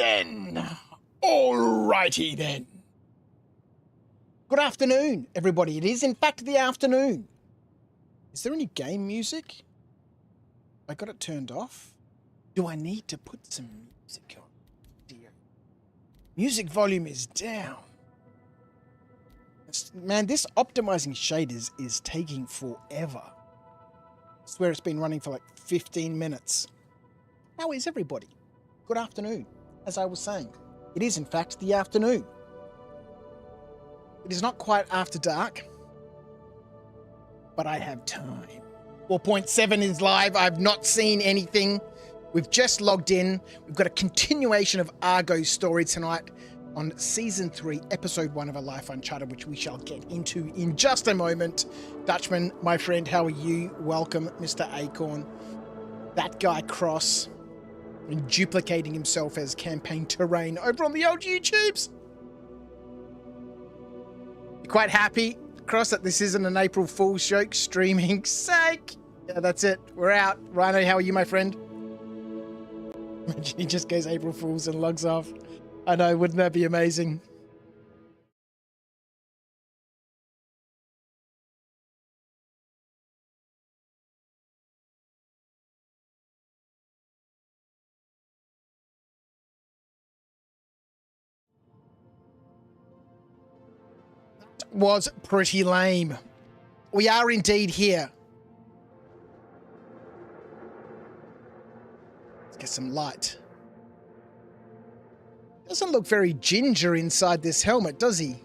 then. Alrighty then. Good afternoon, everybody. It is, in fact, the afternoon. Is there any game music? I got it turned off. Do I need to put some music on? Dear. Music volume is down. Man, this optimizing shaders is taking forever. I swear it's been running for like 15 minutes. How is everybody? Good afternoon. As I was saying, it is in fact the afternoon. It is not quite after dark, but I have time. 4.7 is live. I've not seen anything. We've just logged in. We've got a continuation of Argo's story tonight on Season 3, Episode 1 of A Life Uncharted, which we shall get into in just a moment. Dutchman, my friend, how are you? Welcome, Mr. Acorn. That guy Cross, and duplicating himself as campaign terrain over on the old YouTubes. You're quite happy, Cross, that this isn't an April Fool's joke streaming sake? Yeah, that's it. We're out. Rhino, how are you, my friend? Imagine he just goes April Fool's and logs off. I know, wouldn't that be amazing? That was pretty lame. We are indeed here. Let's get some light. Doesn't look very ginger inside this helmet, does he?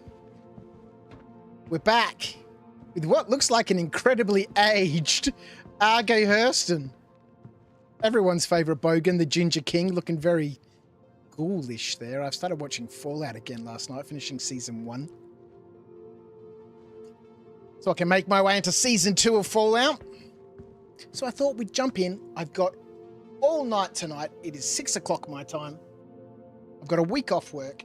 We're back with what looks like an incredibly aged Argo Hurston. Everyone's favourite bogan, the Ginger King, looking very ghoulish there. I've started watching Fallout again last night, finishing Season 1. So I can make my way into Season 2 of Fallout. So I thought we'd jump in. I've got all night tonight. It is 6 o'clock my time. I've got a week off work.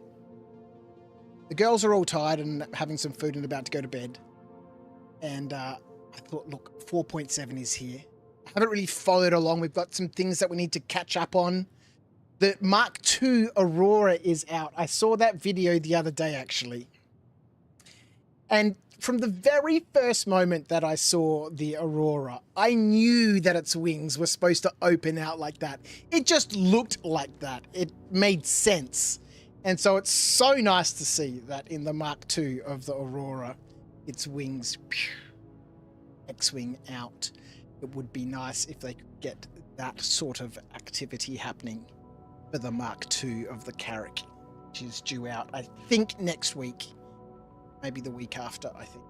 The girls are all tired and having some food and about to go to bed. And I thought, look, 4.7 is here. I haven't really followed along. We've got some things that we need to catch up on. The Mark II Aurora is out. I saw that video the other day, actually. And from the very first moment that I saw the Aurora, I knew that its wings were supposed to open out like that. It just looked like that. It made sense. And so it's so nice to see that in the Mark II of the Aurora, its wings X-wing out. It would be nice if they could get that sort of activity happening for the Mark II of the Carrack, which is due out, I think, next week. Maybe the week after, I think.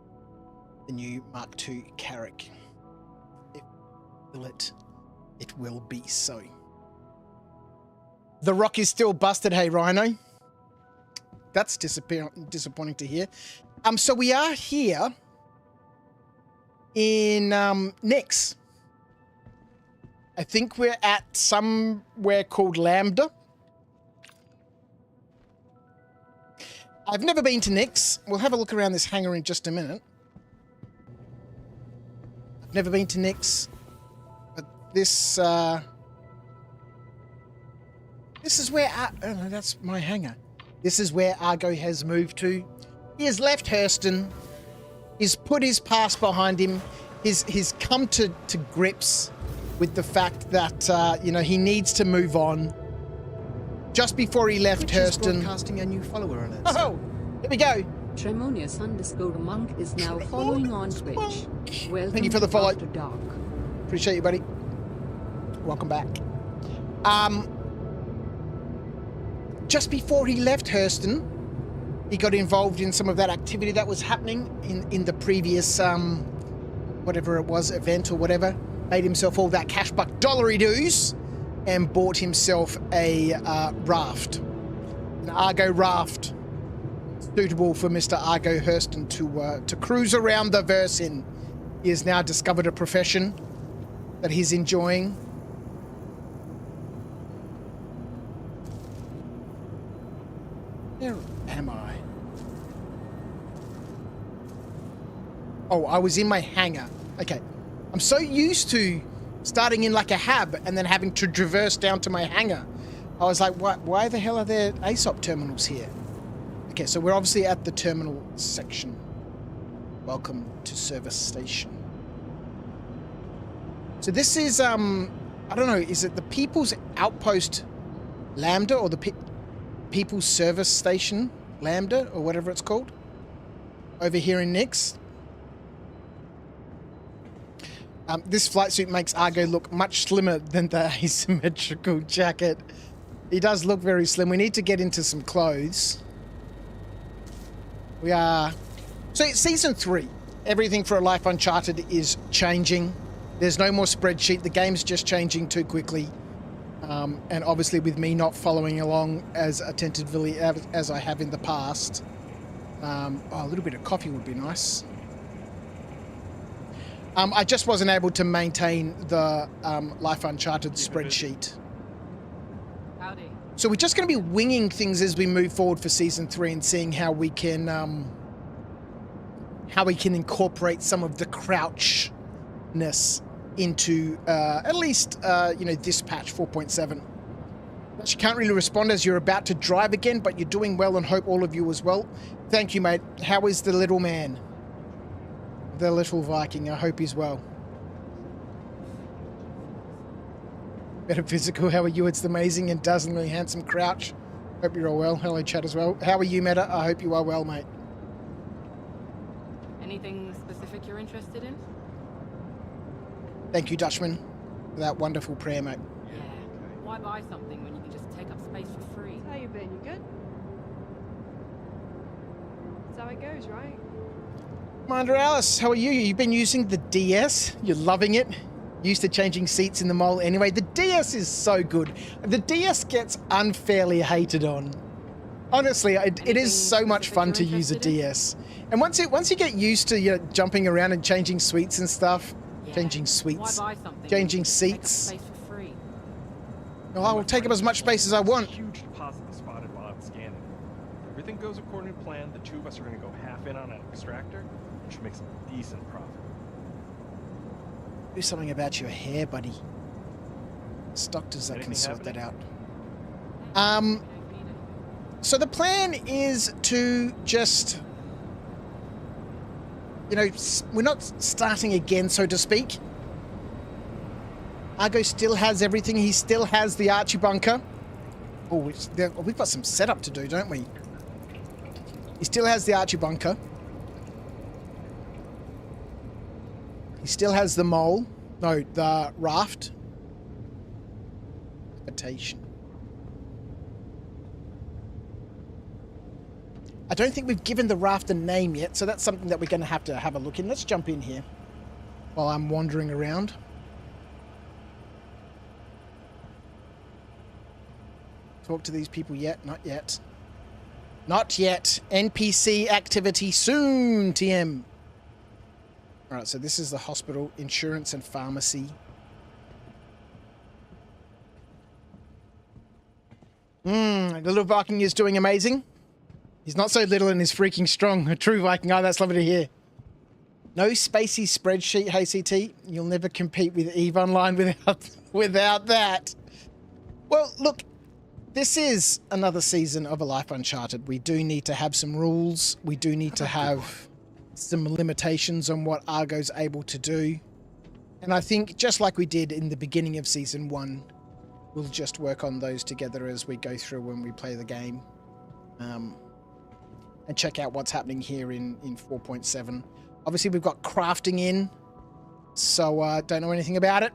The new Mark II Carrack. If it will be so. The rock is still busted, hey Rhino. That's disappointing to hear. So we are here in Nyx. I think we're at somewhere called Lambda. I've never been to Nyx. We'll have a look around this hangar in just a minute. I've never been to Nyx, but this is where oh no, that's my hangar. This is where Argo has moved to. He has left Hurston. He's put his past behind him. He's come to grips with the fact that he needs to move on. Just before he left Hurston. Broadcasting a new follower alert. Oh, here we go. Tremonius_monk is now following on Twitch. Welcome. Thank you for the follow. After Dark. Appreciate you, buddy. Welcome back. Just before he left Hurston, he got involved in some of that activity that was happening in the previous whatever it was, event or whatever. Made himself all that cash buck dollary doos. And bought himself a raft, an Argo raft, suitable for Mr. Argo Hurston to cruise around the verse in. He has now discovered a profession that he's enjoying. Where am I? Oh, I was in my hangar. Okay. I'm so used to starting in like a hab and then having to traverse down to my hangar. I was like, why the hell are there ASOP terminals here? Okay, so we're obviously at the terminal section. Welcome to service station. So this is, I don't know, is it the People's Outpost Lambda or the People's Service Station Lambda or whatever it's called? Over here in Nix. This flight suit makes Argo look much slimmer than the asymmetrical jacket. He does look very slim. We need to get into some clothes. We are... So it's Season 3. Everything for A Life Uncharted is changing. There's no more spreadsheet. The game's just changing too quickly. And obviously with me not following along as attentively as I have in the past. A little bit of coffee would be nice. I just wasn't able to maintain the Life Uncharted spreadsheet. Howdy. So we're just going to be winging things as we move forward for Season 3 and seeing how we can incorporate some of the crouchness into at least, Dispatch 4.7. She can't really respond as you're about to drive again, but you're doing well and hope all of you as well. Thank you, mate. How is the little man? The little Viking. I hope he's well. Metaphysical, how are you? It's the amazing and dazzlingly handsome Crouch. Hope you're all well. Hello, chat as well. How are you, Meta? I hope you are well, mate. Anything specific you're interested in? Thank you, Dutchman, for that wonderful prayer, mate. Yeah. Why buy something when you can just take up space for free? How you been? You good? That's how it goes, right? Commander Alice, how are you? You've been using the DS? You're loving it? Used to changing seats in the mall anyway. The DS is so good. The DS gets unfairly hated on. Honestly, it is so much fun to use a DS. And once you get used to jumping around and changing suites and stuff, changing suites, changing seats. Oh, I will take up as much space as I want. Huge deposit spotted while I'm scanning. If everything goes according to plan, the two of us are going to go half in on an extractor, and should make some decent profit. Do something about your hair, buddy. It's doctors that can sort that out. So the plan is to just, we're not starting again, so to speak. Argo still has everything. He still has the Archie bunker. Oh, we've got some setup to do, don't we? He still has the Archie bunker. He still has the mole. No, the raft. Habitation. I don't think we've given the raft a name yet, so that's something that we're going to have a look in. Let's jump in here while I'm wandering around. Talk to these people yet? Not yet. Not yet. NPC activity soon, TM. Alright, so this is the hospital, insurance and pharmacy. The little Viking is doing amazing. He's not so little and is freaking strong. A true Viking. Oh, that's lovely to hear. No spacey spreadsheet, hey CT. You'll never compete with EVE Online without that. Well, look, this is another season of A Life Uncharted. We do need to have some rules. We do need to have some limitations on what Argo's able to do. And I think just like we did in the beginning of Season 1, we'll just work on those together as we go through when we play the game. And check out what's happening here in 4.7. Obviously, we've got crafting in, so don't know anything about it.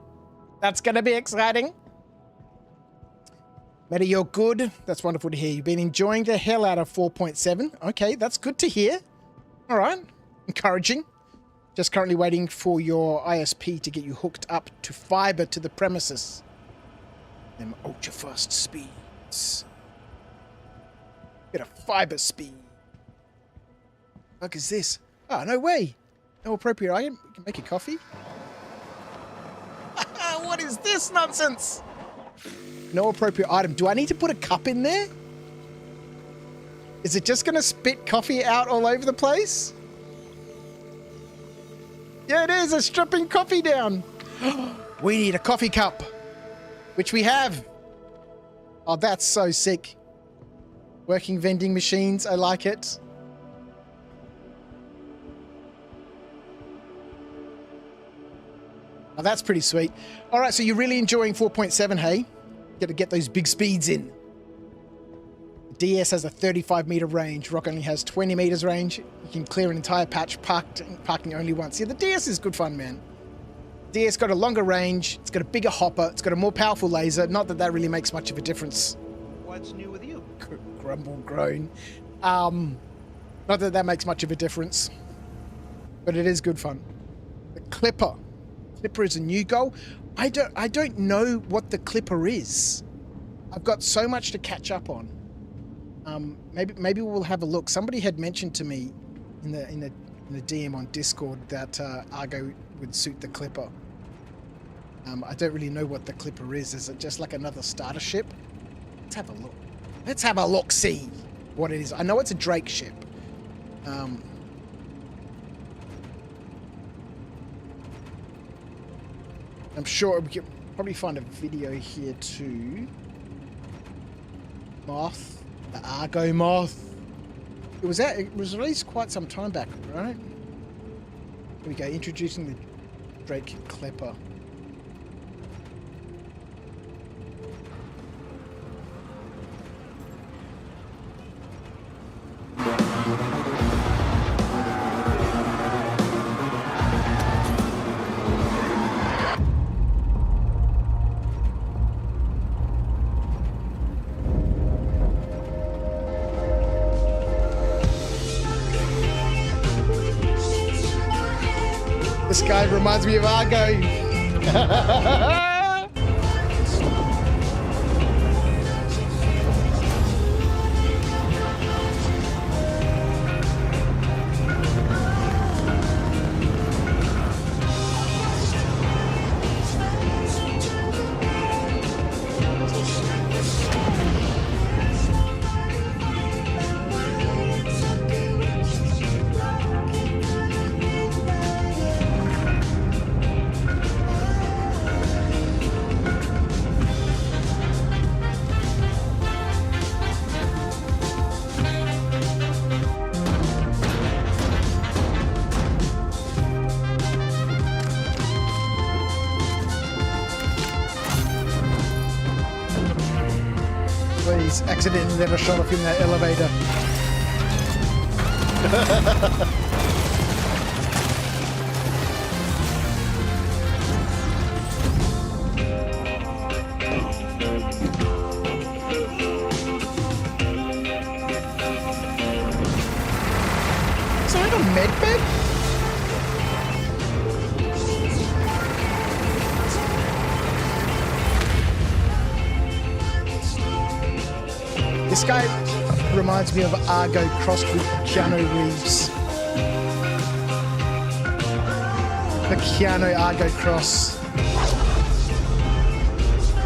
That's going to be exciting. Meta, you're good. That's wonderful to hear. You've been enjoying the hell out of 4.7. Okay, that's good to hear. All right. Encouraging. Just currently waiting for your ISP to get you hooked up to fiber to the premises. Them ultra fast speeds. Get a fiber speed. What is this? Oh, no way. No appropriate item. You can make a coffee. What is this nonsense? No appropriate item. Do I need to put a cup in there? Is it just going to spit coffee out all over the place? Yeah, it is. It's dripping coffee down. We need a coffee cup, which we have. Oh, that's so sick. Working vending machines. I like it. Oh, that's pretty sweet. All right, so you're really enjoying 4.7, hey? Got to get those big speeds in. DS has a 35-meter range. Rock only has 20 meters range. You can clear an entire patch parking only once. Yeah, the DS is good fun, man. DS got a longer range. It's got a bigger hopper. It's got a more powerful laser. Not that that really makes much of a difference. What's new with you? Grumble, groan. Not that that makes much of a difference. But it is good fun. The Clipper. Clipper is a new goal. I don't know what the Clipper is. I've got so much to catch up on. Maybe we'll have a look. Somebody had mentioned to me in the DM on Discord that Argo would suit the Clipper. I don't really know what the Clipper is. Is it just like another starter ship? Let's have a look. Let's have a look, see what it is. I know it's a Drake ship. I'm sure we could probably find a video here too. Moth. The Argo Moth. It was released quite some time back, right? Here we go, introducing the Drake Clipper. This guy reminds me of Argo. Please, accidentally never shot off in that elevator. Is that a med bed? This guy reminds me of Argo crossed with Keanu Reeves. The Keanu Argo cross.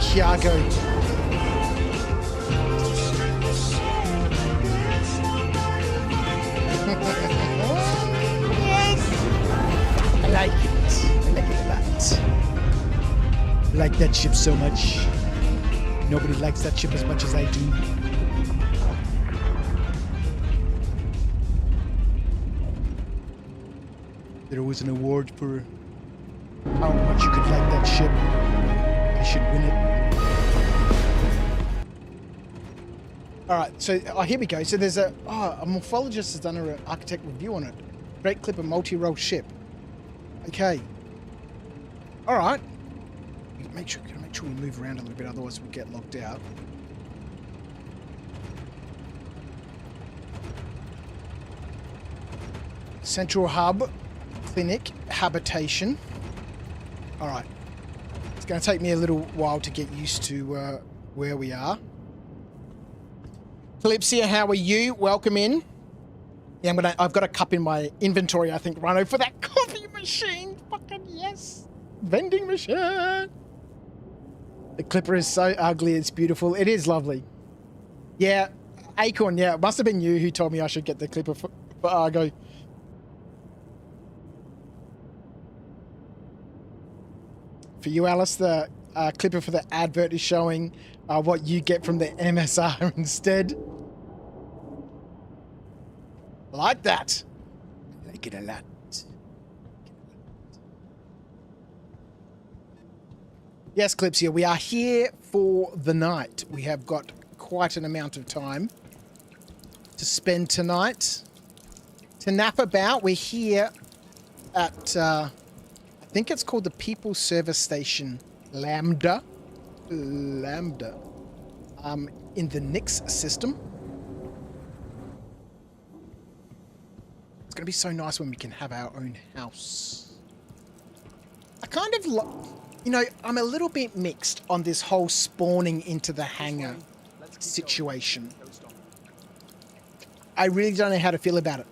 Kiago. I like it. I like it a lot. I like that ship so much. Nobody likes that ship as much as I do. There was an award for how much you could like that ship. I should win it. Alright, so here we go. So there's a morphologist has done an architect review on it. Great Clipper multi-role ship. Okay. Alright. Gotta make sure we move around a little bit, otherwise we'll get locked out. Central hub. Clinic, habitation. All right. It's going to take me a little while to get used to where we are. Calypsia, how are you? Welcome in. Yeah, I've got a cup in my inventory, I think, Rhino, for that coffee machine. Fucking yes. Vending machine. The Clipper is so ugly. It's beautiful. It is lovely. Yeah, Acorn, yeah. It must have been you who told me I should get the Clipper for Argo. For you, Alice, the Clipper for the advert is showing what you get from the MSR instead. I like that. I like it a lot. Yes, Clipsia, we are here for the night. We have got quite an amount of time to spend tonight. To nap about, we're here at, I think it's called the People's Service Station Lambda. In the Nix system. It's going to be so nice when we can have our own house. I kind of you know, I'm a little bit mixed on this whole spawning into the hangar situation. I really don't know how to feel about it.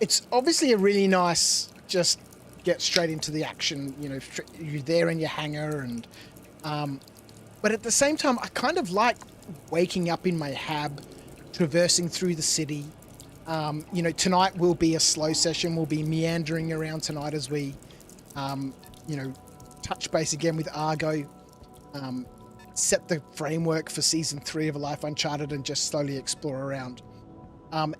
It's obviously a really nice, just get straight into the action, you know, you're there in your hangar and, but at the same time, I kind of like waking up in my hab, traversing through the city. You know, tonight will be a slow session. We'll be meandering around tonight as we, you know, touch base again with Argo, set the framework for Season 3 of A Life Uncharted and just slowly explore around. And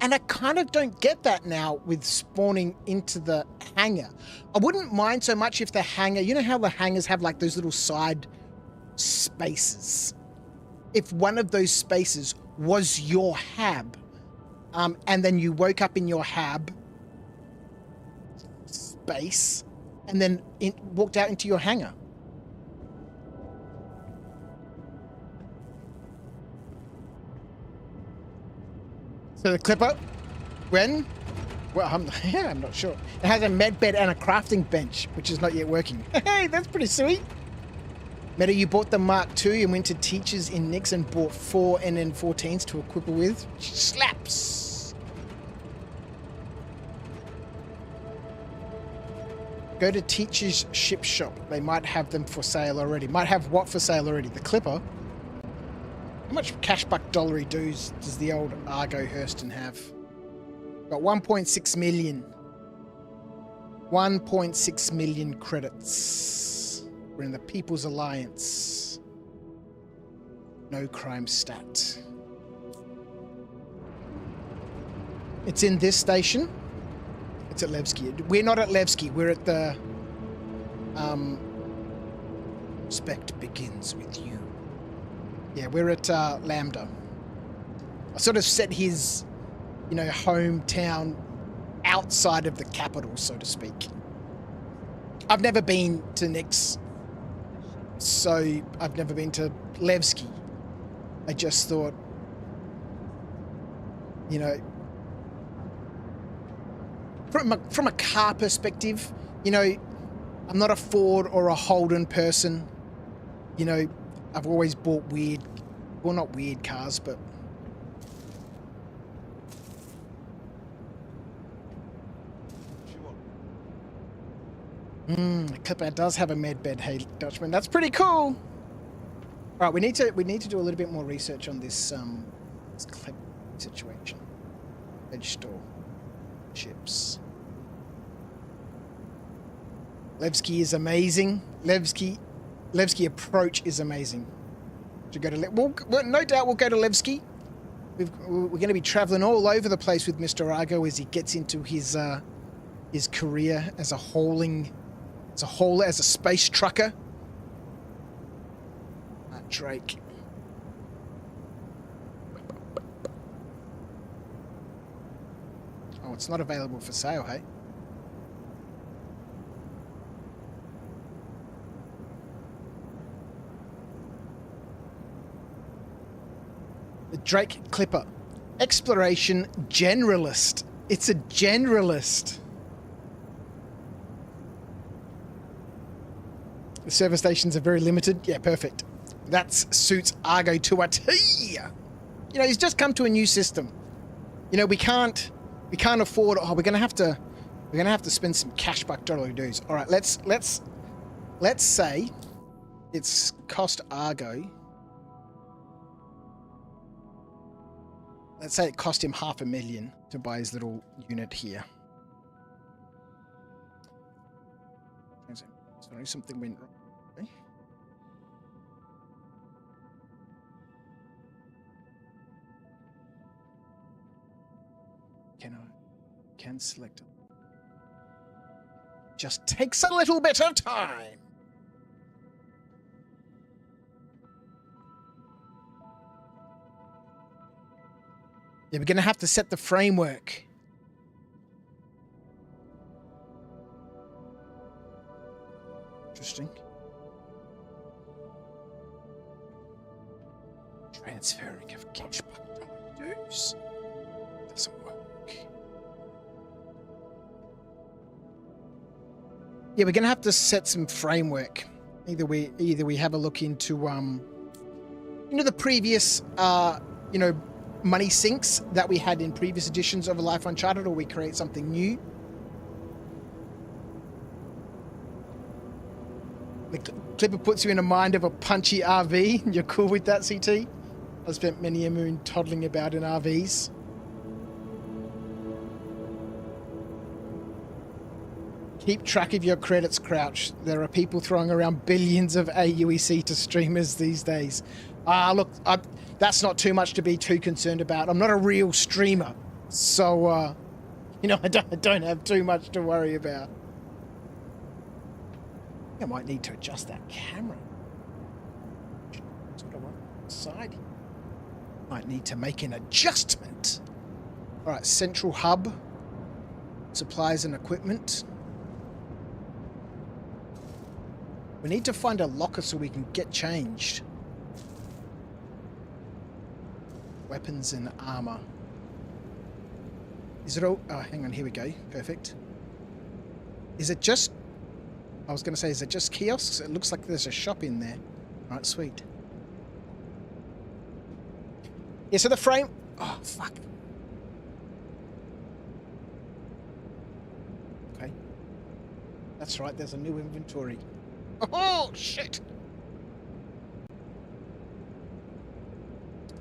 I kind of don't get that now with spawning into the hangar. I wouldn't mind so much if the hangar, you know how the hangars have like those little side spaces? If one of those spaces was your hab, and then you woke up in your hab space and then walked out into your hangar. So the clipper, when? Well, I'm not sure. It has a med bed and a crafting bench, which is not yet working. Hey, that's pretty sweet. Meta, you bought the Mark II and went to Teachers in Nix and bought 4 NN14s to equip her with. Slaps. Go to Teacher's ship shop. They might have them for sale already. Might have what for sale already? The Clipper? How much cash buck dollary dues does the old Argo Hurston have? Got 1.6 million. 1.6 million credits. We're in the People's Alliance. No crime stat. It's in this station. It's at Levski. We're not at Levski. We're at the... Respect begins with you. Yeah, we're at Lambda. I sort of set his, you know, hometown outside of the capital, so to speak. I've never been to Nix, so I've never been to Levski. I just thought, you know, from a car perspective, you know, I'm not a Ford or a Holden person. You know, I've always bought weird, well, not weird cars, but the Clipper does have a med bed, hey Dutchman. That's pretty cool. All right, we need to do a little bit more research on this this clip situation. Veg store, chips. Levski is amazing. Levski approach is amazing. To go to well, no doubt we'll go to Levski. We're going to be traveling all over the place with Mr. Argo as he gets into his career as a hauler, as a space trucker. Drake. Oh, it's not available for sale, hey? The Drake Clipper. Exploration generalist. It's a generalist. The service stations are very limited. Yeah, perfect. That suits Argo to a T. You know, he's just come to a new system. You know, we can't afford. Oh, we're gonna have to spend some cash buck dollar dues. All right, let's say it's cost Argo. Let's say it cost him $500,000 to buy his little unit here. Sorry, something went wrong. Okay. can select it. Just takes a little bit of time. Yeah, we're going to have to set the framework. Interesting. Transferring of catch dues doesn't work. Yeah, we're going to have to set some framework. Either we have a look into the previous money sinks that we had in previous editions of Life Uncharted, or we create something new. The Clipper puts you in a mind of a punchy RV. You're cool with that, CT? I spent many a moon toddling about in RVs. Keep track of your credits, Crouch. There are people throwing around billions of AUEC to streamers these days. Look, that's not too much to be too concerned about. I'm not a real streamer, so, I don't have too much to worry about. I might need to adjust that camera. Sort of on the side. Might need to make an adjustment. All right, central hub, supplies and equipment. We need to find a locker so we can get changed. Weapons and armor. Is it all? Oh, hang on. Here we go. Perfect. Is it just? I was going to say, is it just kiosks? It looks like there's a shop in there. All right, sweet. Yeah, so the frame... Oh, fuck. Okay. That's right, there's a new inventory. Oh, shit!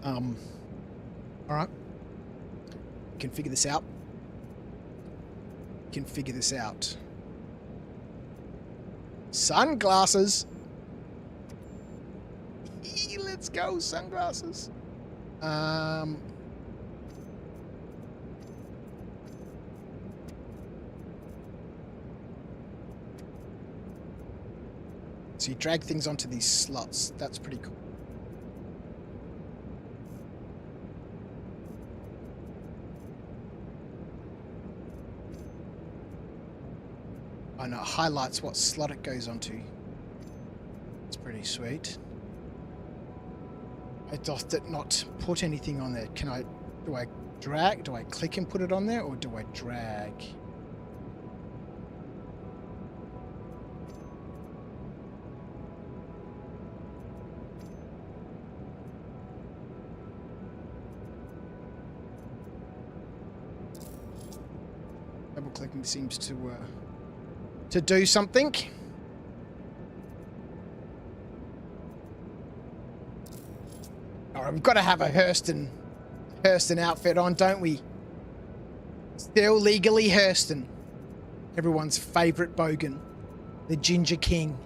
Alright. We can figure this out. We can figure this out. Sunglasses! Let's go, sunglasses! So you drag things onto these slots. That's pretty cool. Oh no, it highlights what slot it goes onto. It's pretty sweet. I doth it not put anything on there. Do I drag? Do I click and put it on there, or do I drag? Double clicking seems to do something. We've got to have a Hurston outfit on, don't we? Still legally Hurston. Everyone's favourite bogan. The Ginger King.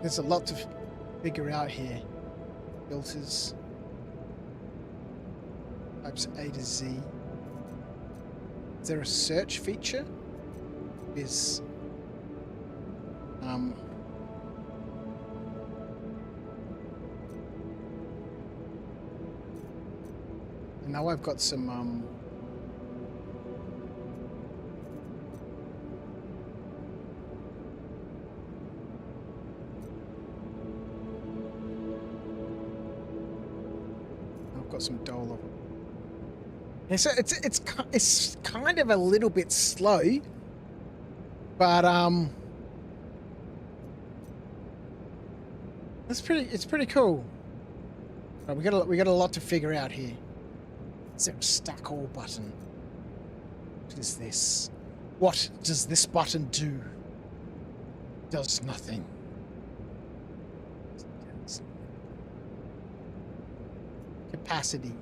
There's a lot to figure out here. Filters. Types A to Z. Is there a search feature? Is and now I've got some got some dole. Yeah, so it's kind of a little bit slow, but it's pretty cool. Right, we got a lot to figure out here. Is there a stack all button? What is this? What does this button do? Does nothing. Capacity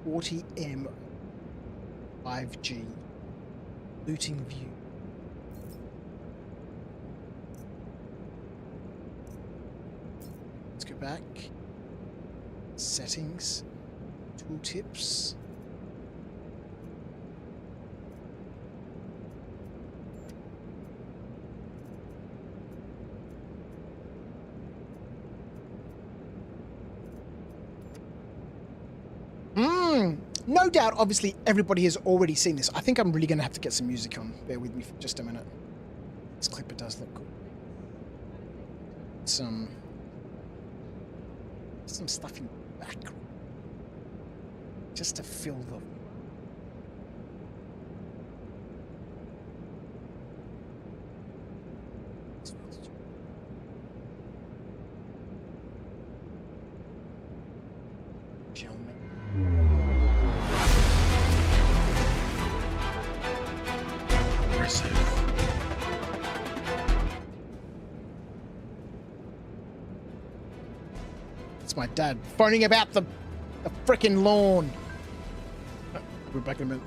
40 M 5G. Looting view. Let's go back. Settings. Tooltips. No doubt, obviously, everybody has already seen this. I think I'm really going to have to get some music on. Bear with me for just a minute. This clipper does look cool. Some stuff in the background. Just to fill the... Gentlemen. It's my dad phoning about the frickin' lawn. We're back in a minute.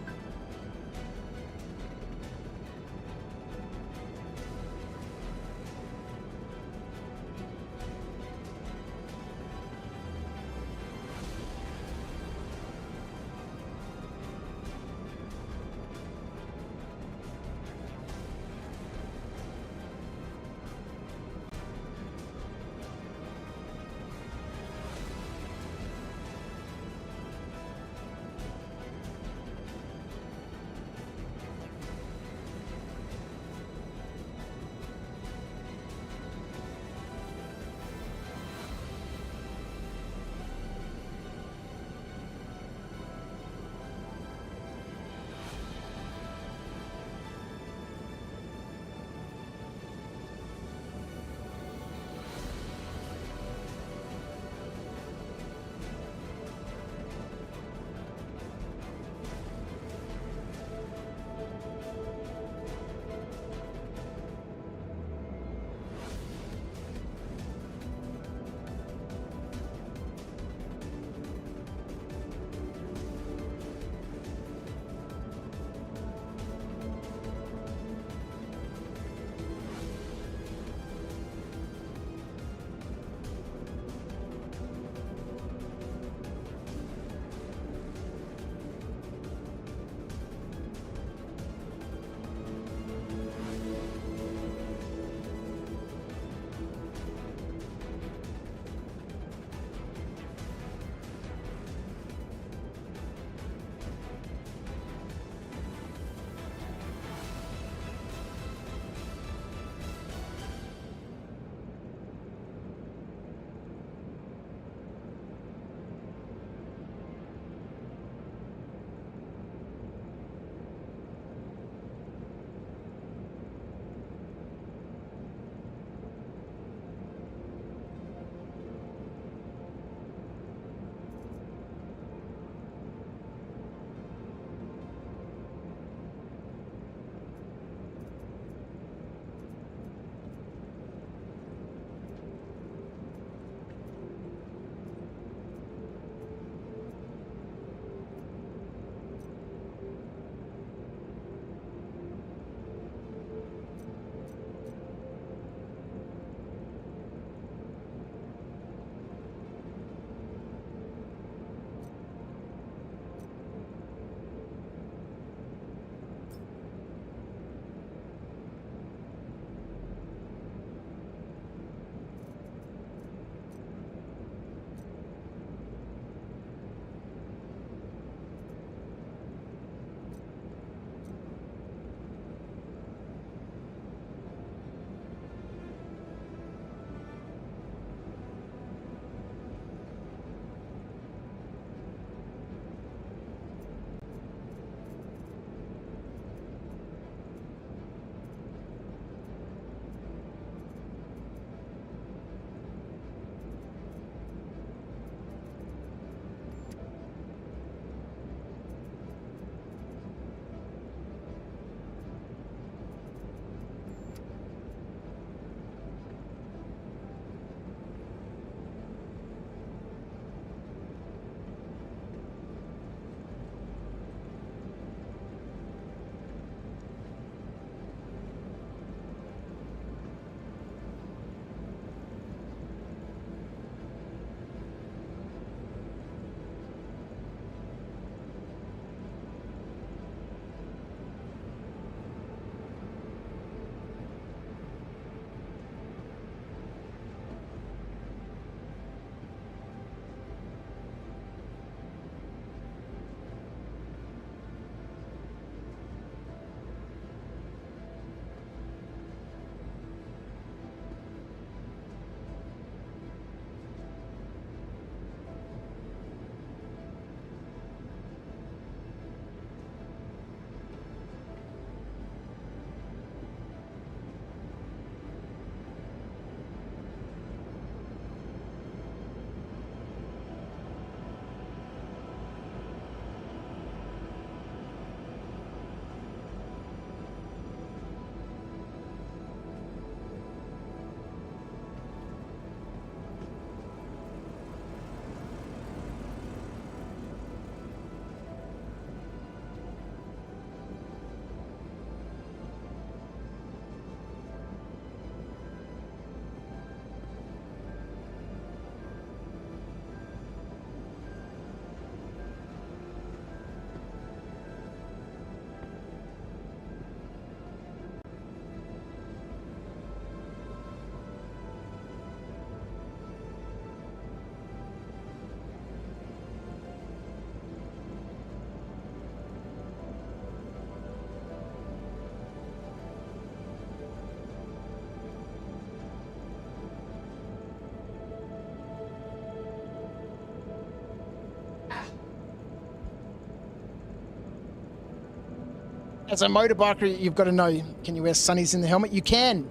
As a motorbiker, you've got to know, can you wear sunnies in the helmet? You can.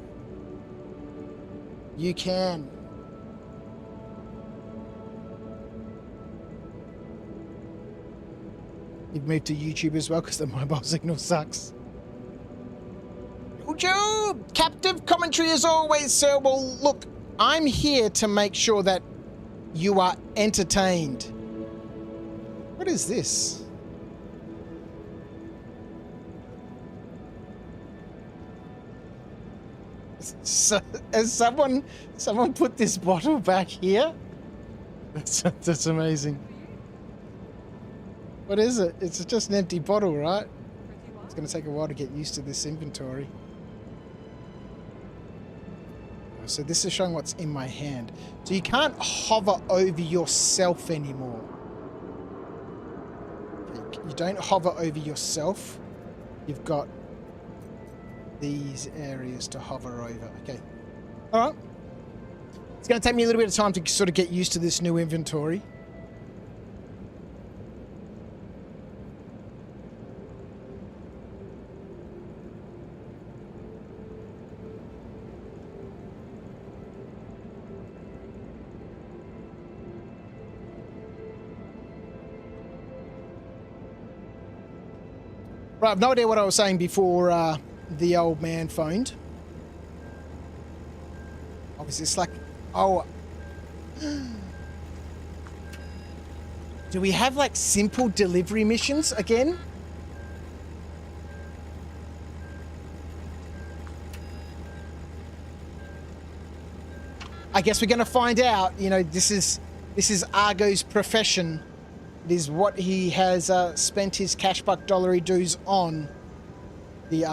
You can. You've moved to YouTube as well because the mobile signal sucks. Joe, captive commentary as always, sir. Well, look, I'm here to make sure that you are entertained. What is this? So, has someone put this bottle back here? That's amazing. What is it? It's just an empty bottle, right? It's going to take a while to get used to this inventory. So this is showing what's in my hand. So you can't hover over yourself anymore. Okay, you don't hover over yourself. You've got these areas to hover over. Okay. All right. It's going to take me a little bit of time to sort of get used to this new inventory. Right, I've no idea what I was saying before the old man phoned. Obviously, it's like, oh. Do we have like simple delivery missions again? I guess we're going to find out. You know, this is Argo's profession. It is what he has spent his cash buck dollary dues on. The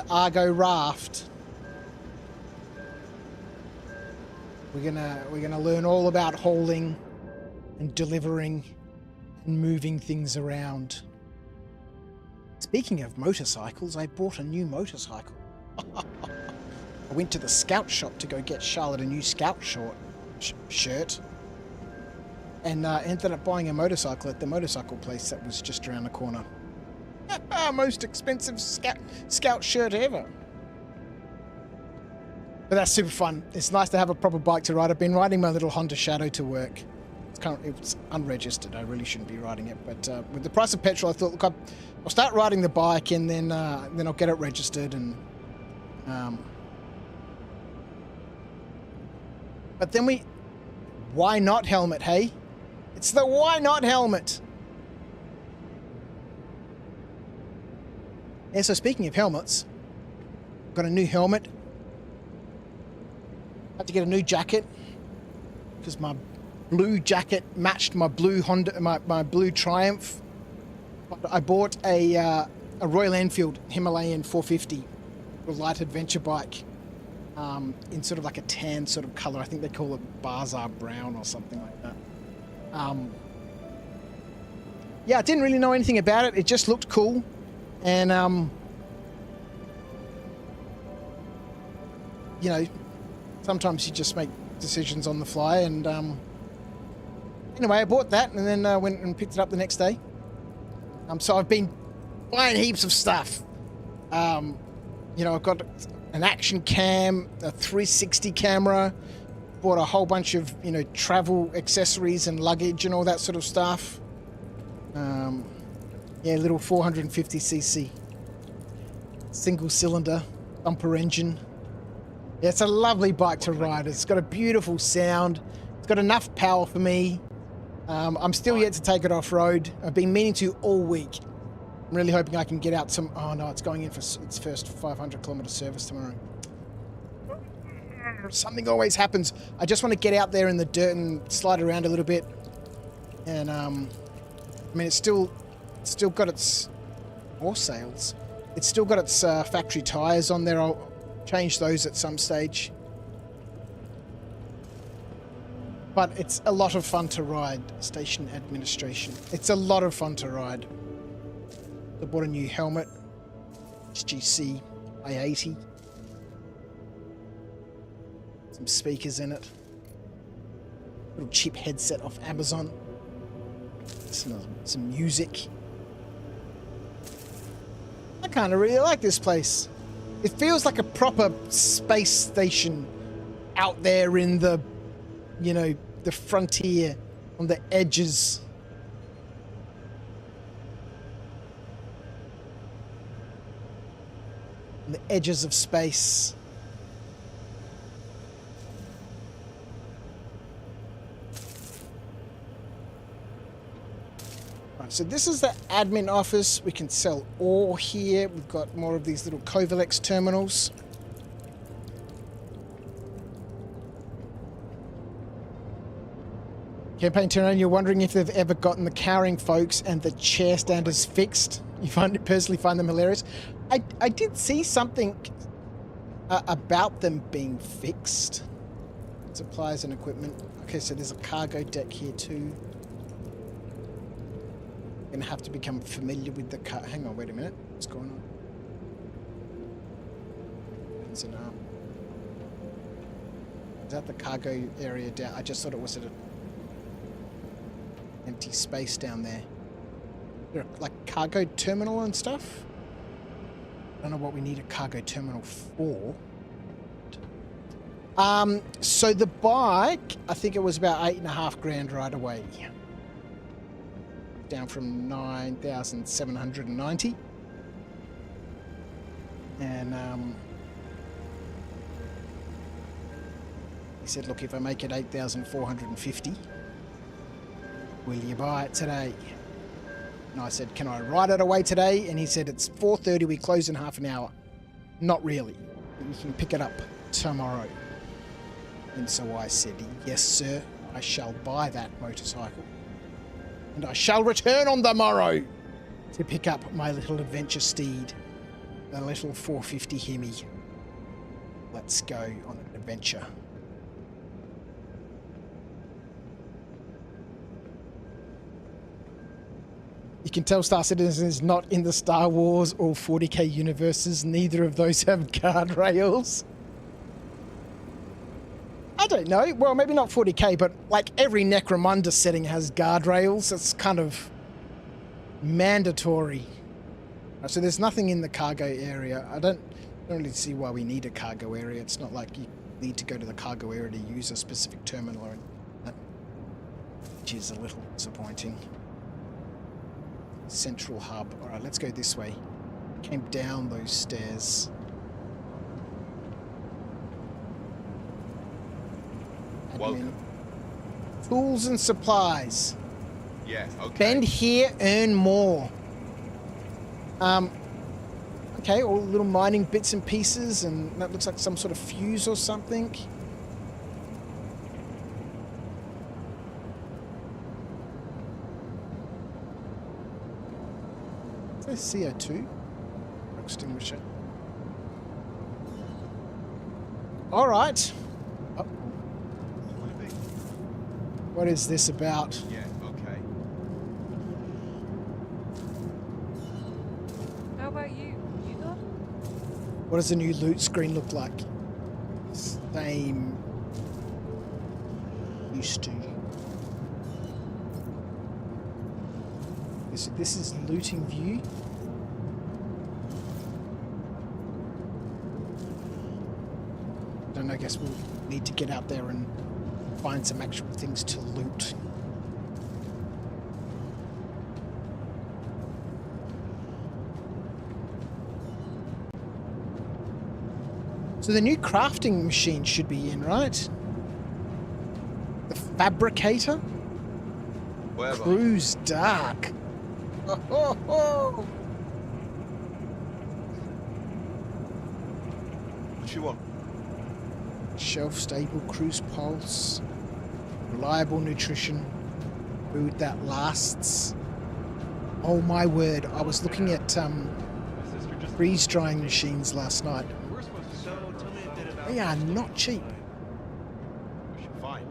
Argo raft. We're gonna learn all about hauling and delivering and moving things around. Speaking of motorcycles, I bought a new motorcycle. I went to the scout shop to go get Charlotte a new scout shirt. And ended up buying a motorcycle at the motorcycle place that was just around the corner. Most expensive scout shirt ever. But that's super fun. It's nice to have a proper bike to ride. I've been riding my little Honda Shadow to work. It's unregistered. I really shouldn't be riding it. But with the price of petrol, I thought, look, I'll start riding the bike and then I'll get it registered. And but then why not helmet, hey? It's the why not helmet. Yeah, so speaking of helmets, I've got a new helmet. I had to get a new jacket because my blue jacket matched my blue Honda, my blue Triumph. I bought a Royal Enfield Himalayan 450, a light adventure bike, in sort of like a tan sort of color. I think they call it Bazaar Brown or something like that. Yeah, I didn't really know anything about it. It just looked cool. And, you know, sometimes you just make decisions on the fly. And anyway, I bought that and then went and picked it up the next day. So I've been buying heaps of stuff. You know, I've got an action cam, a 360 camera, bought a whole bunch of, you know, travel accessories and luggage and all that sort of stuff. Yeah, little 450cc single cylinder bumper engine. Yeah, it's a lovely bike to ride. It's got a beautiful sound. It's got enough power for me. I'm still yet to take it off-road. I've been meaning to all week. I'm really hoping I can get out some... Oh no, it's going in for its first 500-kilometer service tomorrow. Something always happens. I just want to get out there in the dirt and slide around a little bit. And I mean, it's still got its more sales. It's still got its factory tires on there. I'll change those at some stage. But it's a lot of fun to ride. Station administration. It's a lot of fun to ride. I bought a new helmet. HGC I-80. Some speakers in it. Little cheap headset off Amazon. Some music. kind of really like this place. It feels like a proper space station out there in the, you know, the frontier, on the edges. On the edges of space. Right, so this is the admin office. We can sell ore here. We've got more of these little Covalex terminals. Campaign turnaround, you're wondering if they've ever gotten the cowering folks and the chair standers fixed. You personally find them hilarious. I did see something about them being fixed. Supplies and equipment. Okay, so there's a cargo deck here too. Gonna have to become familiar with the car. Hang on, wait a minute. What's going on? It's an arm. Is that the cargo area down? I just thought it was at an empty space down there. Like cargo terminal and stuff. I don't know what we need a cargo terminal for. So the bike, I think it was about 8.5 grand right away. Down from 9,790. And he said, look, if I make it 8,450, will you buy it today? And I said, can I ride it away today? And he said, it's 4:30, we close in half an hour. Not really, but you can pick it up tomorrow. And so I said, yes, sir, I shall buy that motorcycle. And I shall return on the morrow to pick up my little adventure steed, the little 450 Hemi. Let's go on an adventure. You can tell Star Citizen is not in the Star Wars or 40k universes. Neither of those have guardrails. I don't know. Well, maybe not 40k, but like every Necromunda setting has guardrails. It's kind of mandatory. So there's nothing in the cargo area. I don't really see why we need a cargo area. It's not like you need to go to the cargo area to use a specific terminal or that, which is a little disappointing. Central hub. All right, let's go this way. Came down those stairs. Welcome. Tools and supplies. Yeah, okay. Spend here, earn more. Okay, all the little mining bits and pieces, and that looks like some sort of fuse or something. Is there CO2? Extinguisher. All right. Oh. What is this about? Yeah, okay. How about you? You good? What does the new loot screen look like? Same. Used to. So this is looting view. Then I guess we'll need to get out there and find some actual things to loot. So the new crafting machine should be in, right? The fabricator? Whatever. Cruise dark. Oh, oh, oh. What you want? Shelf stable cruise pulse. Reliable nutrition. Food that lasts. Oh my word, I was looking at My sister just freeze drying machines last night. we're supposed to So, tell me a bit about They are not cheap. We should find.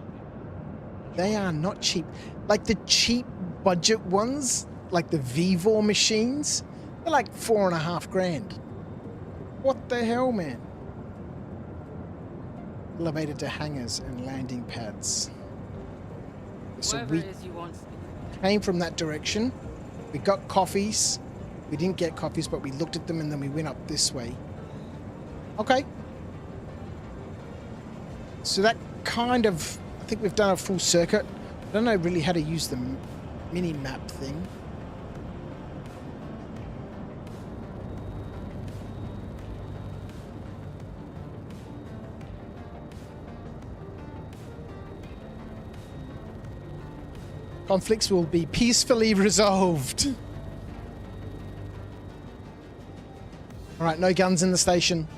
They are not cheap. Like the cheap budget ones, like the Vivor machines, they're like 4.5 grand. What the hell, man? Elevated to hangars and landing pads. So Whatever we it is you want. came from that direction. We got coffees. We didn't get copies, but we looked at them and then we went up this way. Okay. So that kind of, I think we've done a full circuit. I don't know really how to use the mini-map thing. Conflicts will be peacefully resolved. All right, no guns in the station.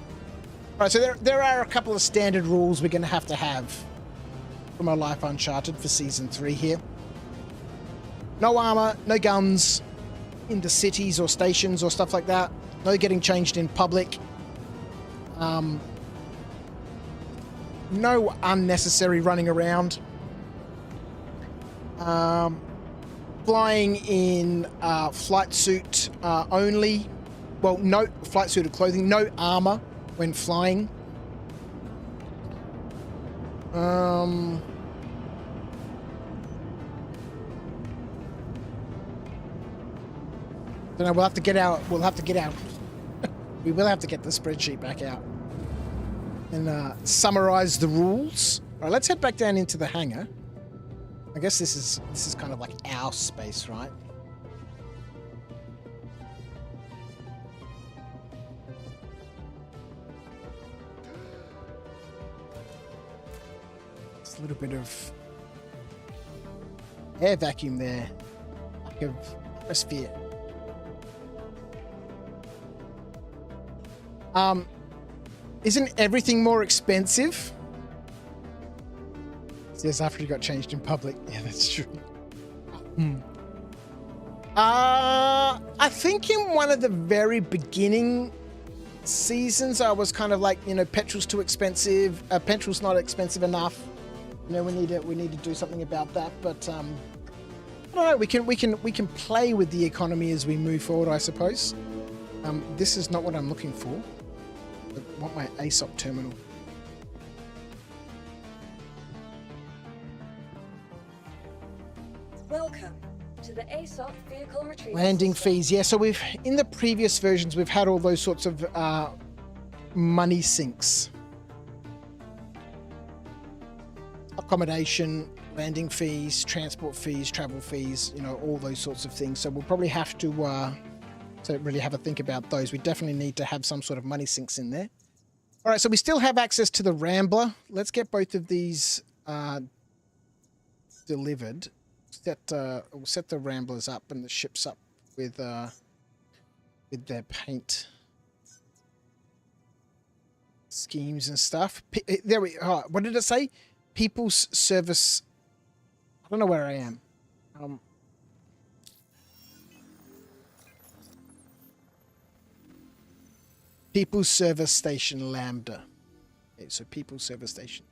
All right, so there are a couple of standard rules we're going to have from our life Uncharted for Season 3 here. No armor, no guns into cities or stations or stuff like that. No getting changed in public. No unnecessary running around. Flying in flight suit only. Well, no flight suit of clothing, no armor when flying. Don't know, we'll have to get out. We will have to get the spreadsheet back out and summarize the rules. All right, let's head back down into the hangar. I guess this is kind of like our space, right? It's a little bit of air vacuum there, lack of atmosphere. Isn't everything more expensive? Yes, after he got changed in public. Yeah, that's true. I think in one of the very beginning seasons, I was kind of like, you know, petrol's too expensive. Petrol's not expensive enough. You know, we need to do something about that. But I don't know. We can play with the economy as we move forward, I suppose. This is not what I'm looking for. I want my ASOP terminal. Welcome to the ASOP vehicle retrieval Landing system. fees. Yeah, so we've in the previous versions we've had all those sorts of money sinks. Accommodation, landing fees, transport fees, travel fees, you know, all those sorts of things. So we'll probably have to really have a think about those. We definitely need to have some sort of money sinks in there. All right, so we still have access to the Rambler. Let's get both of these delivered. We'll set the Ramblers up and the ships up with their paint schemes and stuff. There we are. What did it say? People's Service. I don't know where I am. People's Service Station Lambda. Okay, so People's Service Station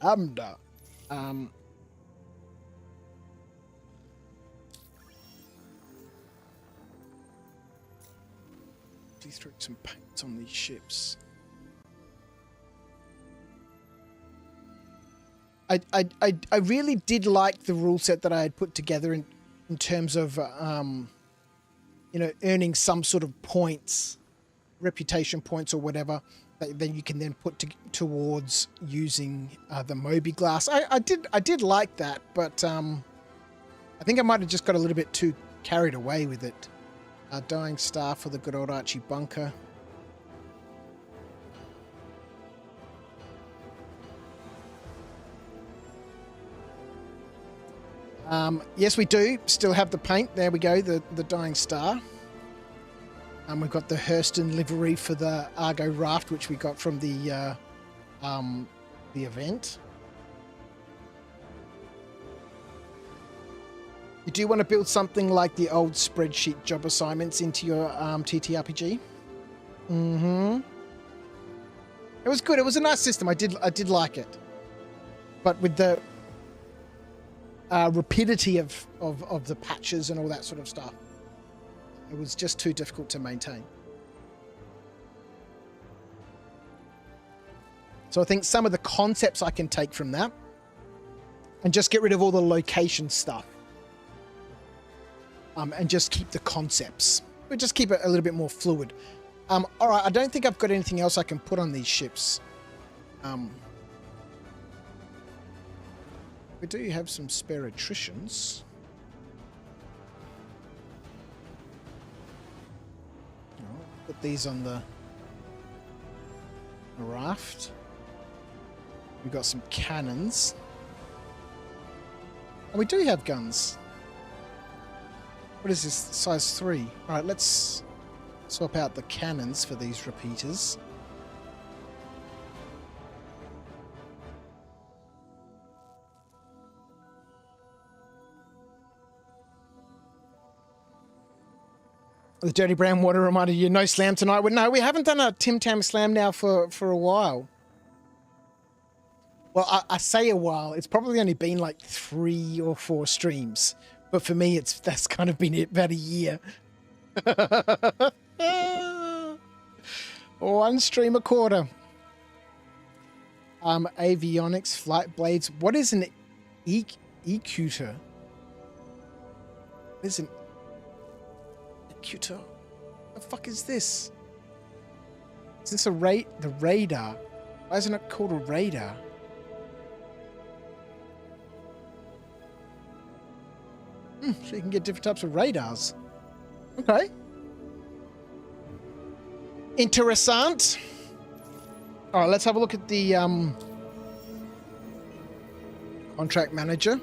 Lambda. Please throw some paint on these ships. I really did like the rule set that I had put together in terms of you know, earning some sort of points, reputation points or whatever that you can then put towards using the Moby glass. I did like that, but I think I might have just got a little bit too carried away with it. Dying Star for the good old Archie bunker. Yes, we do still have the paint. There we go, the Dying Star. We've got the Hurston livery for the Argo raft, which we got from the event. You do want to build something like the old spreadsheet job assignments into your TTRPG. Mm-hmm. It was good. It was a nice system. I did like it. But with the rapidity of the patches and all that sort of stuff, it was just too difficult to maintain. So I think some of the concepts I can take from that and just get rid of all the location stuff. and just keep the concepts. We'll just keep it a little bit more fluid. All right, I don't think I've got anything else I can put on these ships. We do have some spare attritions. Put these on the raft. We've got some cannons. And we do have guns. What is this? Size 3. Alright, let's swap out the cannons for these repeaters. The Dirty Brown Water reminded you, no slam tonight. Well, no, we haven't done a Tim Tam slam now for a while. Well, I say a while. It's probably only been like 3 or 4 streams. But for me, that's kind of been about a year. 1 stream a quarter. Avionics, flight blades. What is an ecutor? What is an ecutor? What the fuck is this? Is this the radar? Why isn't it called a radar? So you can get different types of radars. Okay. Interessant. All right, let's have a look at the contract manager.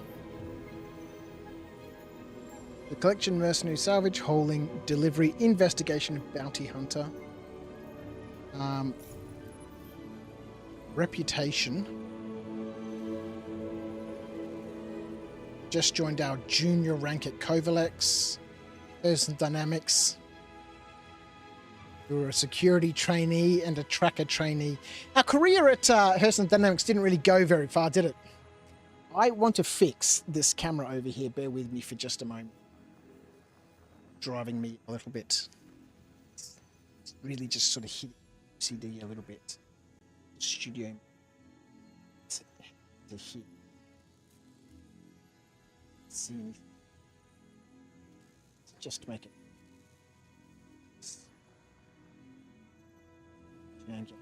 The collection, mercenary, salvage, hauling, delivery, investigation, bounty hunter. Reputation. Just joined our junior rank at Kovalex. Person Dynamics. We were a security trainee and a tracker trainee. Our career at Hurston Dynamics didn't really go very far, did it? I want to fix this camera over here. Bear with me for just a moment. Driving me a little bit. It's really just sort of hit CD a little bit. Studio. To hit. See anything. Just to make it. Change it.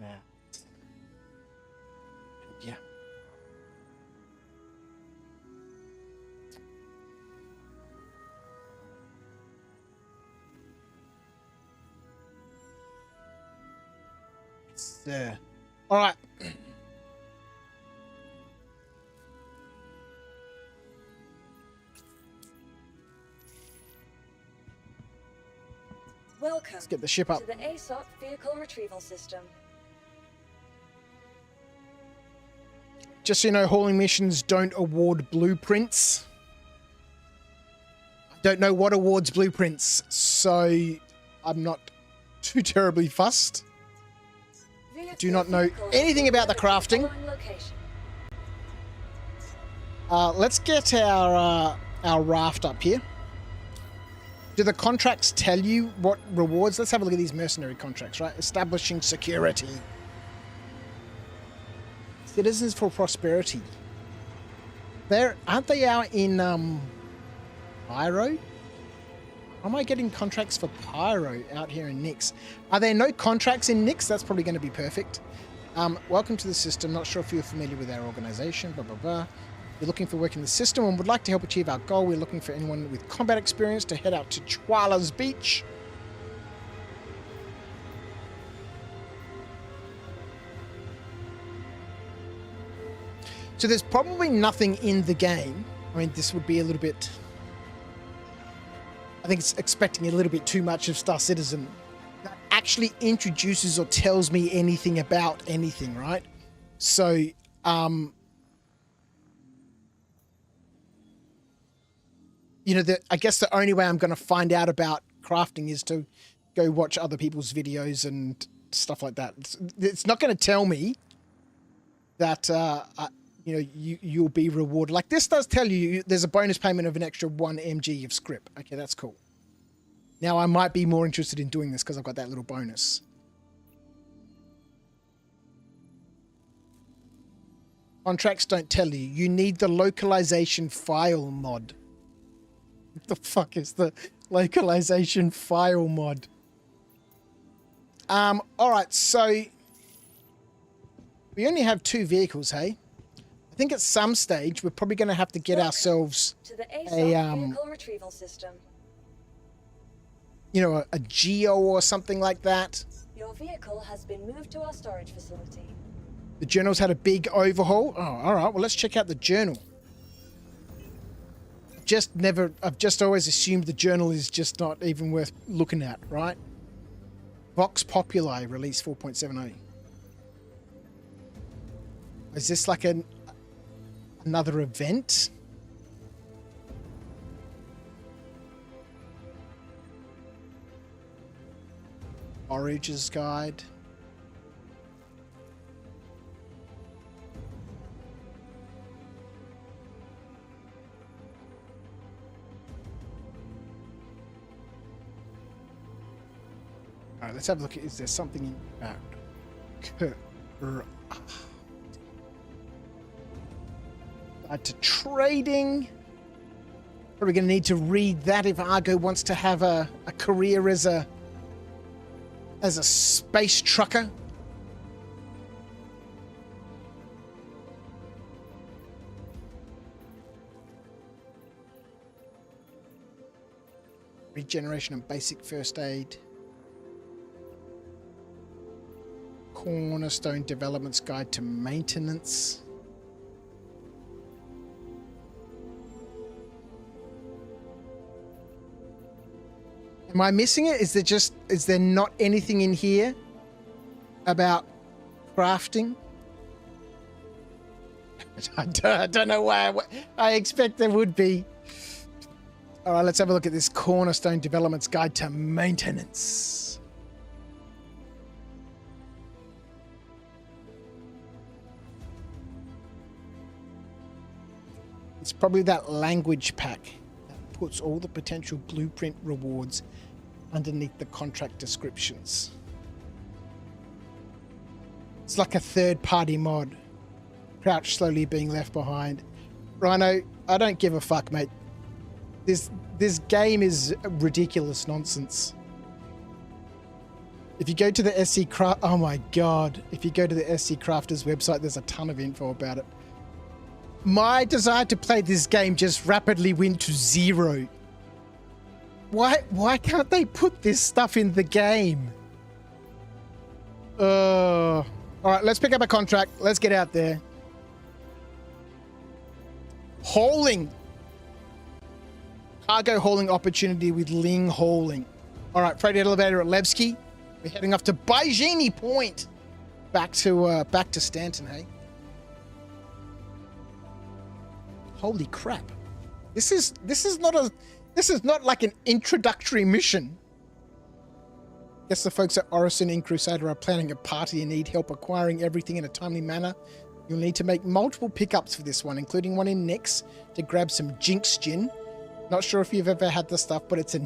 Now. Yeah. It's there. All right. Welcome. Let's get the ship up. To the ASOC vehicle retrieval system. Just so you know, hauling missions don't award blueprints. I don't know what awards blueprints, so I'm not too terribly fussed. Do not know anything about the crafting. Let's get our raft up here. Do the contracts tell you what rewards? Let's have a look at these mercenary contracts, right? Establishing security. Citizens for prosperity. Aren't they out in Pyro? Am I getting contracts for Pyro out here in Nyx? Are there no contracts in Nyx? That's probably going to be perfect. Welcome to the system. Not sure if you're familiar with our organization. Blah, blah, blah. You're looking for work in the system and would like to help achieve our goal. We're looking for anyone with combat experience to head out to Chwala's Beach. So there's probably nothing in the game. I mean, this would be a little bit... I think it's expecting a little bit too much of Star Citizen. That actually introduces or tells me anything about anything, right? So, you know, I guess the only way I'm going to find out about crafting is to go watch other people's videos and stuff like that. It's not going to tell me that, you know, you'll be rewarded. Like this does tell you there's a bonus payment of an extra 1 mg of script. Okay, that's cool. Now I might be more interested in doing this because I've got that little bonus. Contracts don't tell you. You need the localization file mod. What the fuck is the localization file mod? All right, so we only have 2 vehicles, hey? I think at some stage we're probably going to have to get ourselves To the a vehicle retrieval system. you know, a Geo or something like that. Your vehicle has been moved to our storage facility. The journal's had a big overhaul. Oh, all right. Well, let's check out the journal. I've just always assumed the journal is just not even worth looking at, right? Vox Populi release 4.70. Is this like another event? Orage's Guide. All right, let's have a look at, is there something in Guide to trading. Probably going to need to read that if Argo wants to have a career as a space trucker. Regeneration and basic first aid. Cornerstone Development's Guide to Maintenance. Am I missing it? Is there not anything in here about crafting? I don't know why. I expect there would be. All right, let's have a look at this Cornerstone Development's Guide to Maintenance. It's probably that language pack that puts all the potential blueprint rewards underneath the contract descriptions. It's like a third-party mod. Crouch slowly being left behind. Rhino, I don't give a fuck, mate. This game is ridiculous nonsense. If you go to the SC Craft, oh my god! If you go to the SC Crafters website, there's a ton of info about it. My desire to play this game just rapidly went to 0. Why can't they put this stuff in the game? All right, let's pick up a contract. Let's get out there. Hauling. Cargo hauling opportunity with Ling Hauling. All right, freight elevator at Levski. We're heading off to Baijini Point. Back to Stanton, hey? Holy crap. This is not like an introductory mission. Guess the folks at Orison in Crusader are planning a party and need help acquiring everything in a timely manner. You'll need to make multiple pickups for this one, including one in Nix to grab some Jinx Gin. Not sure if you've ever had the stuff, but it's a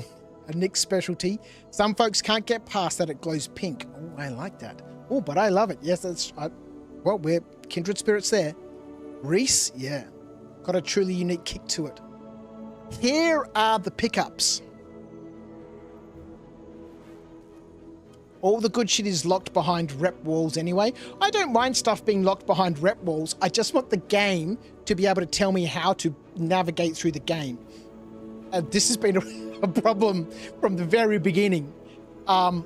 Nix specialty. Some folks can't get past that it glows pink. Oh, I like that. Oh, but I love it. Yes, well, we're kindred spirits there. Reese, yeah. Got a truly unique kick to it. Here are the pickups. All the good shit is locked behind rep walls anyway. I don't mind stuff being locked behind rep walls. I just want the game to be able to tell me how to navigate through the game. This has been a problem from the very beginning. I'd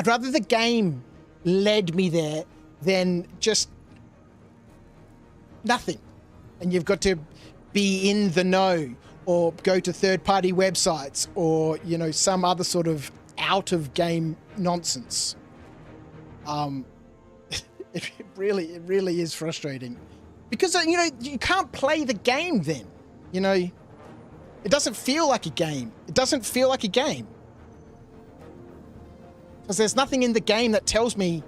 rather the game led me there than just nothing. And you've got to be in the know or go to third-party websites or, you know, some other sort of out-of-game nonsense. It really is frustrating. Because, you know, you can't play the game then. You know, it doesn't feel like a game. It doesn't feel like a game. Because there's nothing in the game that tells me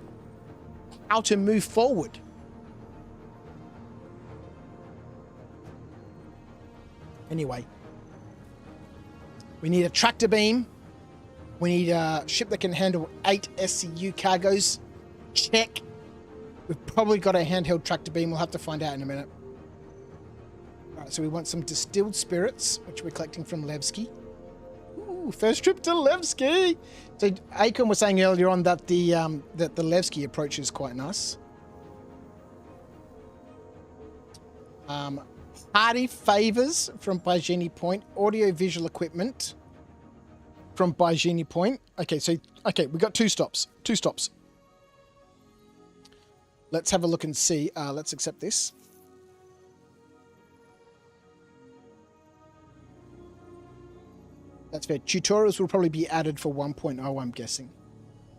how to move forward. Anyway, we need a tractor beam. We need a ship that can handle 8 SCU cargoes. Check. We've probably got a handheld tractor beam. We'll have to find out in a minute. All right, so we want some distilled spirits, which we're collecting from Levski. Ooh, first trip to Levski. So Akon was saying earlier on that the Levski approach is quite nice. Hardy favors from Bygenie Point. Audio visual equipment from Bygenie Point. Okay, so we got two stops. Let's have a look and see. Let's accept this. That's fair. Tutorials will probably be added for 1.0, I'm guessing.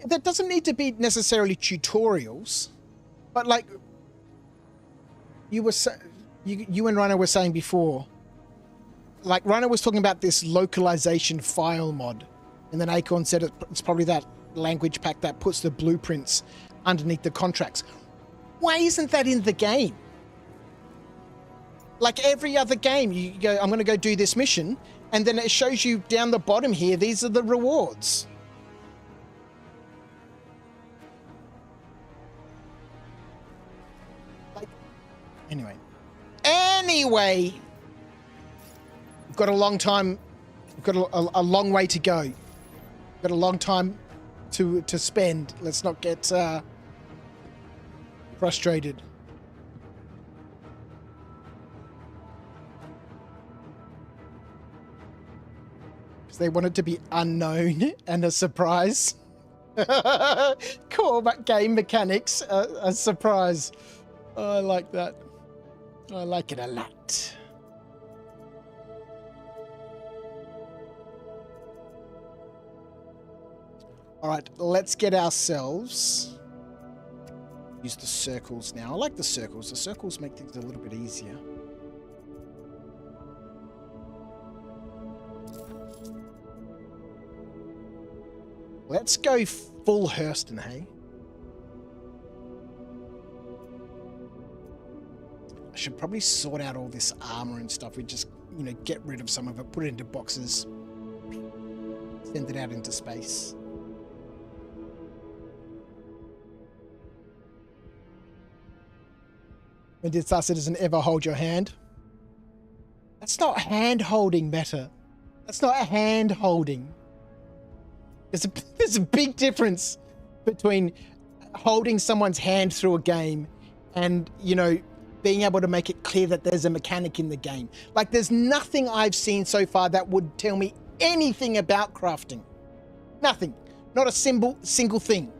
That doesn't need to be necessarily tutorials, but like you and Rhino were saying before, like Rhino was talking about this localization file mod, and then Acorn said it's probably that language pack that puts the blueprints underneath the contracts. Why isn't that in the game? Like every other game, you go, I'm going to go do this mission, and then it shows you down the bottom here, these are the rewards. Like, anyway, we've got a long time, we've got a long way to go. We've got a long time to spend. Let's not get frustrated. Because they want it to be unknown and a surprise. Core game mechanics, a surprise. Oh, I like that. I like it a lot. All right, let's get ourselves... Use the circles now. I like the circles. The circles make things a little bit easier. Let's go full Hurston, hey? I should probably sort out all this armor and stuff. We just, get rid of some of it, put it into boxes, send it out into space. When did Star Citizen ever hold your hand? That's not hand-holding, Meta. That's not hand-holding. There's a big difference between holding someone's hand through a game and, being able to make it clear that there's a mechanic in the game. Like, there's nothing I've seen so far that would tell me anything about crafting. Nothing. Not a single thing.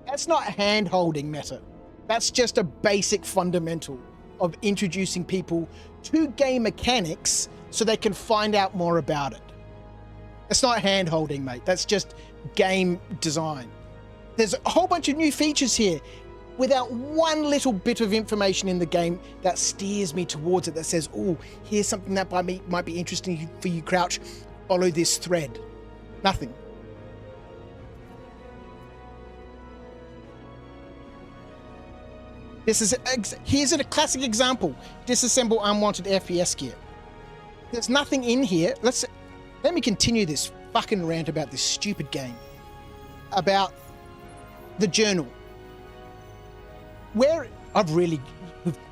That's not hand-holding, Meta. That's just a basic fundamental of introducing people to game mechanics so they can find out more about it. It's not hand-holding, mate. That's just game design. There's a whole bunch of new features here without one little bit of information in the game that steers me towards it, that says, oh, here's something that might be interesting for you, Crouch. Follow this thread. Nothing. Here's a classic example. Disassemble unwanted FPS gear. There's nothing in here. Let me continue this fucking rant about this stupid game. About the journal.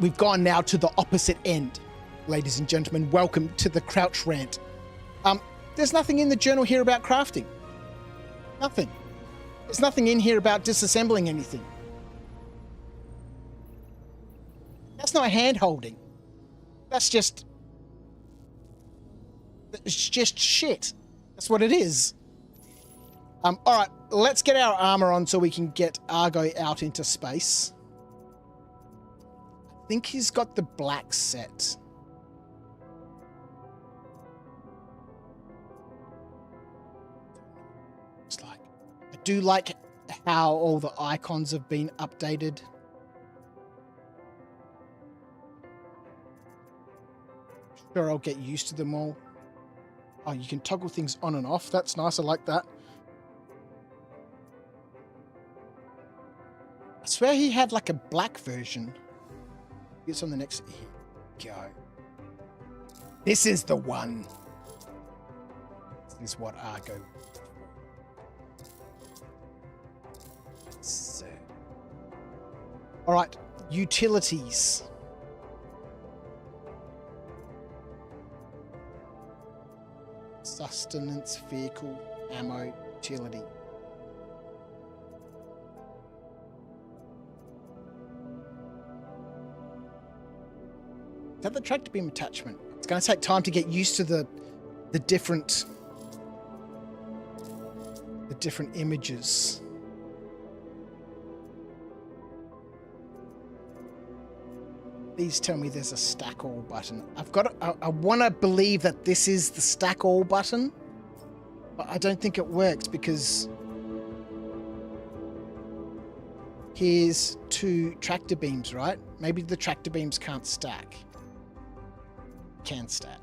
We've gone now to the opposite end. Ladies and gentlemen, welcome to the Crouch rant. There's nothing in the journal here about crafting. Nothing. There's nothing in here about disassembling anything. That's not hand-holding. It's just shit. That's what it is. All right, let's get our armor on so we can get Argo out into space. I think he's got the black set. It's like, I do like how all the icons have been updated. Sure, I'll get used to them all. Oh, you can toggle things on and off. That's nice. I like that. I swear he had like a black version. It's on the next. Here we go. This is the one. This is what Argo. So. All right, utilities. Sustenance, vehicle, ammo, utility. Is that the tractor beam attachment? It's going to take time to get used to the different images. Please tell me there's a stack all button. I want to believe that this is the stack all button, but I don't think it works because here's 2 tractor beams, right? Maybe the tractor beams can't stack. Can stack.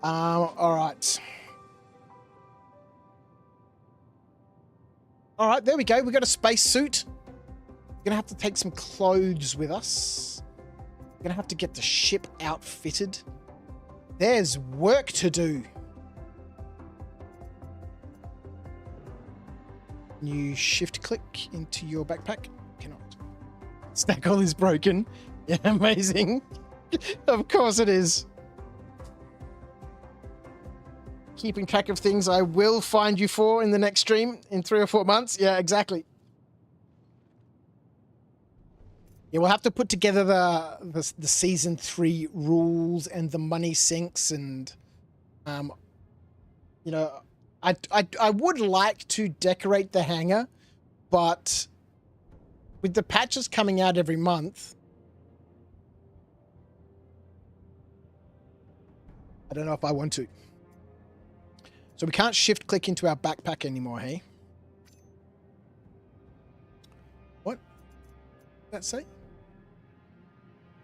All right. All right, there we go. We got a space suit. We're gonna have to take some clothes with us. We're gonna have to get the ship outfitted. There's work to do. You shift click into your backpack. Cannot. Stack all is broken. Yeah, amazing. Of course it is. Keeping track of things I will find you for in the next stream in 3 or 4 months. Yeah, exactly. Yeah, we'll have to put together the season 3 rules and the money sinks and, you know, I would like to decorate the hangar, but with the patches coming out every month, I don't know if I want to. So we can't shift click into our backpack anymore, hey? What did that say?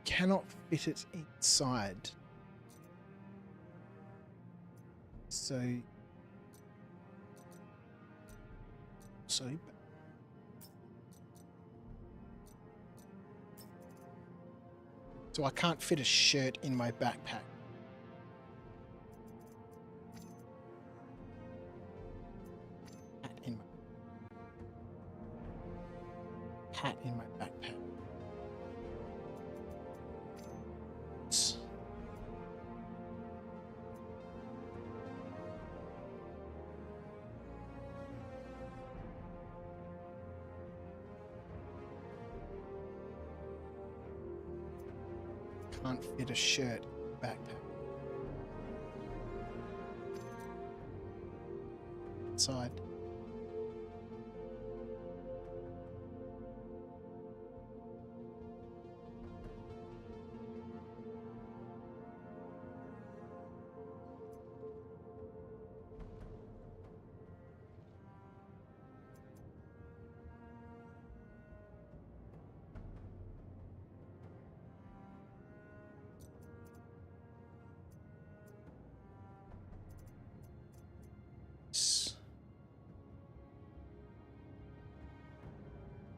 Cannot fit it inside. So I can't fit a shirt in my backpack. Hat in my backpack. Can't fit a shirt in the backpack. Inside.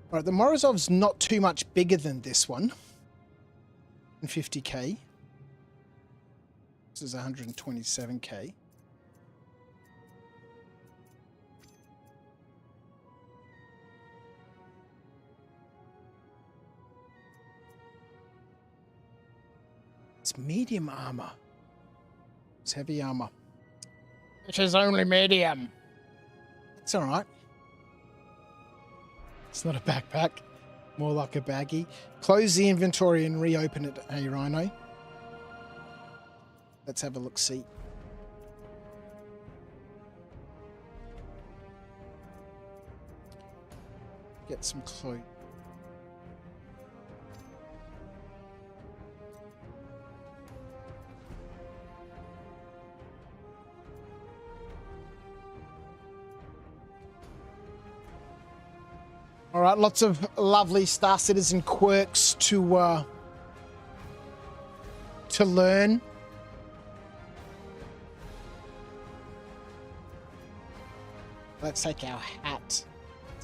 All right, the Morozov's not too much bigger than this one. 50k. This is 127k. It's medium armor. It's heavy armor. It is only medium. It's all right. It's not a backpack, more like a baggie. Close the inventory and reopen it, hey Rhino. Let's have a look-see. Get some clothes. All right, lots of lovely Star Citizen quirks to learn. Let's take our hat. Let's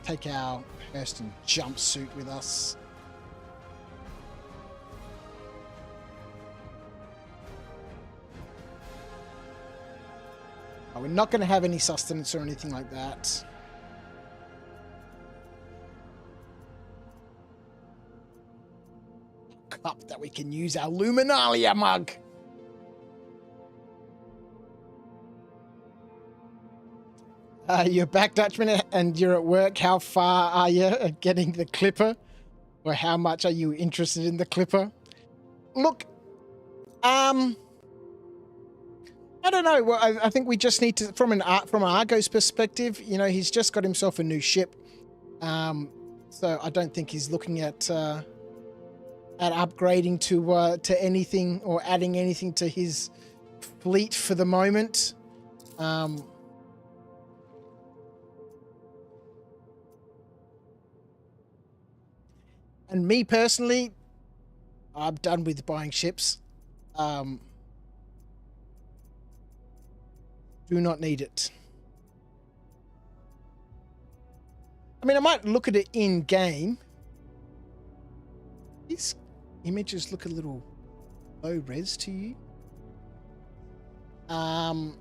take our Hurston jumpsuit with us. we're not going to have any sustenance or anything like that. Cup that we can use our Luminalia mug. You're back, Dutchman, and you're at work. How far are you at getting the clipper? Or how much are you interested in the clipper? Look, I don't know. Well, I think we just need to, from Argo's perspective, you know, he's just got himself a new ship. So I don't think he's looking at upgrading to anything or adding anything to his fleet for the moment. And me personally, I'm done with buying ships. Do not need it. I mean, I might look at it in game. These images look a little low res to you. P4.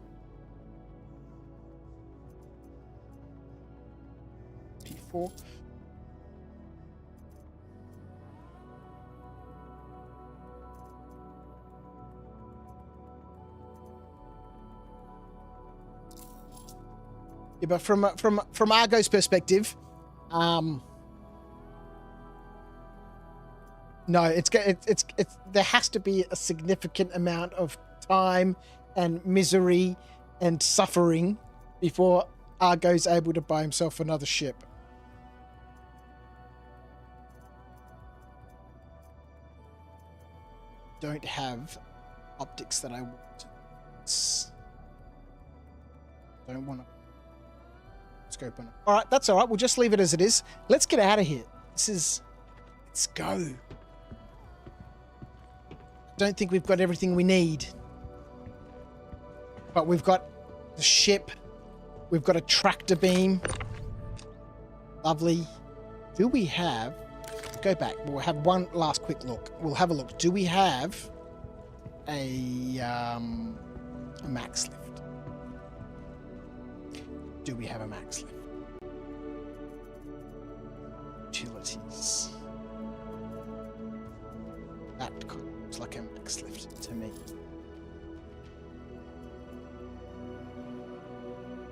Yeah, but from Argo's perspective, no, it's there has to be a significant amount of time and misery and suffering before Argo's able to buy himself another ship. Don't have optics that I want. Don't want to scope on it. All right, that's all right. We'll just leave it as it is. Let's get out of here. Let's go. Don't think we've got everything we need, but we've got the ship. We've got a tractor beam. Lovely. Do we have... Go back. We'll have one last quick look. We'll have a look. Do we have a max lift? Do we have a max lift? Utilities. That looks like a max lift to me.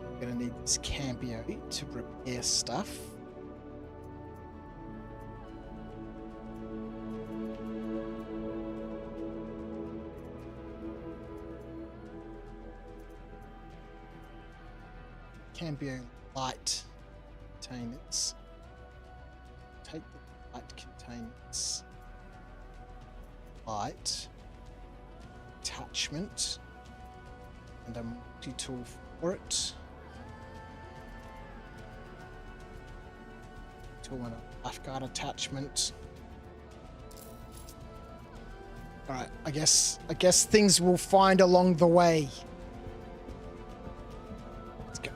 I'm gonna need this Cambio to repair stuff. Cambio light containers. Take the light containers. Light attachment and a multi-tool for it. Tool and a lifeguard attachment. All right, I guess things will find along the way. Let's go.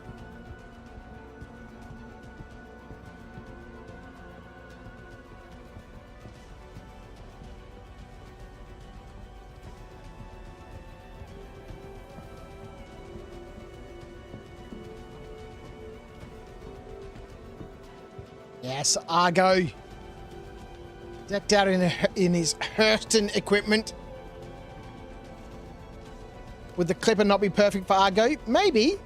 Yes, Argo. Decked out in his Hurston equipment. Would the clipper not be perfect for Argo? Maybe.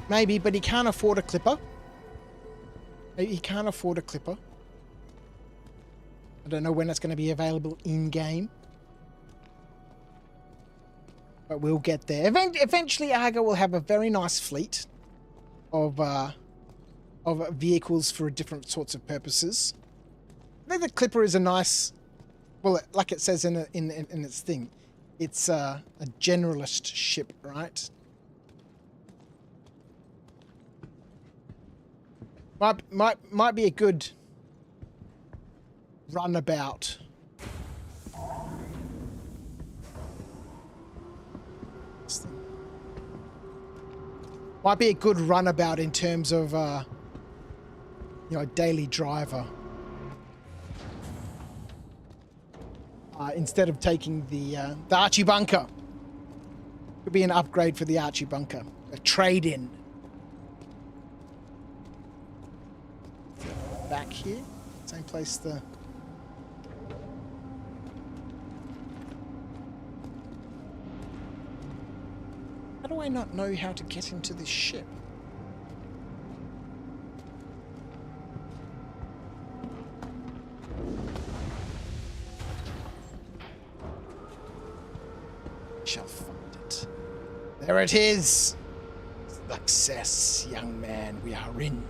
Maybe, but he can't afford a clipper. He can't afford a clipper. I don't know when it's going to be available in-game. But we'll get there. Eventually, Argo will have a very nice fleet of vehicles for different sorts of purposes. I think the clipper is a nice, well, like it says in its thing, it's a generalist ship, right? Might be a good runabout. Might be a good runabout in terms of, you know, a daily driver. Instead of taking the Archie bunker. Could be an upgrade for the Archie bunker. A trade-in. Back here. Same place the... How do I not know how to get into this ship? Shall find it. There it is! Success, young man. We are in.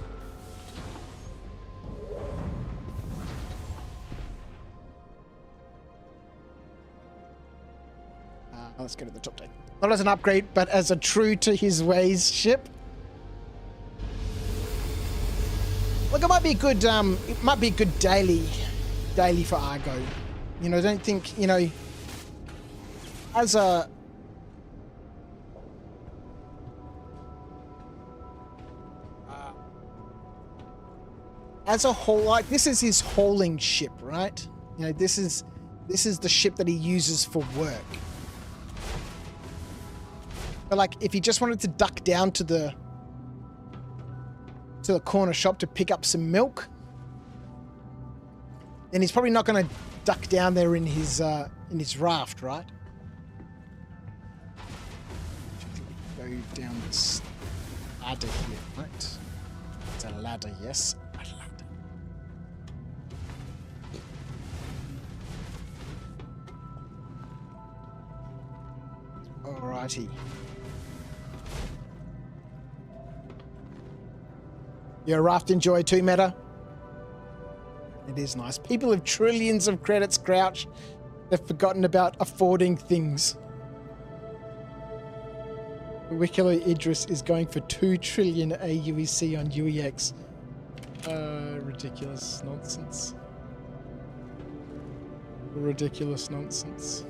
Let's go to the top deck. Not as an upgrade, but as a true to his ways ship. Look, it might be a good. It might be a good daily for Argo. You know, I don't think, you know, as a whole, like, this is his hauling ship, right? You know, this is the ship that he uses for work. But like, if he just wanted to duck down to the corner shop to pick up some milk, then he's probably not going to duck down there in his raft, right? Go down this ladder here, right? It's a ladder, yes. A ladder. Alrighty. You're a raft enjoy too, Meta? It is nice. People with trillions of credits crouch. They've forgotten about affording things. Wikilo Idris is going for 2 trillion AUEC on UEX. Ridiculous nonsense. Ridiculous nonsense.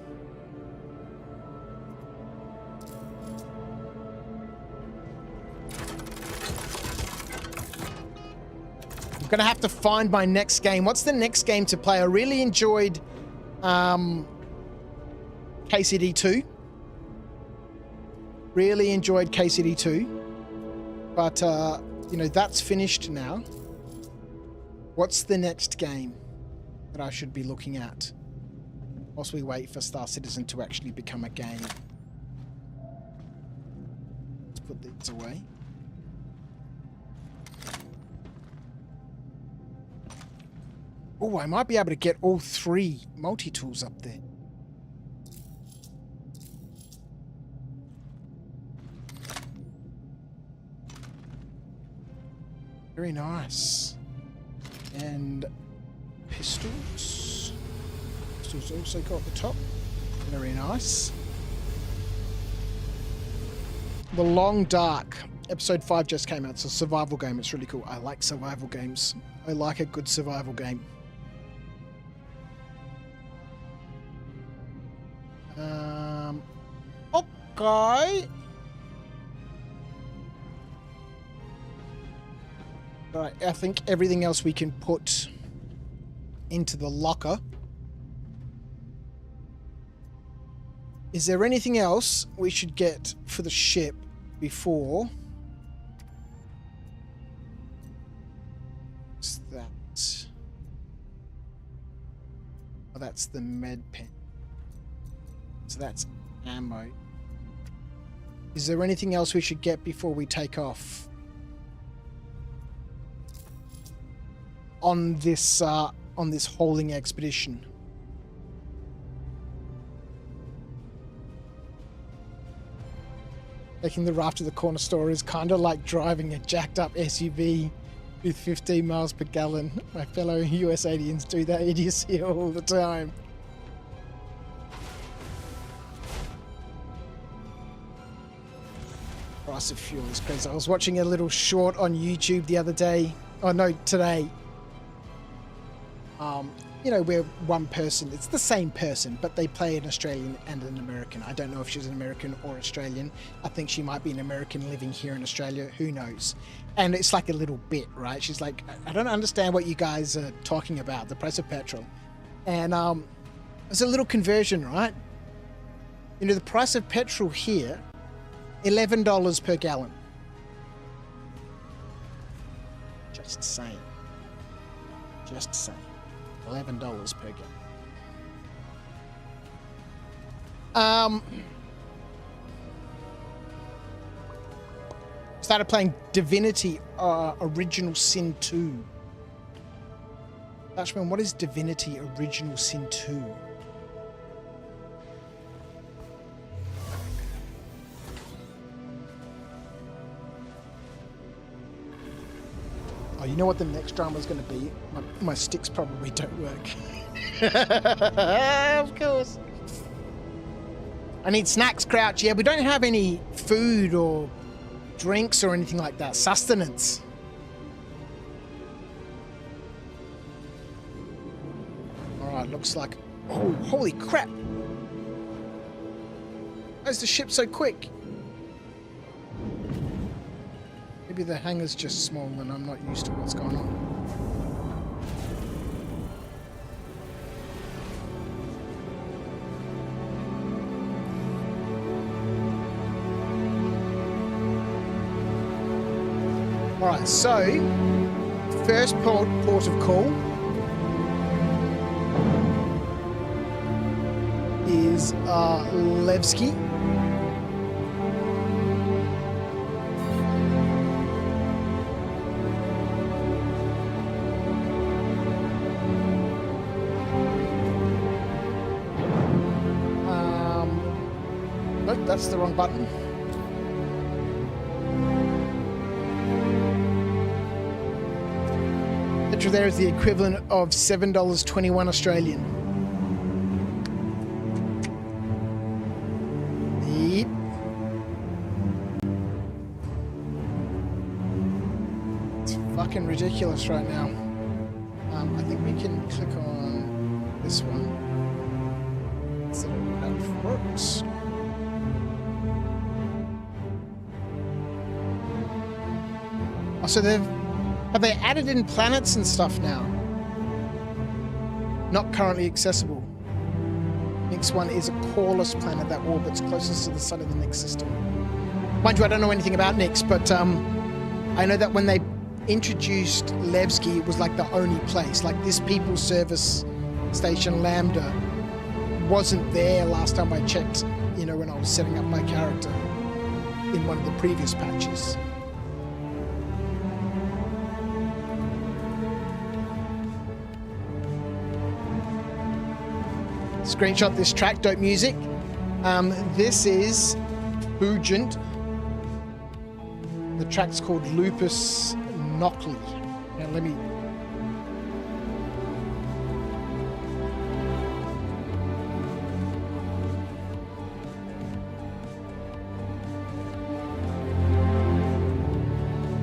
I'm gonna have to find my next game. What's the next game to play? I really enjoyed KCD 2. Really enjoyed KCD 2. But you know, that's finished now. What's the next game that I should be looking at whilst we wait for Star Citizen to actually become a game? Let's put these away. Oh, I might be able to get all 3 multi-tools up there. Very nice. And pistols. Pistols also got at the top. Very nice. The Long Dark. Episode 5 just came out. It's a survival game. It's really cool. I like survival games. I like a good survival game. Okay. Right, I think everything else we can put into the locker. Is there anything else we should get for the ship before? What's that? Oh, that's the med pen. So that's ammo. Is there anything else we should get before we take off? On this hauling expedition. Taking the raft to the corner store is kind of like driving a jacked up SUV with 15 miles per gallon. My fellow US aliens do that idiocy all the time. Price of fuel is crazy. I was watching a little short on YouTube the other day. Oh no, today. You know, where one person, it's the same person, but they play an Australian and an American. I don't know if she's an American or Australian. I think she might be an American living here in Australia. Who knows? And it's like a little bit, right? She's like, I don't understand what you guys are talking about, the price of petrol. And it's a little conversion, right? You know, the price of petrol here $11 per gallon. Just saying. Just saying. $11 per gallon. Started playing Divinity Original Sin 2. Dutchman, what is Divinity Original Sin 2? Oh, you know what the next drama is going to be? My sticks probably don't work. Of course. I need snacks, Crouch. Yeah, we don't have any food or drinks or anything like that. Sustenance. Alright, looks like... Oh, holy crap! Why is the ship so quick? Maybe the hangar's just small and I'm not used to what's going on. Alright, so first port of call is Levski. Nope, that's the wrong button. Petrol there is the equivalent of $7.21 Australian. Yep. It's fucking ridiculous right now. I think we can click on this one. So that works. Oh, so have they added in planets and stuff now? Not currently accessible. Next one is a coreless planet that orbits closest to the sun of the Nix system. Mind you, I don't know anything about Nix, but I know that when they introduced Levski, it was like the only place. Like this People's Service Station Lambda wasn't there last time I checked, you know, when I was setting up my character in one of the previous patches. Screenshot this track, dope music. This is Fugent. The track's called Lupus Knockley. Now let me...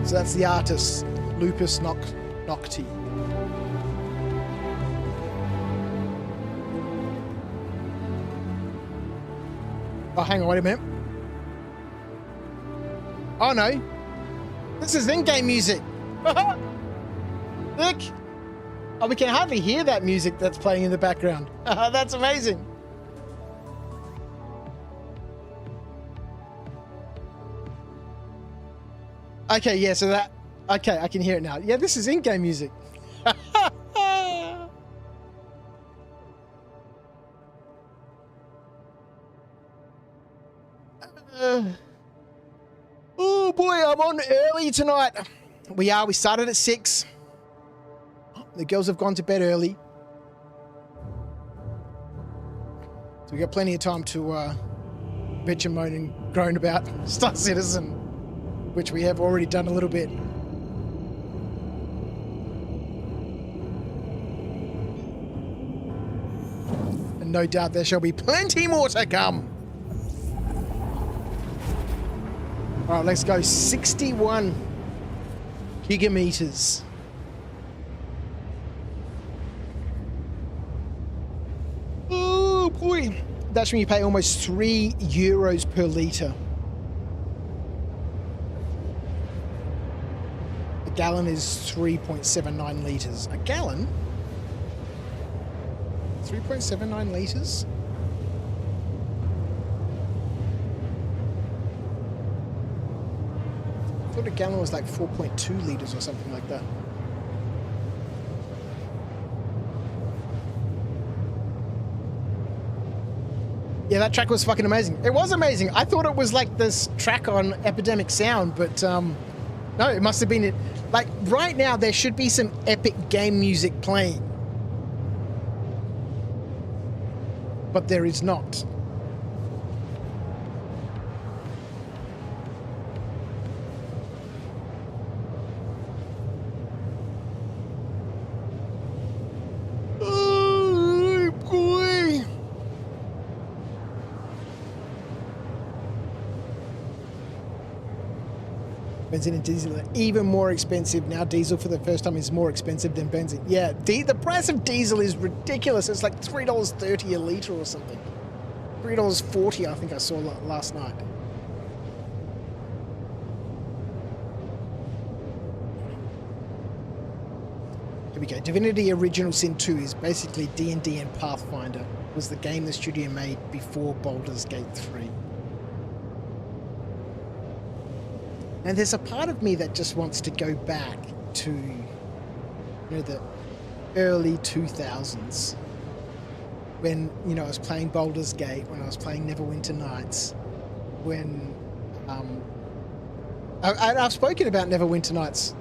So that's the artist, Lupus Nocti. Oh, hang on, wait a minute. Oh, no. This is in-game music. Look. Oh, we can hardly hear that music that's playing in the background. That's amazing. Okay, yeah, so that... Okay, I can hear it now. Yeah, this is in-game music. Oh boy, I'm on early tonight. We started at 6. The girls have gone to bed early. So we got plenty of time to bitch and moan and groan about Star Citizen, which we have already done a little bit. And no doubt there shall be plenty more to come. All right, let's go. 61 gigameters. Oh boy, that's when you pay almost €3 per litre. A gallon is 3.79 litres. A gallon? 3.79 litres? thought a gallon was like 4.2 liters or something like that. Yeah, that track was fucking amazing. It was amazing. I thought it was like this track on Epidemic Sound, but no, it must have been it. Like right now, there should be some epic game music playing, but there is not. Oh boy. Benzene and diesel are even more expensive now. Diesel for the first time is more expensive than benzene. Yeah, the price of diesel is ridiculous. It's like $3.30 a litre or something. $3.40 I think I saw last night. Here we go. Divinity Original Sin 2 is basically D&D and Pathfinder. It was the game the studio made before Baldur's Gate 3. And there's a part of me that just wants to go back to, the early 2000s when, I was playing Baldur's Gate, when I was playing Neverwinter Nights, when, I've spoken about Neverwinter Nights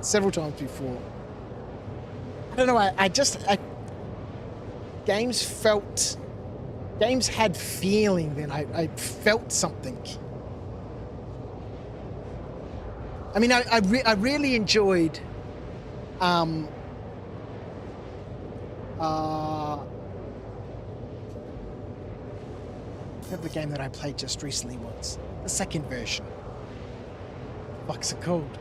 several times before. I don't know, games had feeling then. I felt something. I mean, I really enjoyed whatever the game that I played just recently was. The second version. What's it called?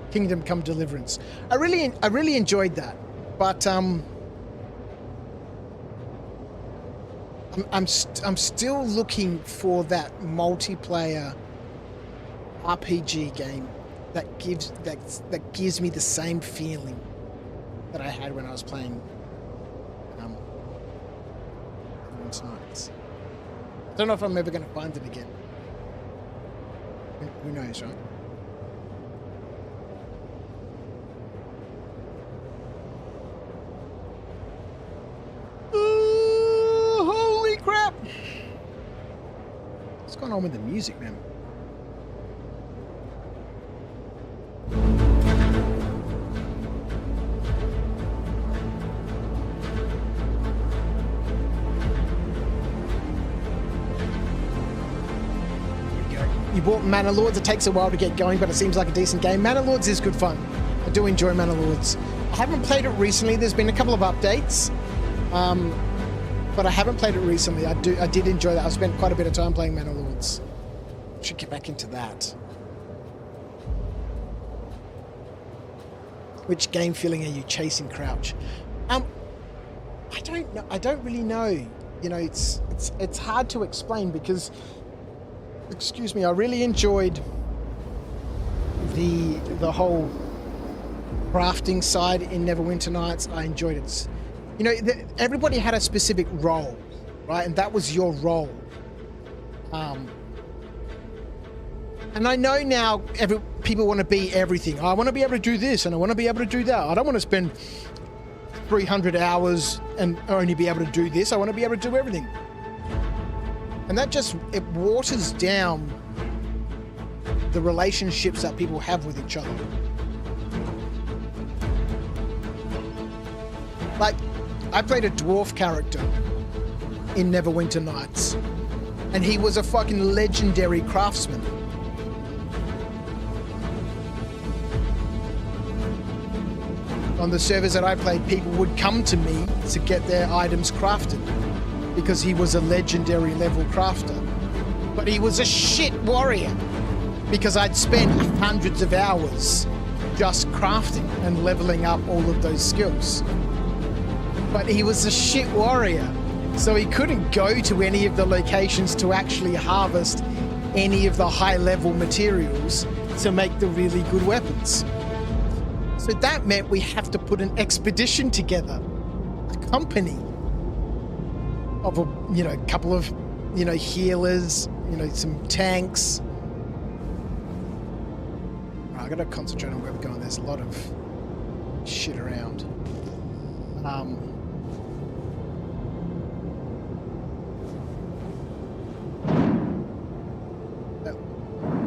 Kingdom Come Deliverance. I really enjoyed that. But I'm still looking for that multiplayer RPG game that gives me the same feeling that I had when I was playing Nights. I don't know if I'm ever going to find it again. Who knows, right? Oh, holy crap! What's going on with the music, man? You bought Manor Lords. It takes a while to get going, but it seems like a decent game. Manor Lords is good fun. I do enjoy Manor Lords. I haven't played it recently. There's been a couple of updates, but I haven't played it recently. I did enjoy that. I spent quite a bit of time playing Manor Lords. Should get back into that. Which game feeling are you chasing, Crouch? I don't know. I don't really know. It's hard to explain because. Excuse me, I really enjoyed the whole crafting side in Neverwinter Nights. I enjoyed it. Everybody had a specific role, right? And that was your role. And I know now people want to be everything. I want to be able to do this and I want to be able to do that. I don't want to spend 300 hours and only be able to do this. I want to be able to do everything. And that it waters down the relationships that people have with each other. Like, I played a dwarf character in Neverwinter Nights, and he was a fucking legendary craftsman. On the servers that I played, people would come to me to get their items crafted, because he was a legendary level crafter. But he was a shit warrior because I'd spent hundreds of hours just crafting and leveling up all of those skills. But he was a shit warrior, so he couldn't go to any of the locations to actually harvest any of the high level materials to make the really good weapons. So that meant we have to put an expedition together, a company of a couple of healers, some tanks, I gotta concentrate on where we're going. There's a lot of shit around.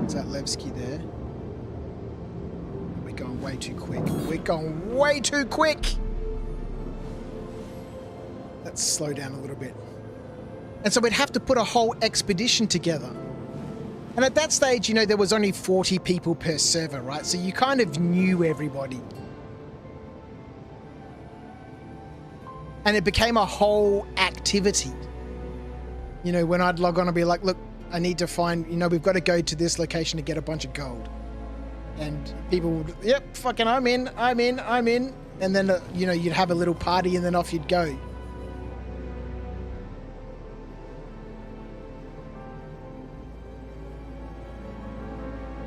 Is that Levski there? We're going way too quick. We're going way too quick! Let's slow down a little bit. And so we'd have to put a whole expedition together. And at that stage, you know, there was only 40 people per server, right? So you kind of knew everybody. And it became a whole activity. You know, when I'd log on, I'd be like, look, I need to find, you know, we've got to go to this location to get a bunch of gold. And people would, yep, fucking I'm in. And then, you know, you'd have a little party and then off you'd go.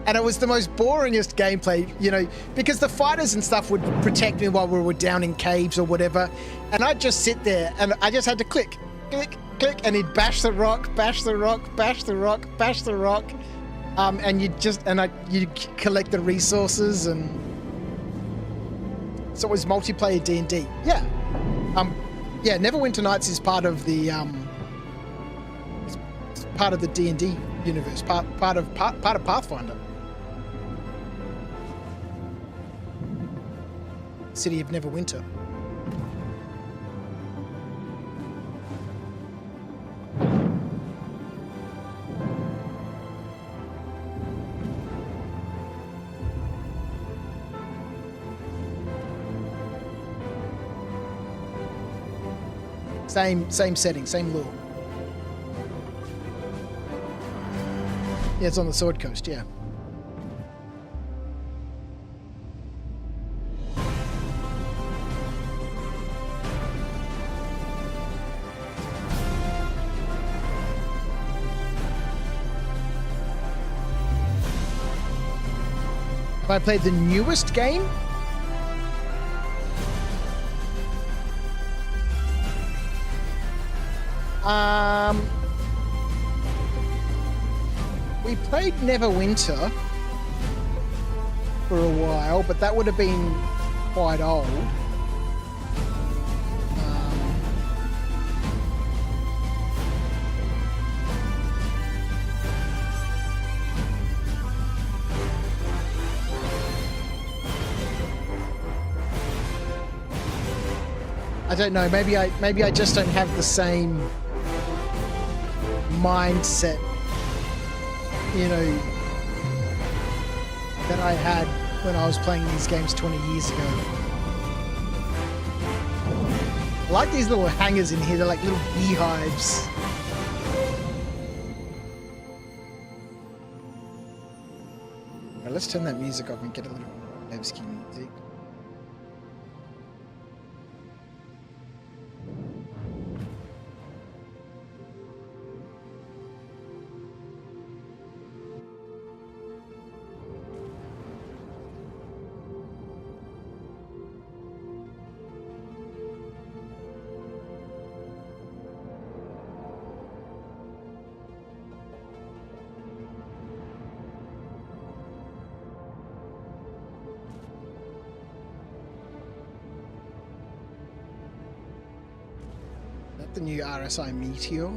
And it was the most boringest gameplay, you know, because the fighters and stuff would protect me while we were down in caves or whatever. And I'd just sit there and I just had to click, click, click, and he'd bash the rock, bash the rock, bash the rock, bash the rock. And you'd collect the resources, and so it was multiplayer D&D. Yeah. Yeah, Neverwinter Nights is part of the D&D universe, part of Pathfinder. City of Neverwinter. Same setting, same lore. Yeah, it's on the Sword Coast, yeah. Have I played the newest game? We played Neverwinter for a while, but that would have been quite old. I don't know. Maybe I just don't have the same mindset, you know, that I had when I was playing these games 20 years ago. I like these little hangers in here. They're like little beehives. Right, let's turn that music off and get a little Nevsky music. The new RSI Meteor.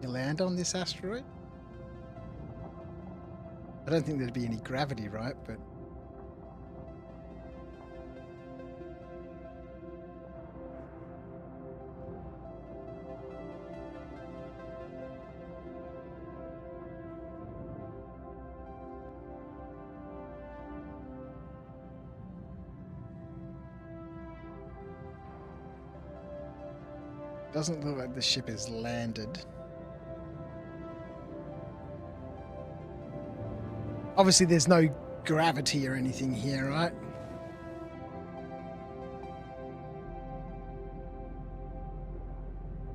You land on this asteroid? I don't think there'd be any gravity, right? But Doesn't look like the ship is landed. Obviously, there's no gravity or anything here, right?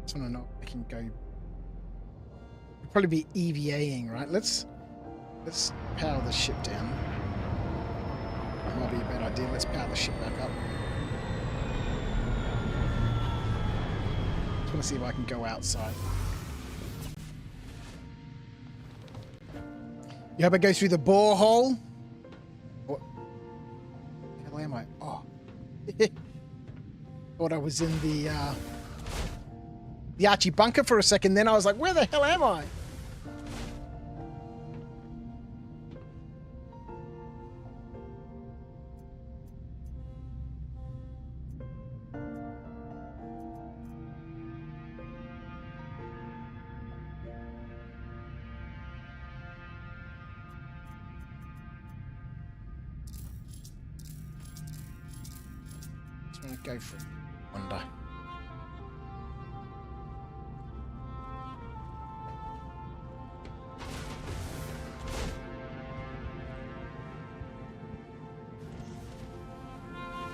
Just want to know if I can go. It'll probably be EVAing, right? Let's power the ship down. That might be a bad idea. Let's power the ship back up. Just want to see if I can go outside. You hope I go through the borehole? What? The hell am I? Oh. Thought I was in the Archie bunker for a second, then I was like, where the hell am I? Just want to go for wonder.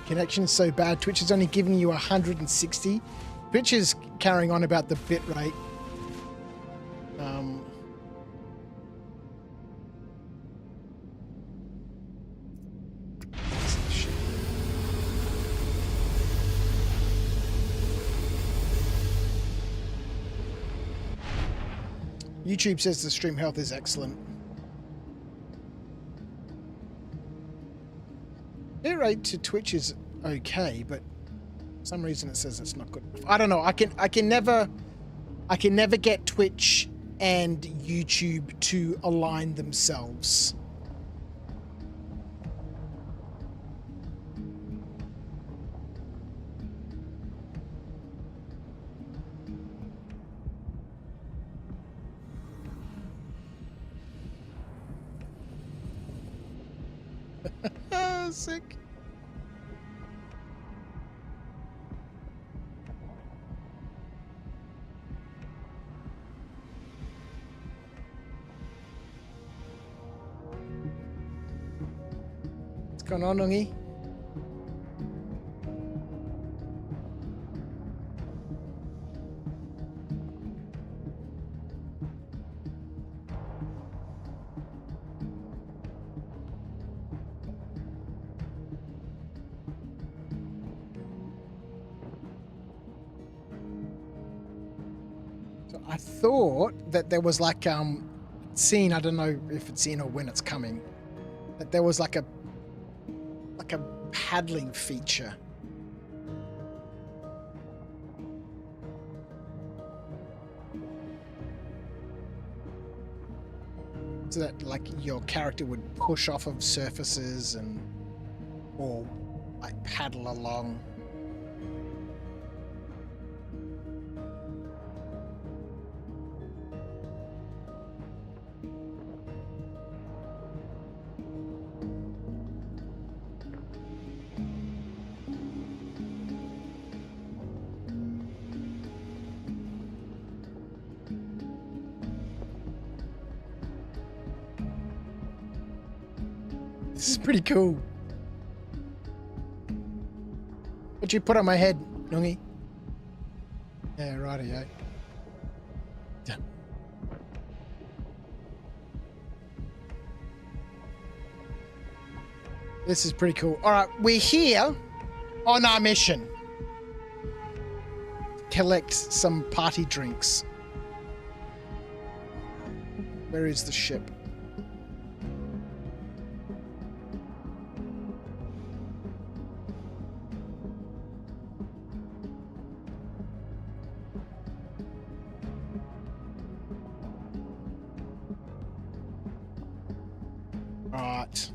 Connection's so bad. Twitch is only giving you 160. Twitch is carrying on about the bit rate. YouTube says the stream health is excellent. Bit rate to Twitch is okay, but for some reason it says it's not good. I don't know. I can never get Twitch and YouTube to align themselves. Sick. What's going on, Nungi? I thought that there was like scene, I don't know if it's in or when it's coming, that there was like a paddling feature. So that like your character would push off of surfaces and or like paddle along. This is pretty cool. What'd you put on my head, Nungi? Yeah, righty-o. Yeah. This is pretty cool. All right, we're here on our mission. Collect some party drinks. Where is the ship? Right.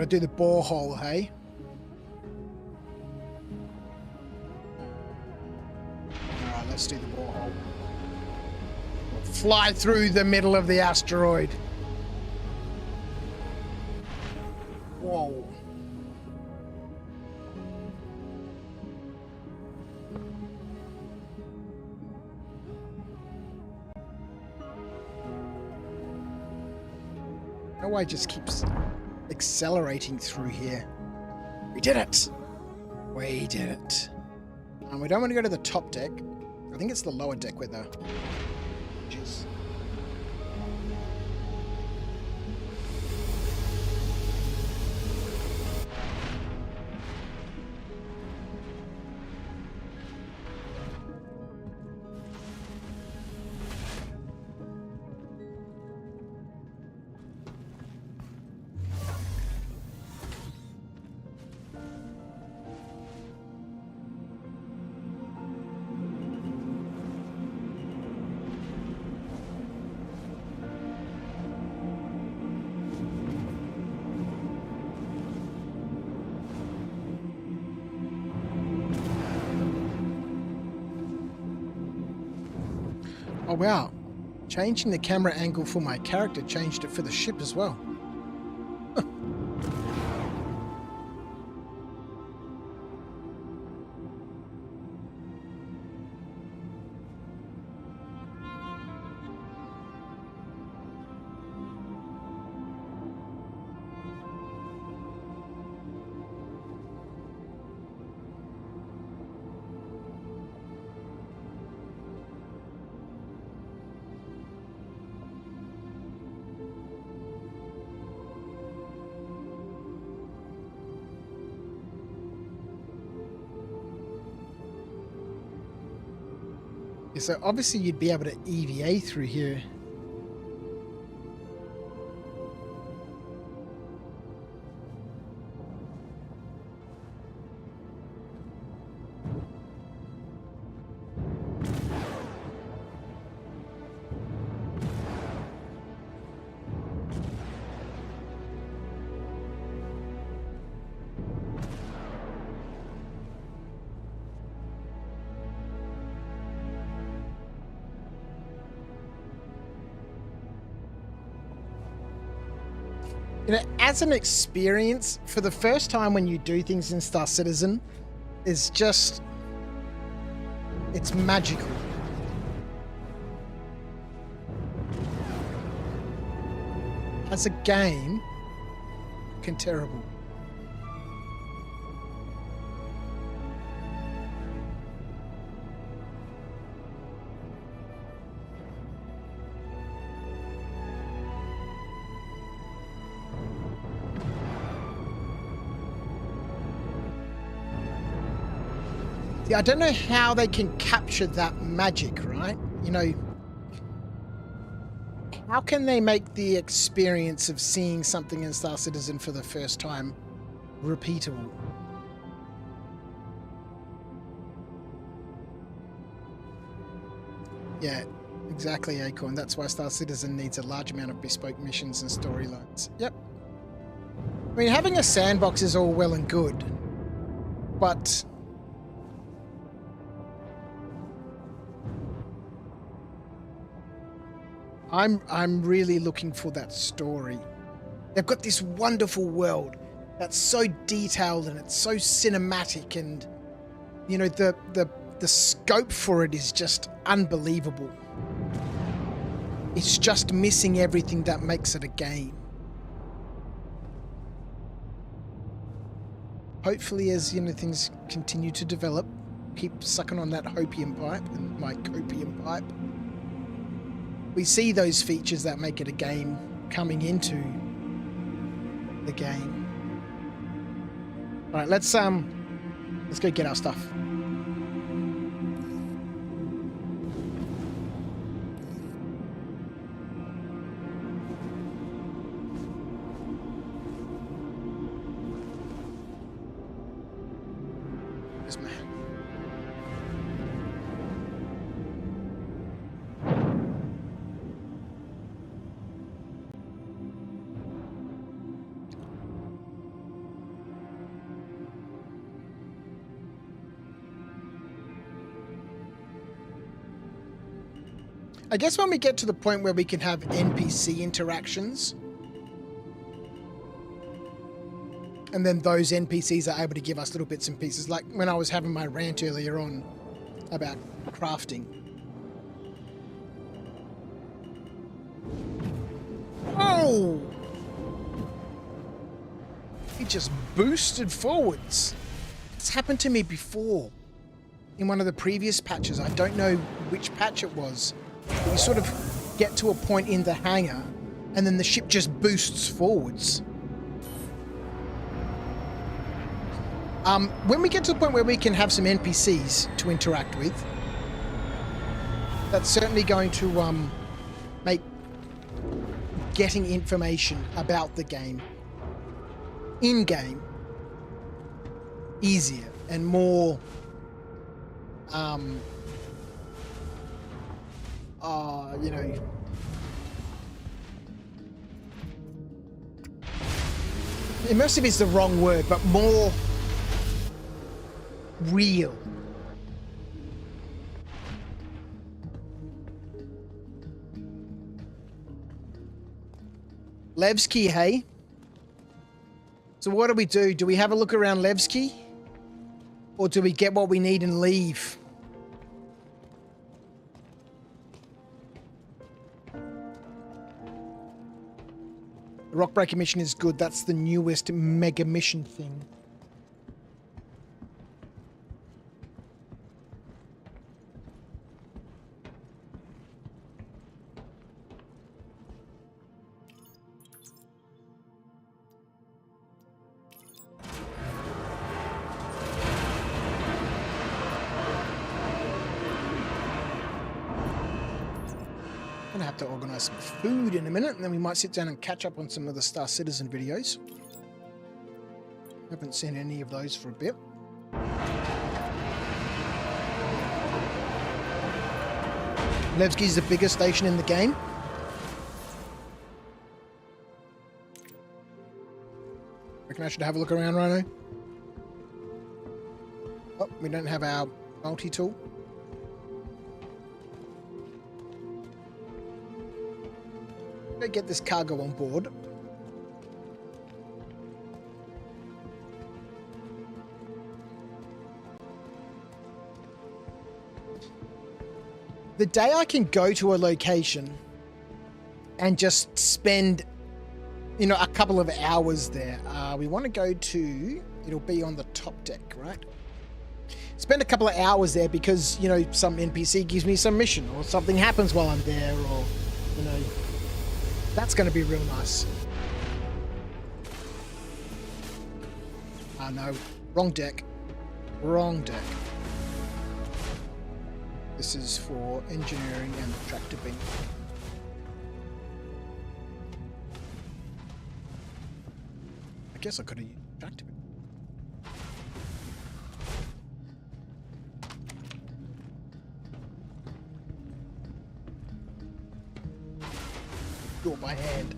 Gotta do the borehole, hey? Alright, let's do the borehole. We'll fly through the middle of the asteroid. Whoa. No, I just keeps accelerating through here. We did it! We did it. And we don't want to go to the top deck. I think it's the lower deck where the... Jeez. Oh wow, changing the camera angle for my character changed it for the ship as well. So obviously you'd be able to EVA through here. You know, as an experience, for the first time when you do things in Star Citizen, is just... it's magical. As a game, fucking terrible. I don't know how they can capture that magic, right? You know, how can they make the experience of seeing something in Star Citizen for the first time repeatable? Yeah, exactly, Acorn. That's why Star Citizen needs a large amount of bespoke missions and storylines. Yep. I mean, having a sandbox is all well and good, but... I'm really looking for that story. They've got this wonderful world that's so detailed and it's so cinematic, and you know the scope for it is just unbelievable. It's just missing everything that makes it a game. Hopefully, as you know, things continue to develop, keep sucking on that hopium pipe and my copium pipe. We see those features that make it a game coming into the game. All right, let's go get our stuff. Yes, man. I guess when we get to the point where we can have NPC interactions, and then those NPCs are able to give us little bits and pieces, like when I was having my rant earlier on about crafting. Oh! It just boosted forwards. It's happened to me before in one of the previous patches. I don't know which patch it was. But you sort of get to a point in the hangar and then the ship just boosts forwards. When we get to the point where we can have some NPCs to interact with, that's certainly going to make getting information about the game in-game easier and more you know, immersive is the wrong word, but more real. Levski, hey? So what do? Do we have a look around Levski? Or do we get what we need and leave? The Rockbreaker mission is good. That's the newest mega mission thing. Gonna have to organize some food in a minute, and then we might sit down and catch up on some of the Star Citizen videos. Haven't seen any of those for a bit. Levski is the biggest station in the game. Reckon I should have a look around, Rhino? Oh, we don't have our multi-tool. Get this cargo on board. The day I can go to a location and just spend, you know, a couple of hours there. We want to go to, it'll be on the top deck, right? Spend a couple of hours there because, you know, some NPC gives me some mission or something happens while I'm there, or, you know, that's going to be real nice. No, wrong deck. Wrong deck. This is for engineering and tractor beam. I guess I could have used tractor beam. Do it by hand.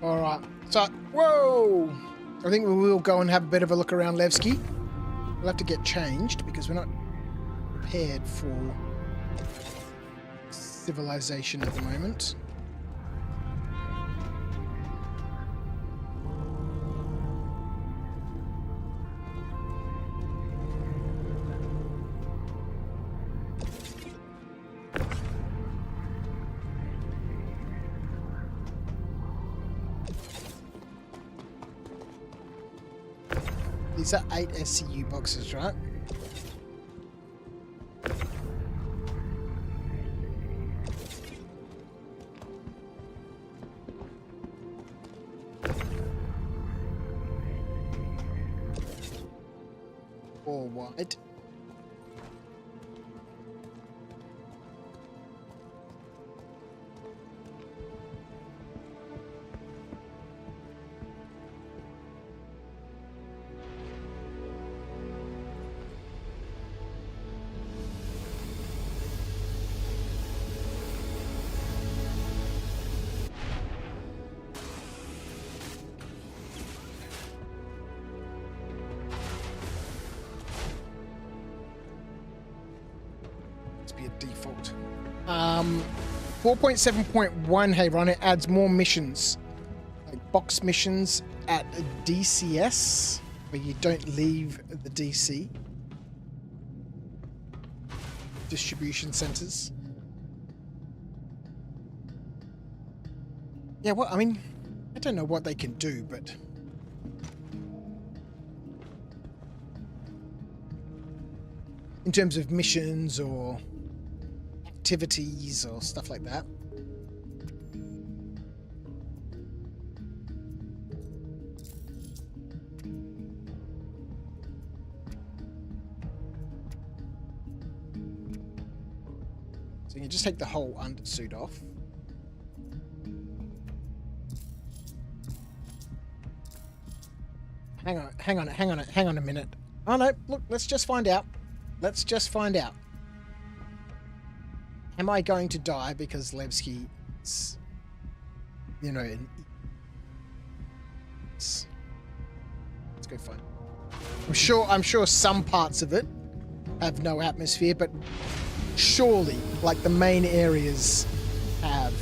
All right, so, whoa! I think we will go and have a bit of a look around Levski. We'll have to get changed because we're not prepared for civilization at the moment. These are 8 SCU boxes, right? All wide. Be a default. 4.7.1, hey Ron, it adds more missions, like box missions at a DCS, where you don't leave the DC. Distribution centers. Yeah, well, I mean, I don't know what they can do, but in terms of missions or activities or stuff like that. So you can just take the whole undersuit off. Hang on a minute. Oh no, look, let's just find out. Let's just find out. Am I going to die because Levski is, you know, let's go find. I'm sure some parts of it have no atmosphere, but surely, like the main areas have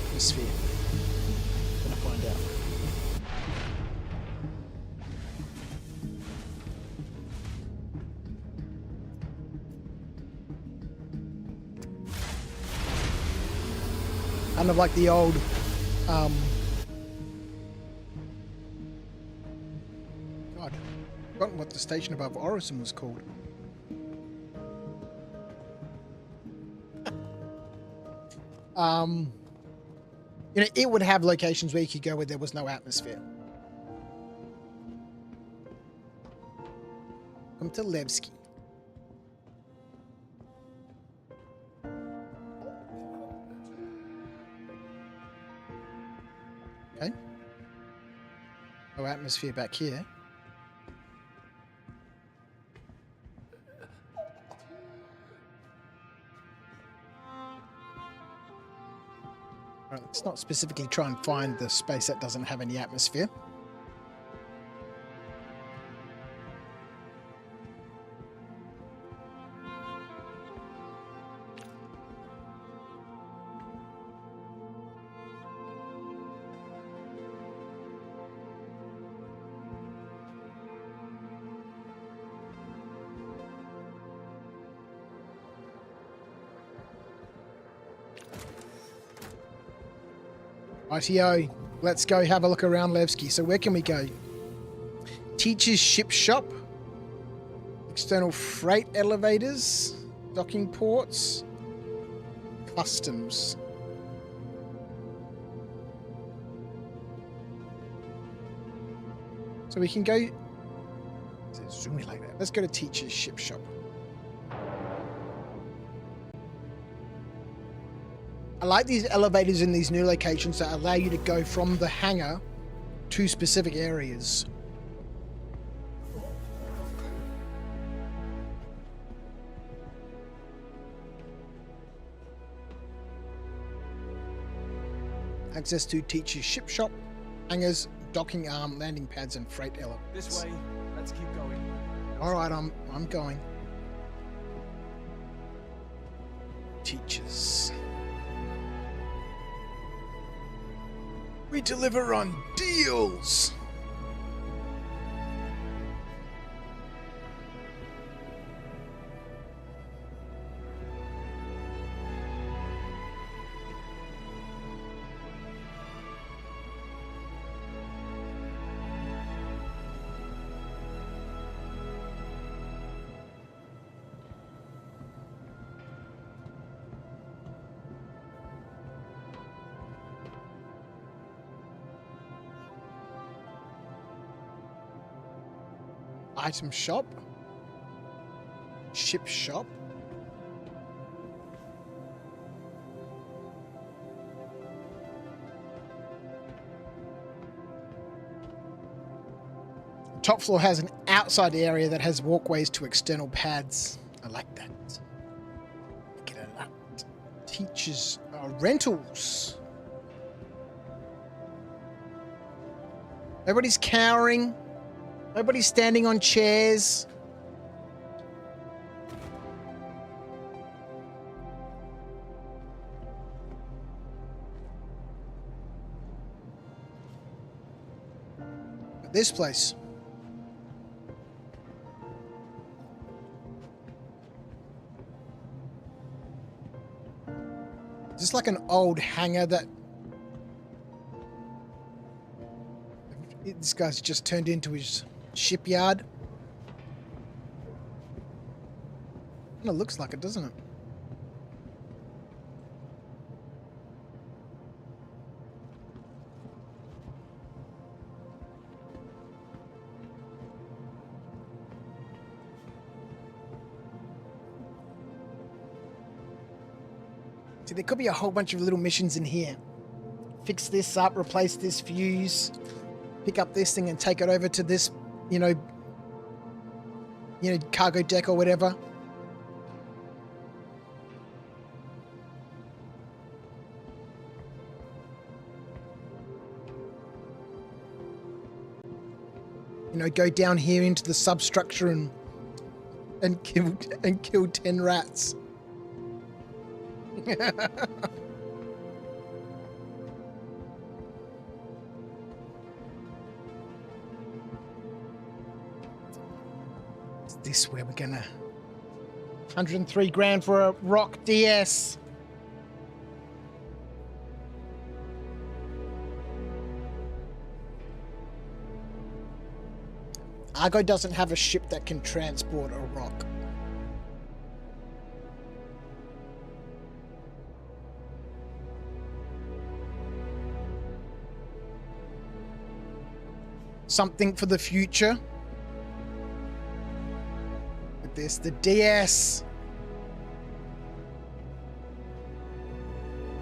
atmosphere. I'm gonna find out. Kind of like the old God, I've forgotten what the station above Orison was called. You know, it would have locations where you could go where there was no atmosphere. Come to Levski. Okay. No atmosphere back here. Alright, let's not specifically try and find the space that doesn't have any atmosphere. ITO, let's go have a look around Levski. So where can we go? Teacher's ship shop, external freight elevators, docking ports, customs. So we can go. Zoom me like that. Let's go to teacher's ship shop. I like these elevators in these new locations that allow you to go from the hangar to specific areas. Access to teacher's ship shop, hangars, docking arm, landing pads, and freight elevators. This way. Let's keep going. All right, I'm going. Teachers. We deliver on deals. Item shop. Ship shop. Top floor has an outside area that has walkways to external pads. I like that. Get a lot. Teachers rentals. Nobody's cowering. Nobody's standing on chairs. But this place. Is this like an old hangar that this guy's just turned into his shipyard? Kind of looks like it, doesn't it? See, there could be a whole bunch of little missions in here. Fix this up, replace this fuse, pick up this thing and take it over to this, you know, cargo deck or whatever. You know, go down here into the substructure and kill 10 rats. Is this where we're gonna 103 grand for a rock DS? Argo doesn't have a ship that can transport a rock. Something for the future. With this, the DS.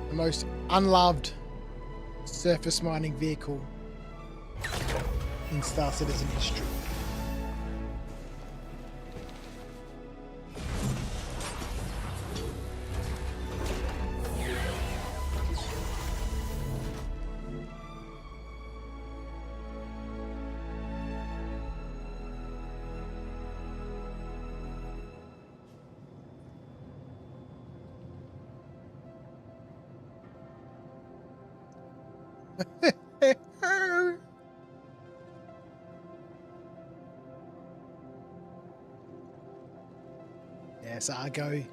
The most unloved surface mining vehicle in Star Citizen history. Yes, Argo.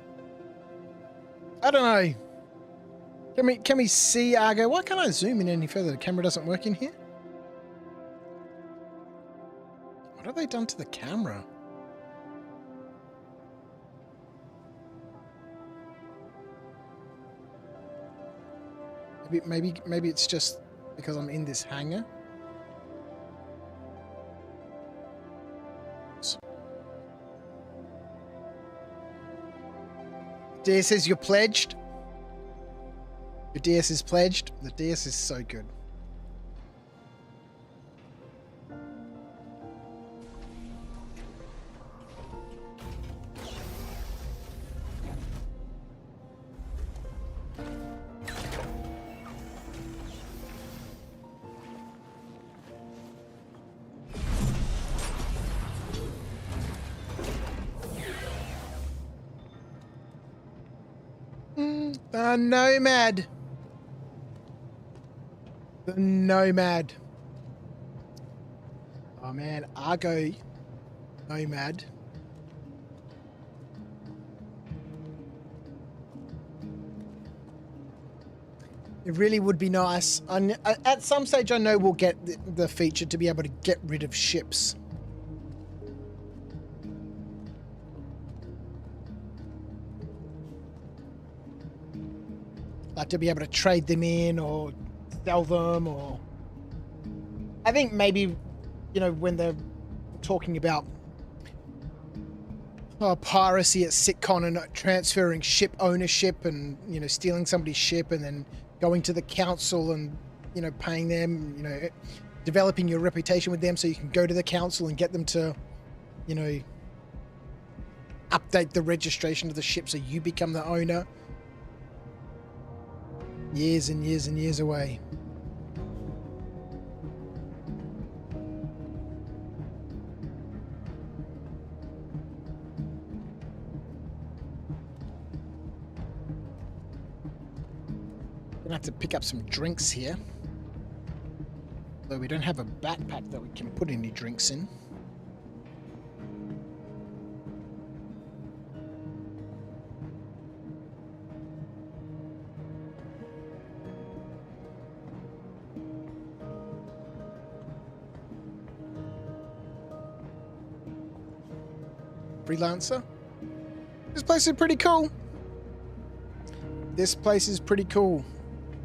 I don't know. Can we see Argo? Why can't I zoom in any further? The camera doesn't work in here. What have they done to the camera? Maybe it's just because I'm in this hangar. DS says you're pledged. Your DS is pledged. The DS is so good. The Nomad. The Nomad. Oh man, Argo Nomad. It really would be nice. At some stage I know we'll get the feature to be able to get rid of ships. Like to be able to trade them in or sell them, or I think maybe, you know, when they're talking about piracy at Sitcon and transferring ship ownership and, you know, stealing somebody's ship and then going to the council and, you know, paying them, you know, developing your reputation with them so you can go to the council and get them to, you know, update the registration of the ship so you become the owner. Years and years and years away. Gonna have to pick up some drinks here. Though we don't have a backpack that we can put any drinks in. Freelancer. This place is pretty cool. This place is pretty cool.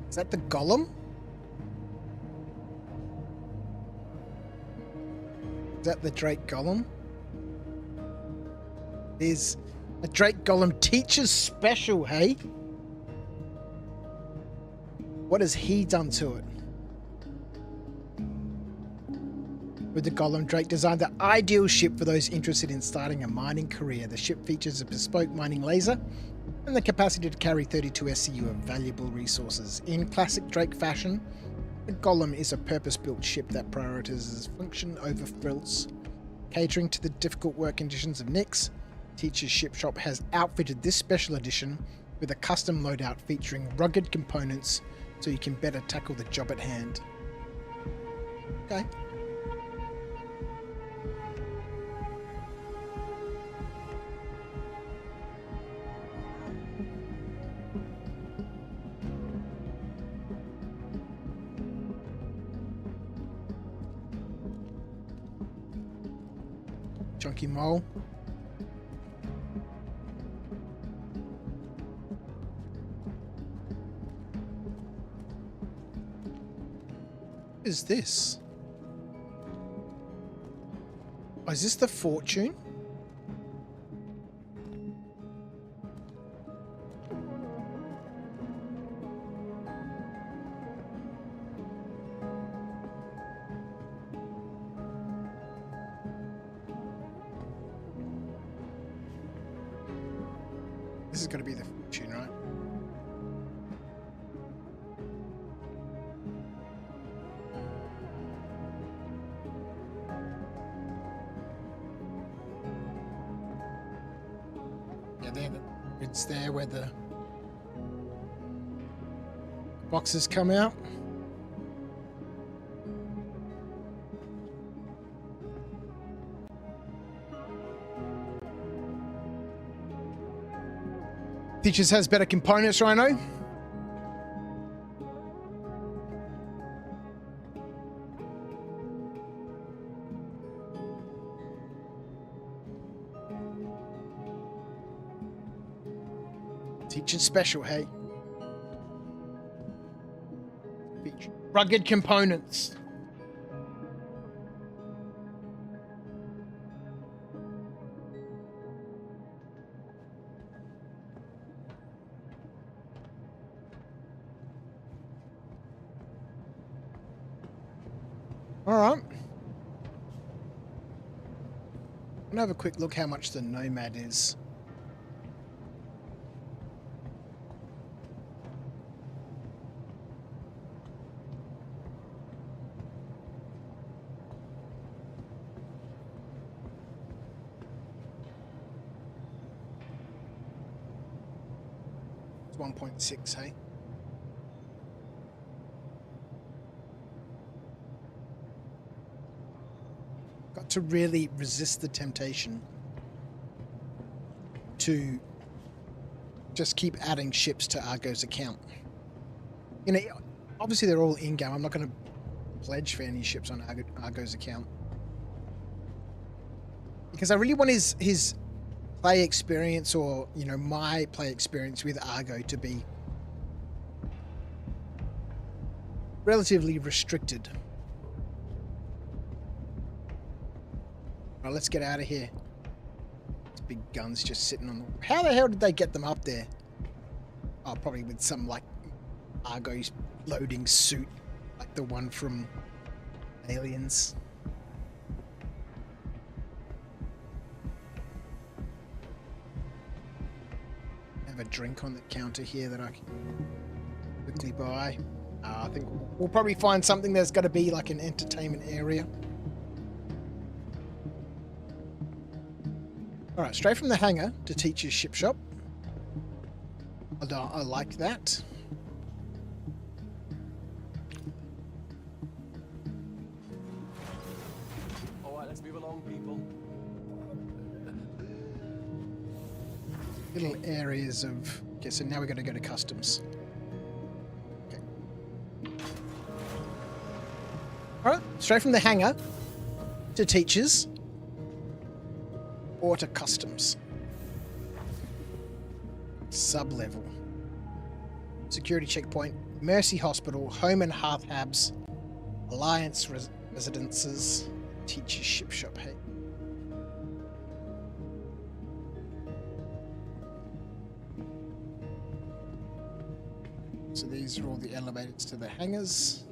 Is that the golem? Is that the Drake golem? There's a Drake golem teacher's special, hey? What has he done to it? With the golem, Drake designed the ideal ship for those interested in starting a mining career. The ship features a bespoke mining laser and the capacity to carry 32 SCU of valuable resources. In classic Drake fashion, the Golem is a purpose-built ship that prioritizes function over frills. Catering to the difficult work conditions of Nyx, Teacher's Ship Shop has outfitted this special edition with a custom loadout featuring rugged components so you can better tackle the job at hand. Okay. Chunky mole. What is this? Oh, is this the fortune? This is going to be the fortune, right? Yeah, there. It's there where the boxes come out. Features has better components, Rhino. Teacher's special, hey. Feature. Rugged components. Alright. I'm gonna have a quick look how much the Nomad is. It's 1.6, hey? Got to really resist the temptation to just keep adding ships to Argo's account. You know, obviously they're all in-game. I'm not going to pledge for any ships on Argo's account. Because I really want his play experience, or, you know, my play experience with Argo to be relatively restricted. Alright, let's get out of here. It's big guns just sitting on the... How the hell did they get them up there? Oh, probably with some, like, Argo's loading suit, like the one from Aliens. Have a drink on the counter here that I can quickly buy. I think we'll probably find something that's got to be like an entertainment area. Alright, straight from the hangar to Teacher's ship shop. I like that. Alright, let's move along, people. Little areas of... Okay, so now we're going to go to customs. Okay. Alright, straight from the hangar to Teachers or to customs. Sub-level. Security checkpoint, Mercy Hospital, Home and Hearth Habs, Alliance Residences, Teacher's ship shop. Hey. So these are all the elevators to the hangars.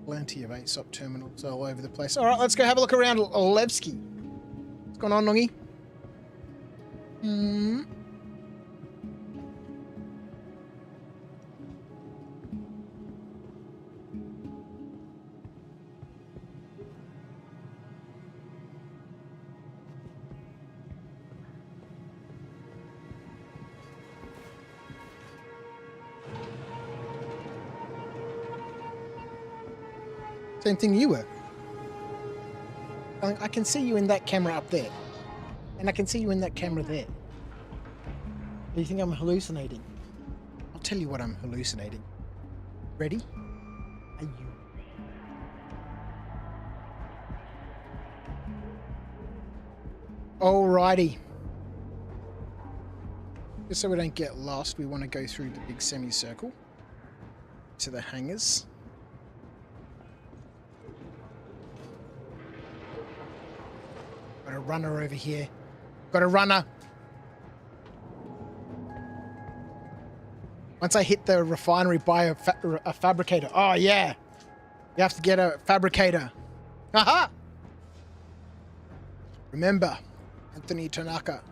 Plenty of ASOP terminals all over the place. All right, let's go have a look around Olevsky. What's going on, Nongi? Same thing you were. I can see you in that camera up there. And I can see you in that camera there. Do you think I'm hallucinating? I'll tell you what I'm hallucinating. Ready? Are you? Alrighty. Just so we don't get lost, we want to go through the big semicircle to the hangars. Got a runner over here. Got a runner. Once I hit the refinery, buy a fabricator. Oh, yeah. You have to get a fabricator. Aha! Remember, Anthony Tanaka.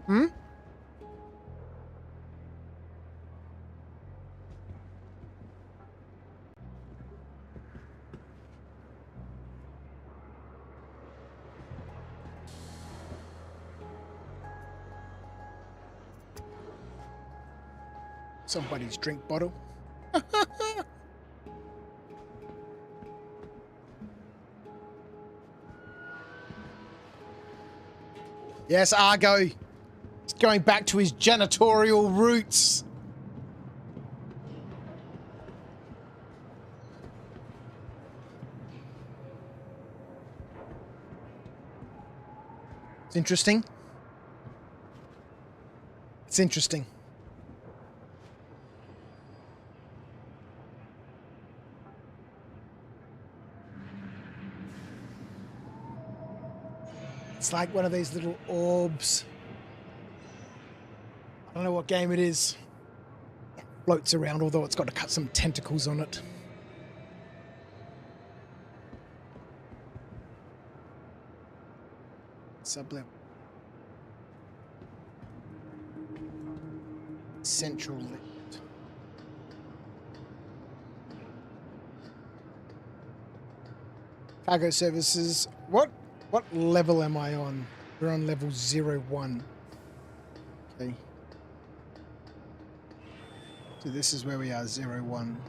Hmm? Somebody's drink bottle. Yes, Argo. He's going back to his janitorial roots. It's interesting. It's interesting. It's like one of these little orbs. I don't know what game it is. It floats around, although it's got to cut some tentacles on it. Sub-level. Central lift. Cargo services. What level am I on? We're on level 01. Okay. So this is where we are, 01.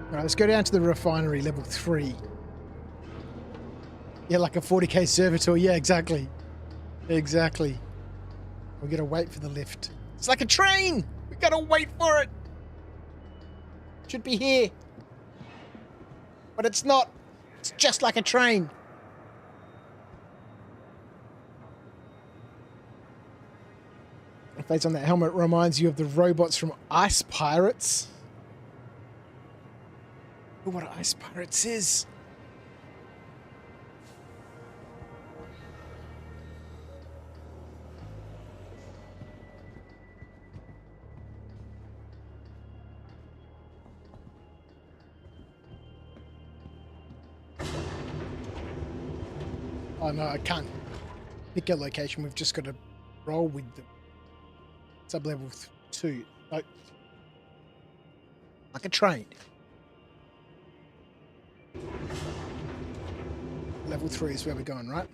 Alright, let's go down to the refinery, level 3. Yeah, like a 40k servitor. Yeah, exactly. Exactly. We gotta wait for the lift. It's like a train! We gotta wait for it! Should be here. But it's not. It's just like a train. The face on that helmet reminds you of the robots from Ice Pirates. Oh, what Ice Pirates is. Oh no, I can't pick a location. We've just got to roll with them. Sub-level 2. No. Like a train. Level 3 is where we're going, right?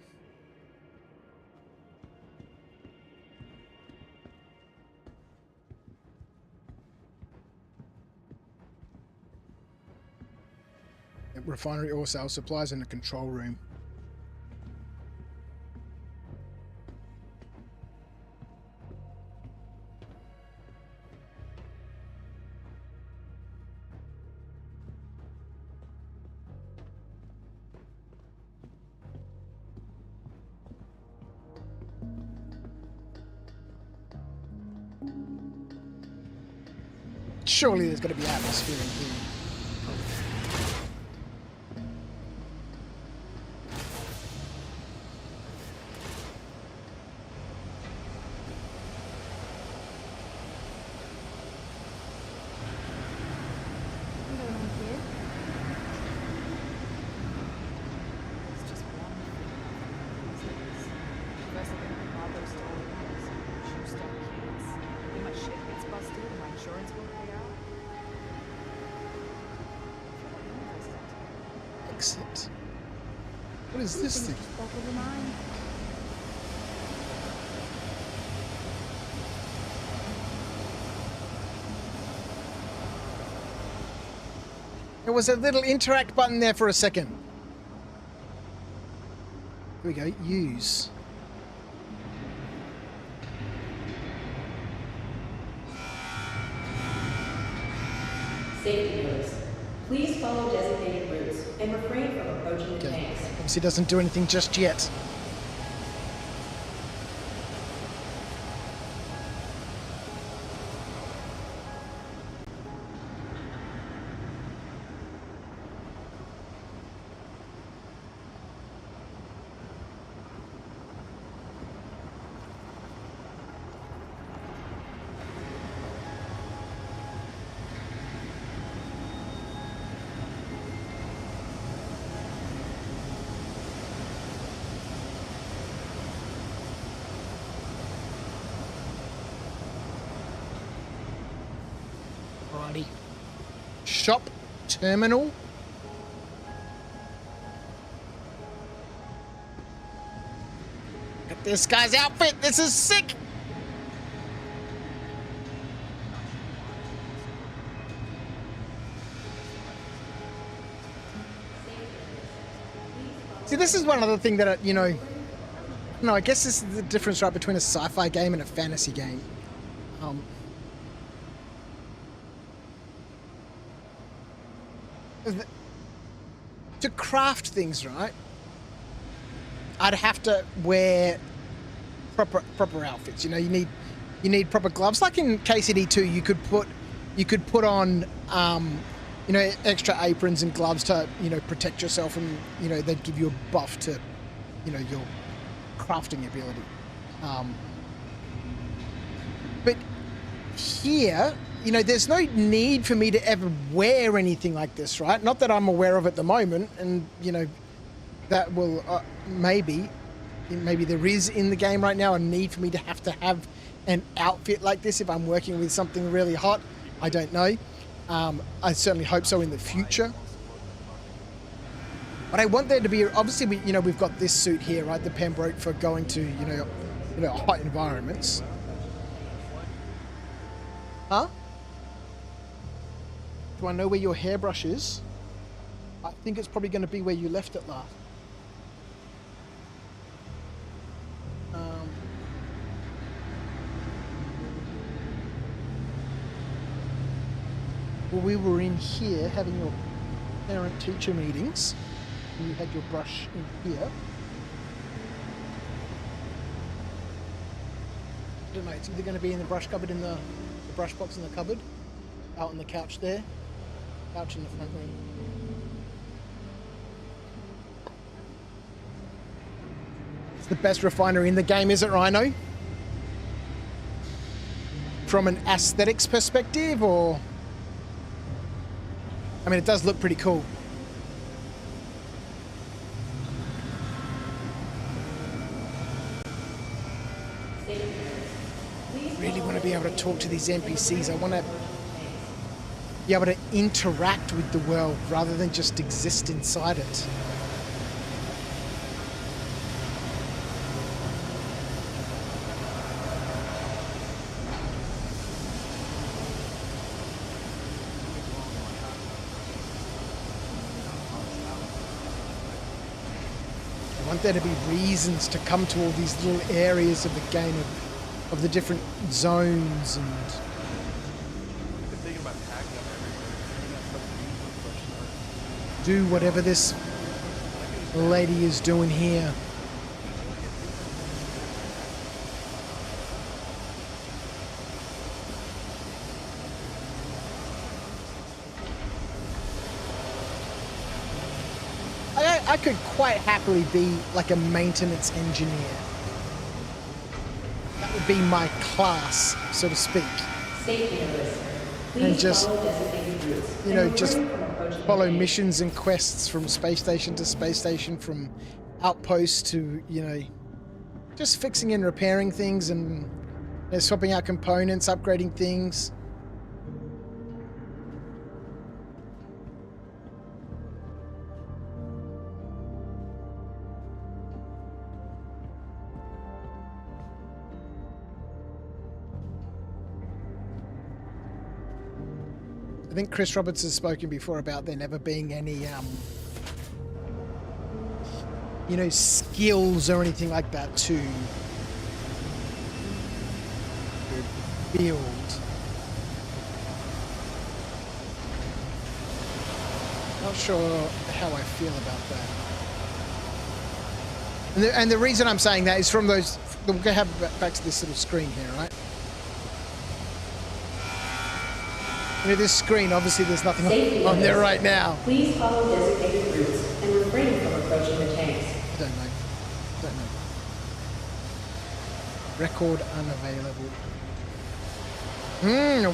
Refinery ore sales supplies in the control room. Surely there's got to be atmosphere in here. It's just one thing. First I get my Argo stories, shoe stock kids, then my shit gets busted and my insurance won't pay out. Exit. What is this thing? Back of the mind. There was a little interact button there for a second. Here we go. Use. Safety notice. Please follow designated routes and refrain from approaching the Okay. tanks. Obviously doesn't do anything just yet. Alrighty. Shop terminal. Look at this guy's outfit. This is sick. See, this is one other thing that, no, I guess this is the difference, right, between a sci-fi game and a fantasy game. To craft things, right, I'd have to wear proper outfits. You need proper gloves. Like in KCD2, you could put on extra aprons and gloves to protect yourself, and they'd give you a buff to your crafting ability. But here, there's no need for me to ever wear anything like this, right? Not that I'm aware of at the moment, and that will maybe there is in the game right now a need for me to have an outfit like this if I'm working with something really hot. I don't know. I certainly hope so in the future. But I want there to be, obviously, we've got this suit here, right? The Pembroke for going to, hot environments. Huh? Do I know where your hairbrush is? I think it's probably going to be where you left it last. Well, we were in here having your parent-teacher meetings. you had your brush in here. I don't know, it's either going to be in the brush cupboard in the brush box in the cupboard, out on the couch there, couch in the front room. It's the best refinery in the game, is it, Rhino? From an aesthetics perspective, or... I mean, it does look pretty cool. I really want to be able to talk to these NPCs. I want to be able to interact with the world rather than just exist inside it. I want there to be reasons to come to all these little areas of the game, of the different zones, and Been thinking about packing up everything. do whatever this lady is doing here. I could quite happily be like a maintenance engineer. That would be my class, so to speak. Safety notice. And Please just, follow designated routes you and know, refrain just from approaching the follow tanks. missions and quests from space station to space station, from outpost to, you know, just fixing and repairing things and, you know, swapping out components, upgrading things. I think Chris Roberts has spoken before about there never being any, you know, skills or anything like that to build. Not sure how I feel about that. And the reason I'm saying that is from those. We'll go back to this little screen here, right? You know, this screen, obviously there's nothing Safety on there notice. right now. Please follow designated routes and refrain from approaching the tanks. I don't know. Don't know. Record unavailable.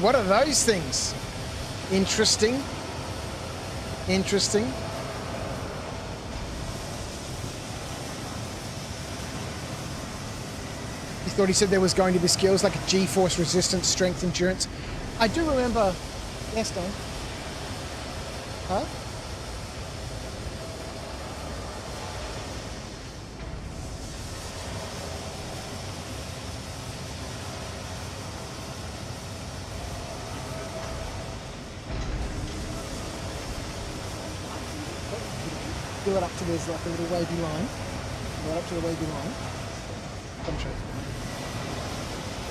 What are those things? Interesting. Interesting. He thought he said there was going to be skills like a G-force, resistance, strength, endurance. I do remember... Yes, Don. Huh? Do it up to there's like a little wavy line. Right up to the wavy line. Come show you.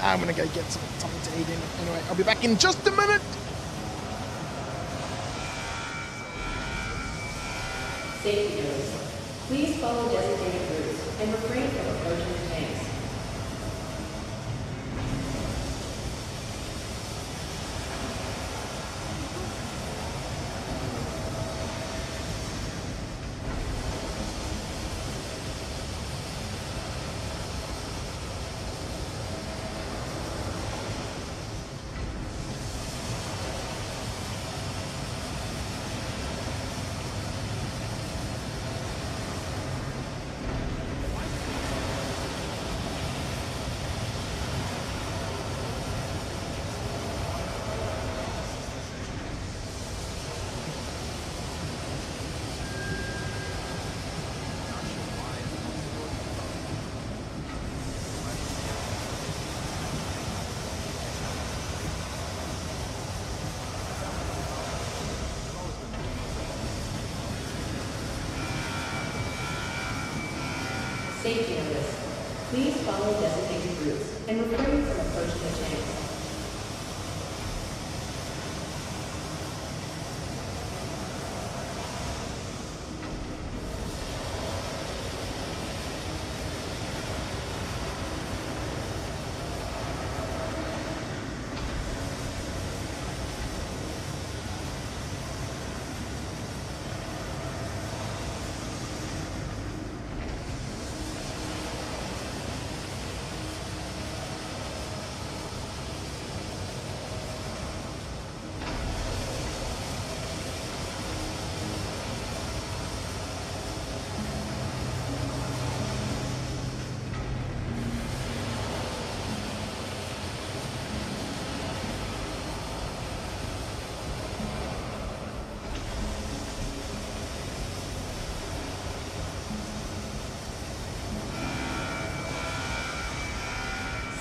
I'm gonna go get something to eat in. Anyway, I'll be back in just a minute. Safety notice. Please follow designated routes and refrain from approaching the tanks. Safety notice. Please follow designated routes and refrain from approaching the tanks.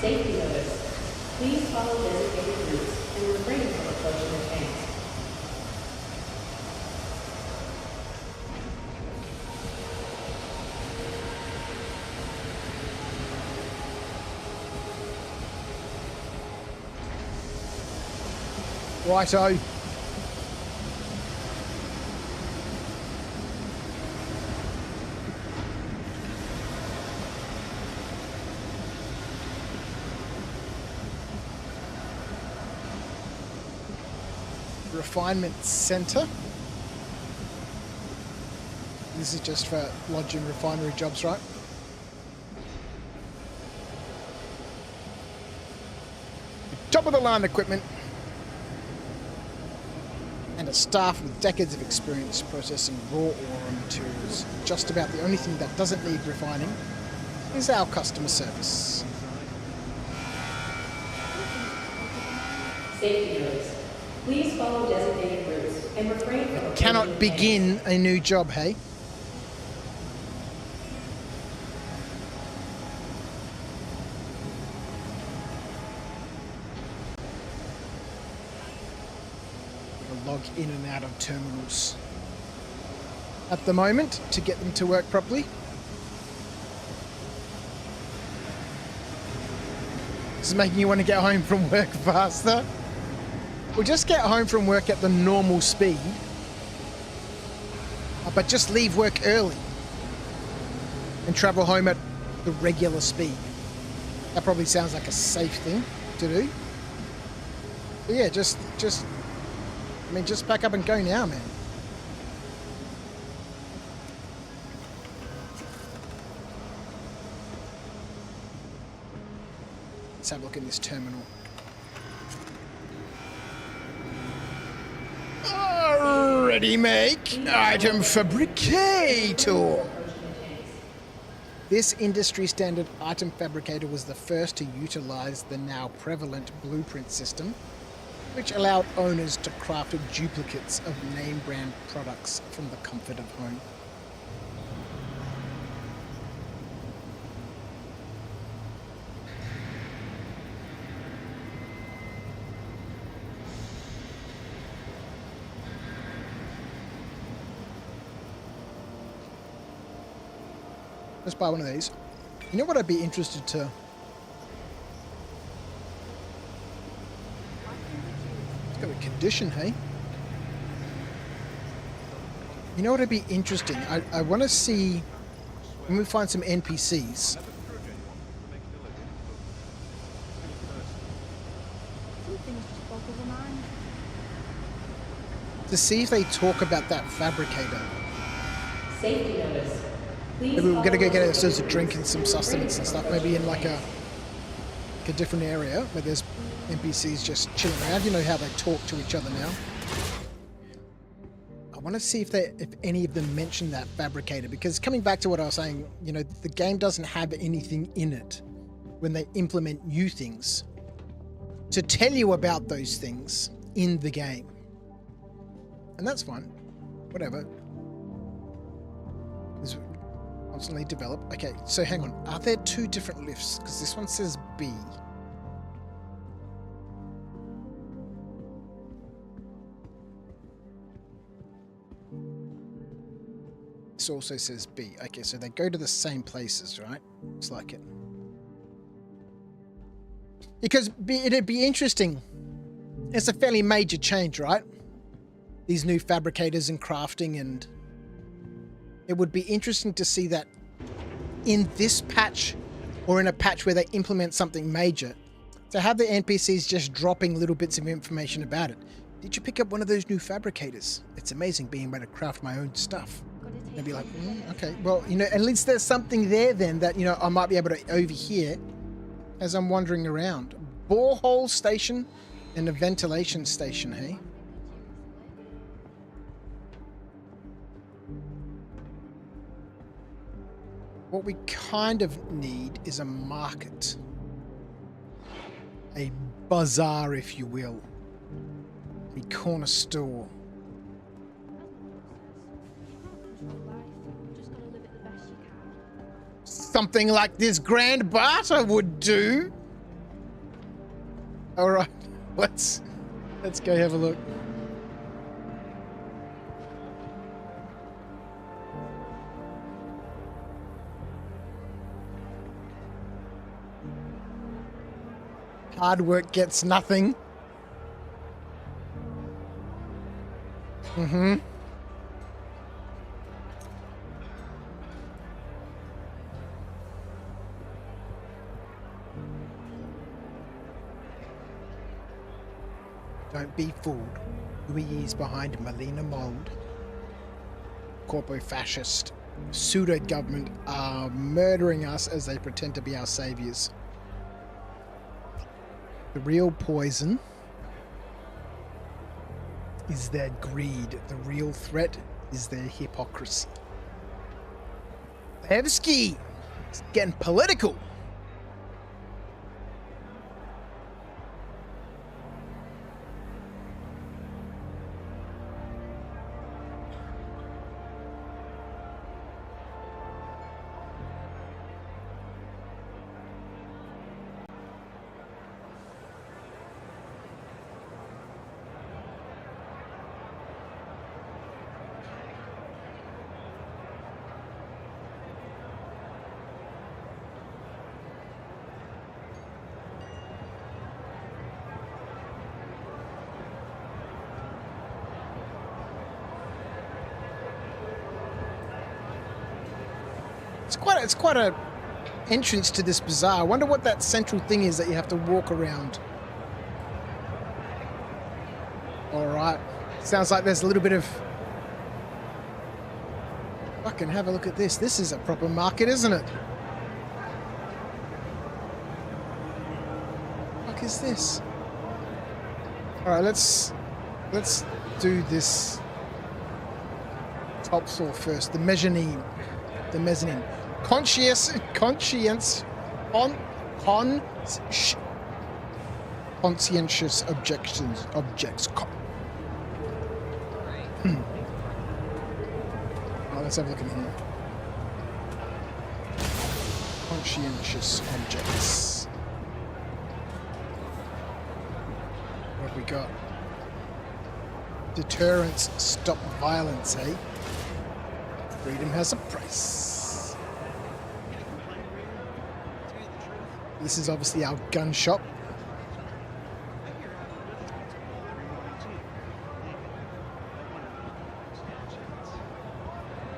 Safety notice. Please follow designated routes and refrain from approaching the tanks. Righto. Refinement center. This is just for lodging refinery jobs, right? Top of the line equipment. And a staff with decades of experience processing raw ore materials. Just about the only thing that doesn't need refining is our customer service. Safety notice. Please follow designated routes and refrain from approaching Cannot the begin tanks. a new job, hey? Log in and out of terminals at the moment to get them to work properly. This is making you want to get home from work faster. Or just get home from work at the normal speed, but just leave work early and travel home at the regular speed. That probably sounds like a safe thing to do. But yeah, just pack up and go now, man. Let's have a look in this terminal. Ready make item fabricator. This industry standard item fabricator was the first to utilize the now prevalent blueprint system, which allowed owners to craft duplicates of name brand products from the comfort of home. Let's buy one of these. You know what I'd be interested to? It's got a condition, hey? You know what would be interesting? I want to see when we find some NPCs. To see if they talk about that fabricator. Safety notice. Please Maybe we're going to go follow get ourselves a designated drink and routes some refrain sustenance and from stuff. Maybe in approaching like the a different area where there's NPCs just chilling around. You know how they talk to each other now. I want to see if any of them mention that fabricator, because coming back to what I was saying, you know, the game doesn't have anything in it when they implement new things to tell you about those things in the game. And that's fine. Whatever. It's constantly develop. Okay, so hang on. Are there two different lifts? Because this one says B. This also says B. Okay, so they go to the same places, right? Looks like it. Because it'd be interesting. It's a fairly major change, right? These new fabricators and crafting, and it would be interesting to see that in this patch or in a patch where they implement something major, to have the NPCs just dropping little bits of information about it. Did you pick up one of those new fabricators? It's amazing being able to craft my own stuff. And be like, okay, well, you know, at least there's something there then that, you know, I might be able to overhear as I'm wandering around. Borehole station and a ventilation station, hey? What we kind of need is a market. A bazaar, if you will. A corner store. Something like this grand barter would do. All right, let's go have a look. Hard work gets nothing. Mm-hmm. Don't be fooled. Who he is behind Melina Mold. Corpo-fascist pseudo-government are murdering us as they pretend to be our saviors. The real poison is their greed. The real threat is their hypocrisy. Levski! It's getting political. It's quite a entrance to this bazaar. I wonder what that central thing is that you have to walk around. All right. Sounds like there's a little bit of... Fucking have a look at this. This is a proper market, isn't it? What the fuck is this? All right, let's do this top floor first. The mezzanine. Conscientious objects. Oh, let's have a look in here. Conscientious objects. What have we got? Deterrence, stop violence, eh? Freedom has a price. This is obviously our gun shop.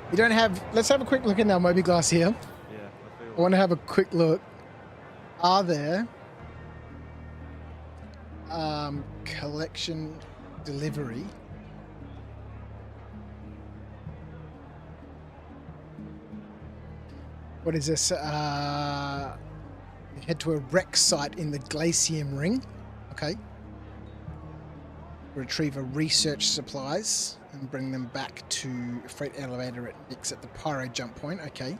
You don't have... Let's have a quick look in our mobi-glass here. Yeah, I want to have a quick look. Are there... collection delivery... What is this? Head to a wreck site in the Glacium Ring. Okay. Retrieve research supplies and bring them back to freight elevator at Nix at the Pyro jump point. Okay.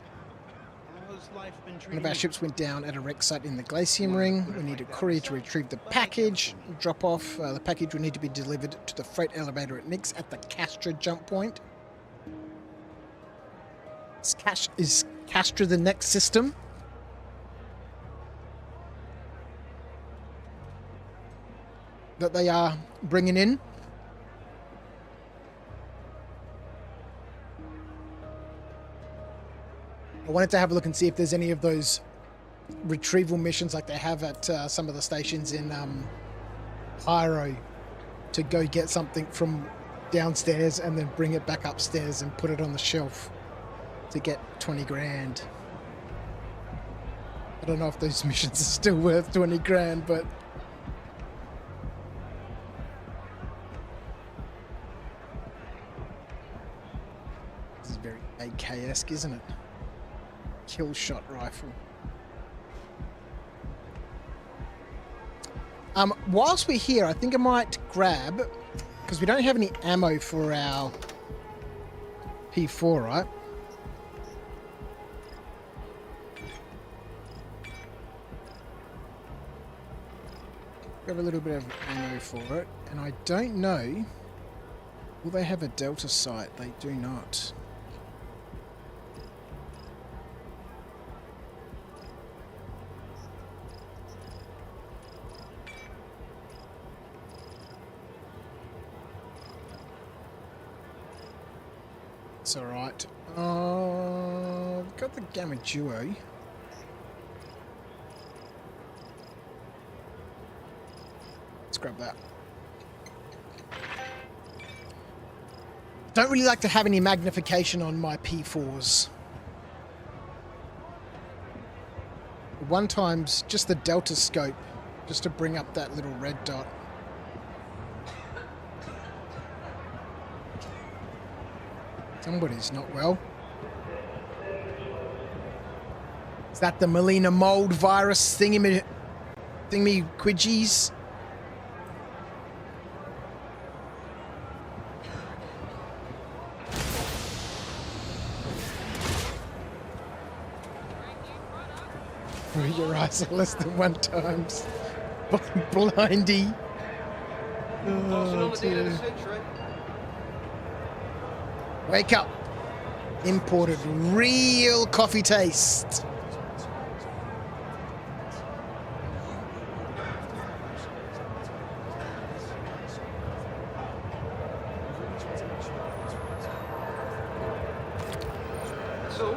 One of our ships went down at a wreck site in the Glacium Ring. We need a courier to retrieve the package. Drop off. The package will need to be delivered to the freight elevator at Nix at the Castra jump point. Is Castra the next system? That they are bringing in? I wanted to have a look and see if there's any of those retrieval missions like they have at some of the stations in Pyro to go get something from downstairs and then bring it back upstairs and put it on the shelf to get 20 grand. I don't know if those missions are still worth 20 grand, but... This is very AK-esque, isn't it? Kill shot rifle. Whilst we're here, I think I might grab... Because we don't have any ammo for our P4, right? Grab a little bit of ammo for it, and I don't know, will they have a Delta site? They do not. That's all right. Got the Gamma Duo. Let's grab that. Don't really like to have any magnification on my P4s. One time's just the delta scope, just to bring up that little red dot. Somebody's not well. Is that the Melina mold virus thingy quidgies? Your eyes are less than 1 times. Blindy. Oh, dear. Wake up. Imported real coffee taste. So,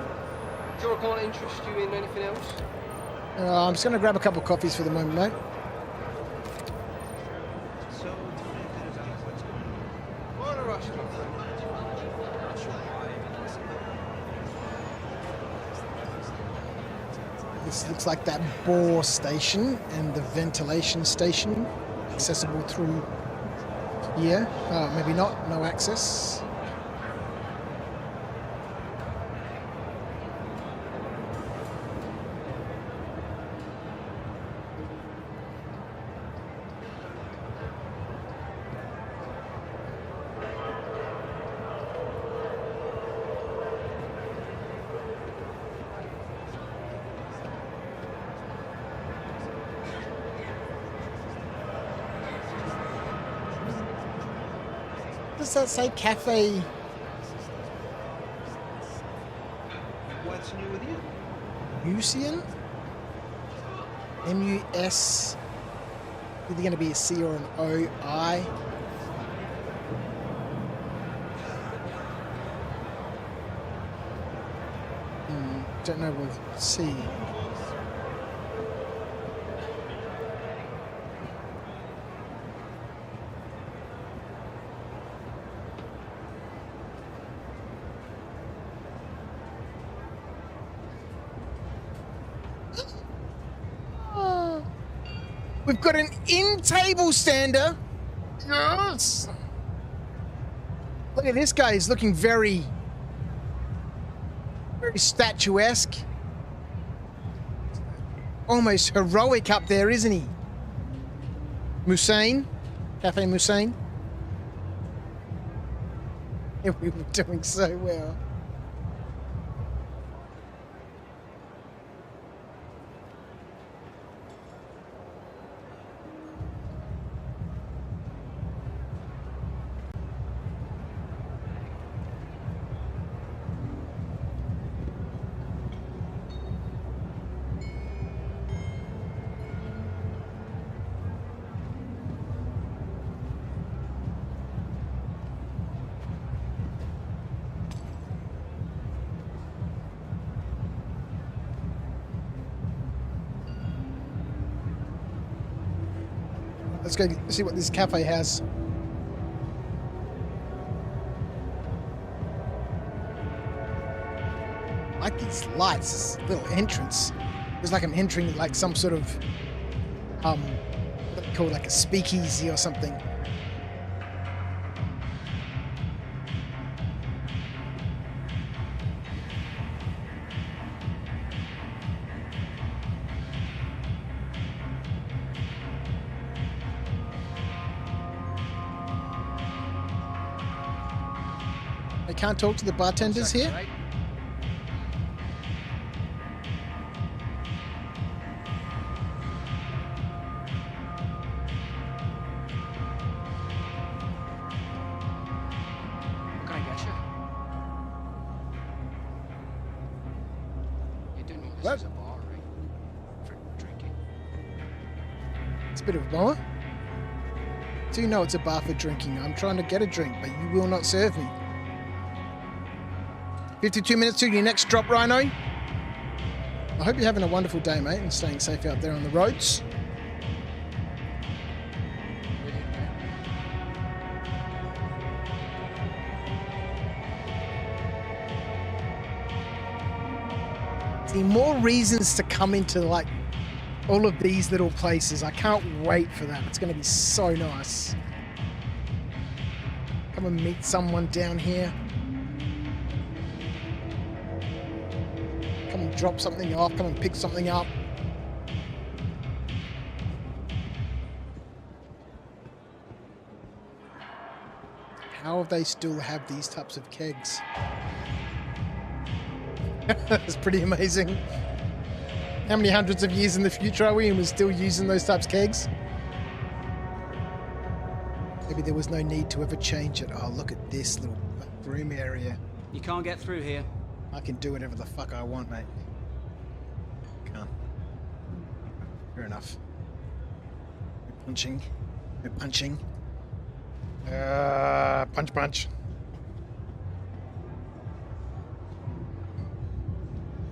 do you want to interest you in anything else? I'm just going to grab a couple of coffees for the moment, mate. What a rush, my friend. This looks like that bore station and the ventilation station accessible through here. Maybe not, no access. Does that say cafe? What's new with you? Musian? M-U-S. Either going to be a C or an O-I. Don't know, we'll see. We've got an in-table stander. Yes. Look at this guy. He's looking very statuesque. Almost heroic up there, isn't he? Musain. Cafe Musain. Yeah, we were doing so well. Let's go see what this cafe has. I like these lights, this little entrance. It's like I'm entering like some sort of, what they call like a speakeasy or something. I can't talk to the bartenders here? Right? What can I get you? You do know this What? is a bar, right? For drinking. It's a bit of a bummer. Do you know it's a bar for drinking? I'm trying to get a drink, but you will not serve me. 52 minutes to your next drop, Rhino. I hope you're having a wonderful day, mate, and staying safe out there on the roads. See, more reasons to come into, like, all of these little places. I can't wait for that. It's going to be so nice. Come and meet someone down here. Come and drop something off. Come and pick something up. How have they still have these types of kegs? That's pretty amazing. How many hundreds of years in the future are we and we're still using those types of kegs? Maybe there was no need to ever change it. Oh, look at this little room area. You can't get through here. I can do whatever the fuck I want, mate. Can't. Fair enough. No punching. No punching. Punch, punch.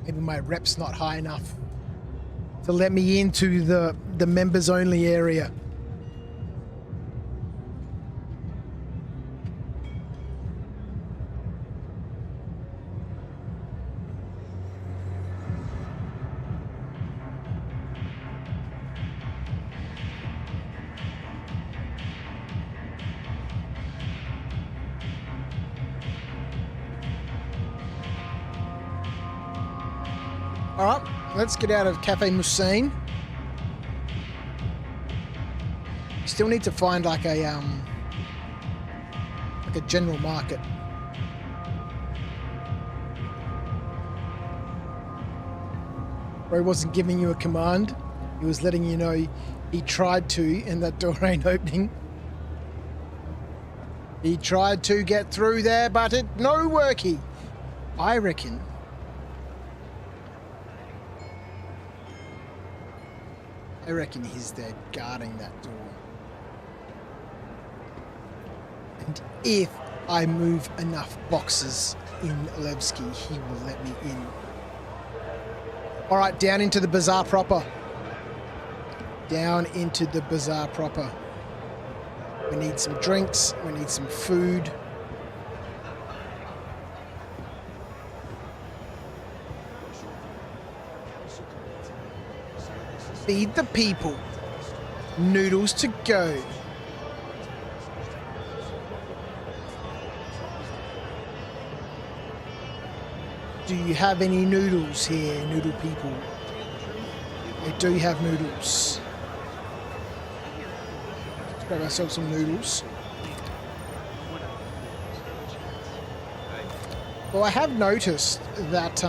Maybe my rep's not high enough to let me into the members only area. All right, let's get out of Cafe Musain. Still need to find like a general market. Where he wasn't giving you a command, he was letting you know he tried to, and that door ain't opening. He tried to get through there, but it no worky. I reckon. I reckon he's there guarding that door. And if I move enough boxes in Levski, he will let me in. All right, down into the bazaar proper. Down into the bazaar proper. We need some drinks. We need some food. Feed the people. Noodles to go. Do you have any noodles here, noodle people? They do have noodles. Let's grab ourselves some noodles. Well, I have noticed that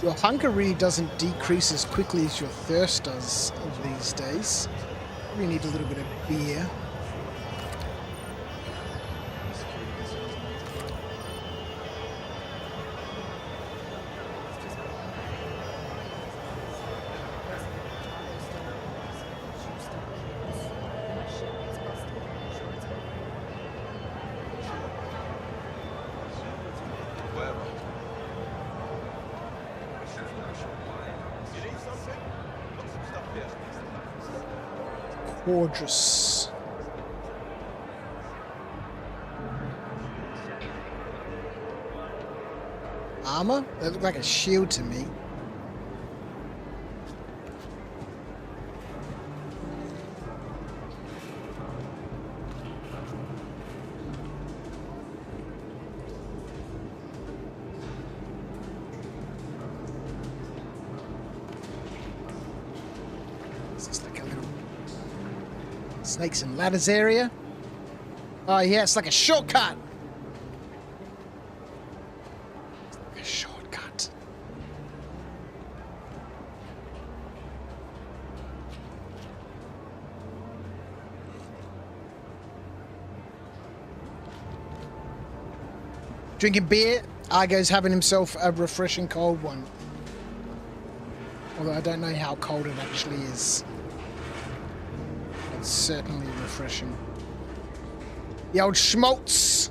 your hunger really doesn't decrease as quickly as your thirst does these days. We need a little bit of beer. Gorgeous. Armor? That looked like a shield to me. Snakes and ladders area. Oh yeah, it's like a shortcut. It's like a shortcut. Drinking beer. Argo's having himself a refreshing cold one. Although I don't know how cold it actually is. It's certainly refreshing. The old schmaltz.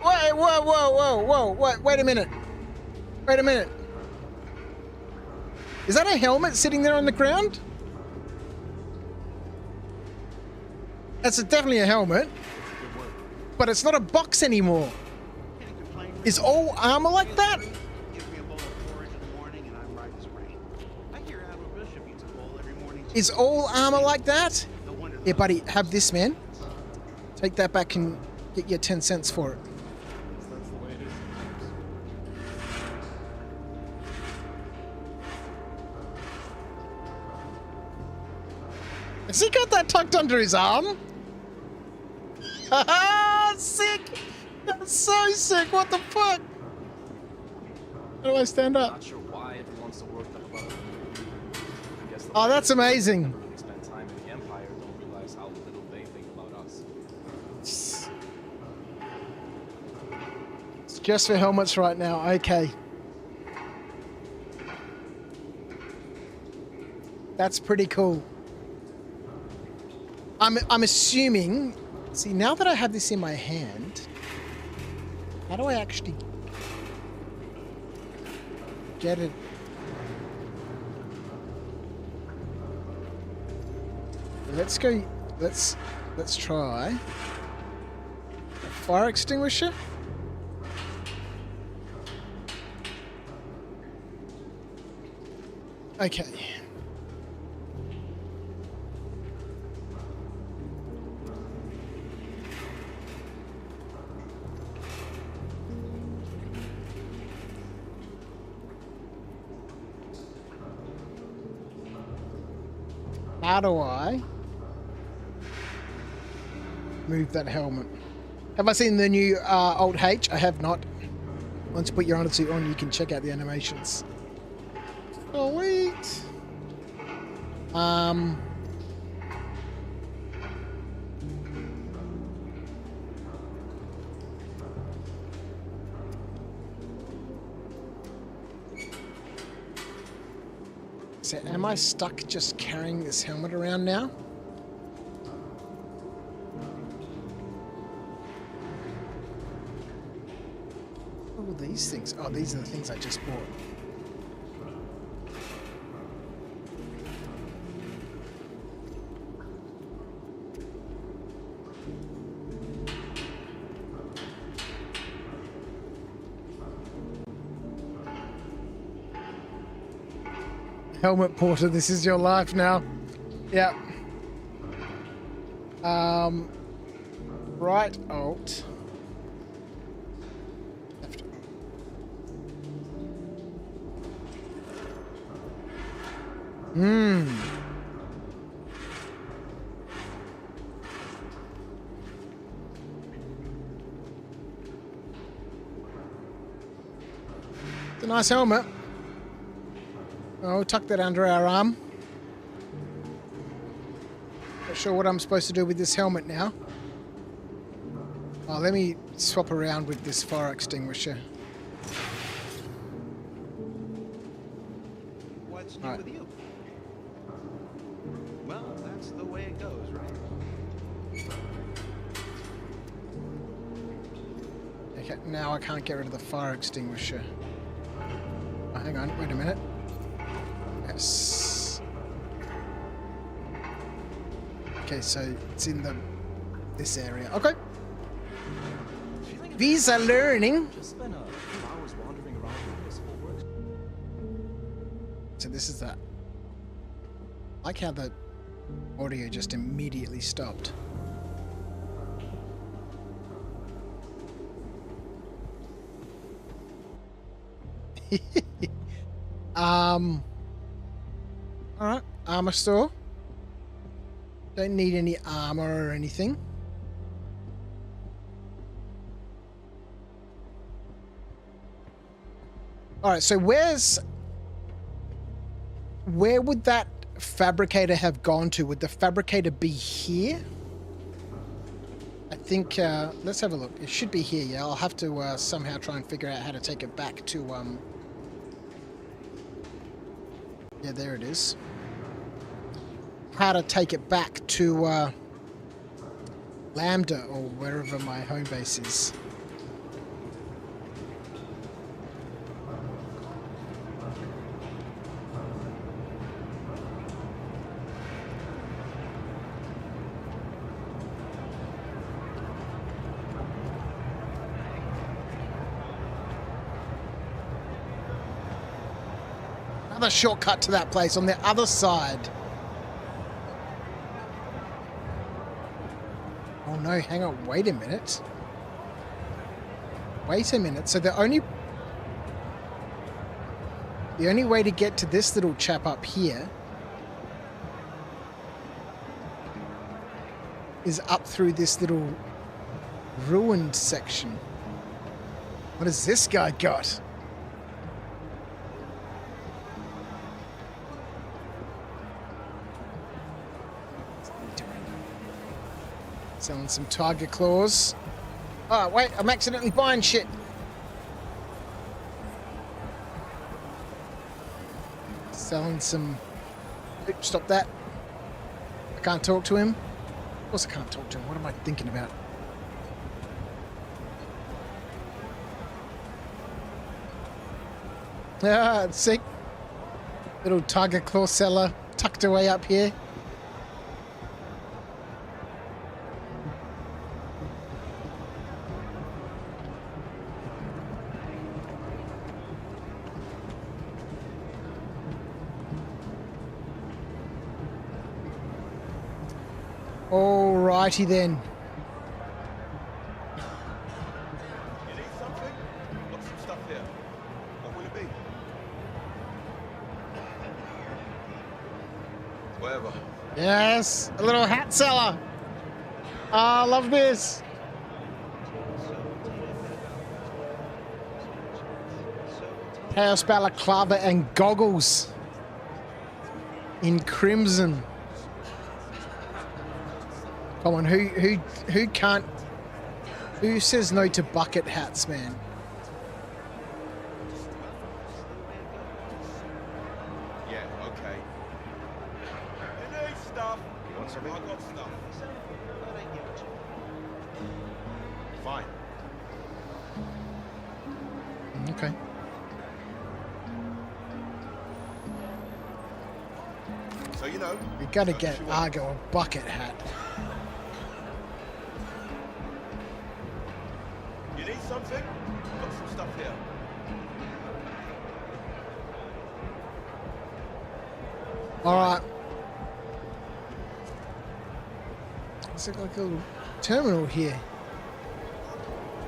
Wait, wait a minute. Wait a minute. Is that a helmet sitting there on the ground? That's definitely a helmet. But it's not a box anymore. Is all armor like that? Gives me a bowl of porridge in the morning and I'm right as rain. I hear Admiral Bishop eats a bowl every morning. Is all armor like that? No wonder Here, buddy, have this, man. Take that back and get your 10 cents for it. That's the way it is. Has he got that tucked under his arm? Haha, sick! That's so sick, what the fuck? How do I stand up? Not sure why everyone's so worked up about it. I guess the Oh, that's amazing. people who spend time in the Empire don't realize how little they think about us. It's just for helmets right now, okay. That's pretty cool. I'm assuming... See, now that I have this in my hand, how do I actually get it? Let's go, let's try a fire extinguisher. Okay. How do I move that helmet? Have I seen the new old H? I have not. Once you put your Odyssey on, you can check out the animations. Sweet. So am I stuck just carrying this helmet around now? What were these things? Oh, these are the things I just bought. Helmet porter, this is your life now. Yeah. Right alt. Left. It's a nice helmet. Oh, tuck that under our arm. Not sure what I'm supposed to do with this helmet now. Oh, let me swap around with this fire extinguisher. What's new Right. with you? Well, that's the way it goes, right? Okay, now I can't get rid of the fire extinguisher. Oh, hang on, wait a minute. Yes. Okay, so it's in this area. Okay. Visa learning. Just spent a few hours wandering around the municipal works. So this is that. I like how the audio just immediately stopped. Alright, armor store. Don't need any armor or anything. Alright, so where would that fabricator have gone to? Would the fabricator be here? I think, let's have a look. It should be here, yeah. I'll have to somehow try and figure out how to take it back to, yeah, there it is. How to take it back to Lambda or wherever my home base is. another shortcut to that place on the other side. Oh no, hang on, wait a minute. Wait a minute, so the only way to get to this little chap up here is up through this little ruined section. What has this guy got? Selling some tiger claws. Oh, wait, I'm accidentally buying shit. Selling some... Oops, stop that. I can't talk to him. Of course I can't talk to him. What am I thinking about? Ah, sick. Little tiger claw seller tucked away up here. Alrighty then. You need something? Got some stuff here. What will it be? Whatever. Yes, a little hat seller. Ah, I love this. Chaos balaclava and goggles in crimson. Come on, who can't? Who says no to bucket hats, man? Yeah, okay. You need stuff. You want something? I got stuff. Fine. Okay. So you know. We gotta get Argo a bucket hat. You need something? Got some stuff here. All right. It's like a little terminal here.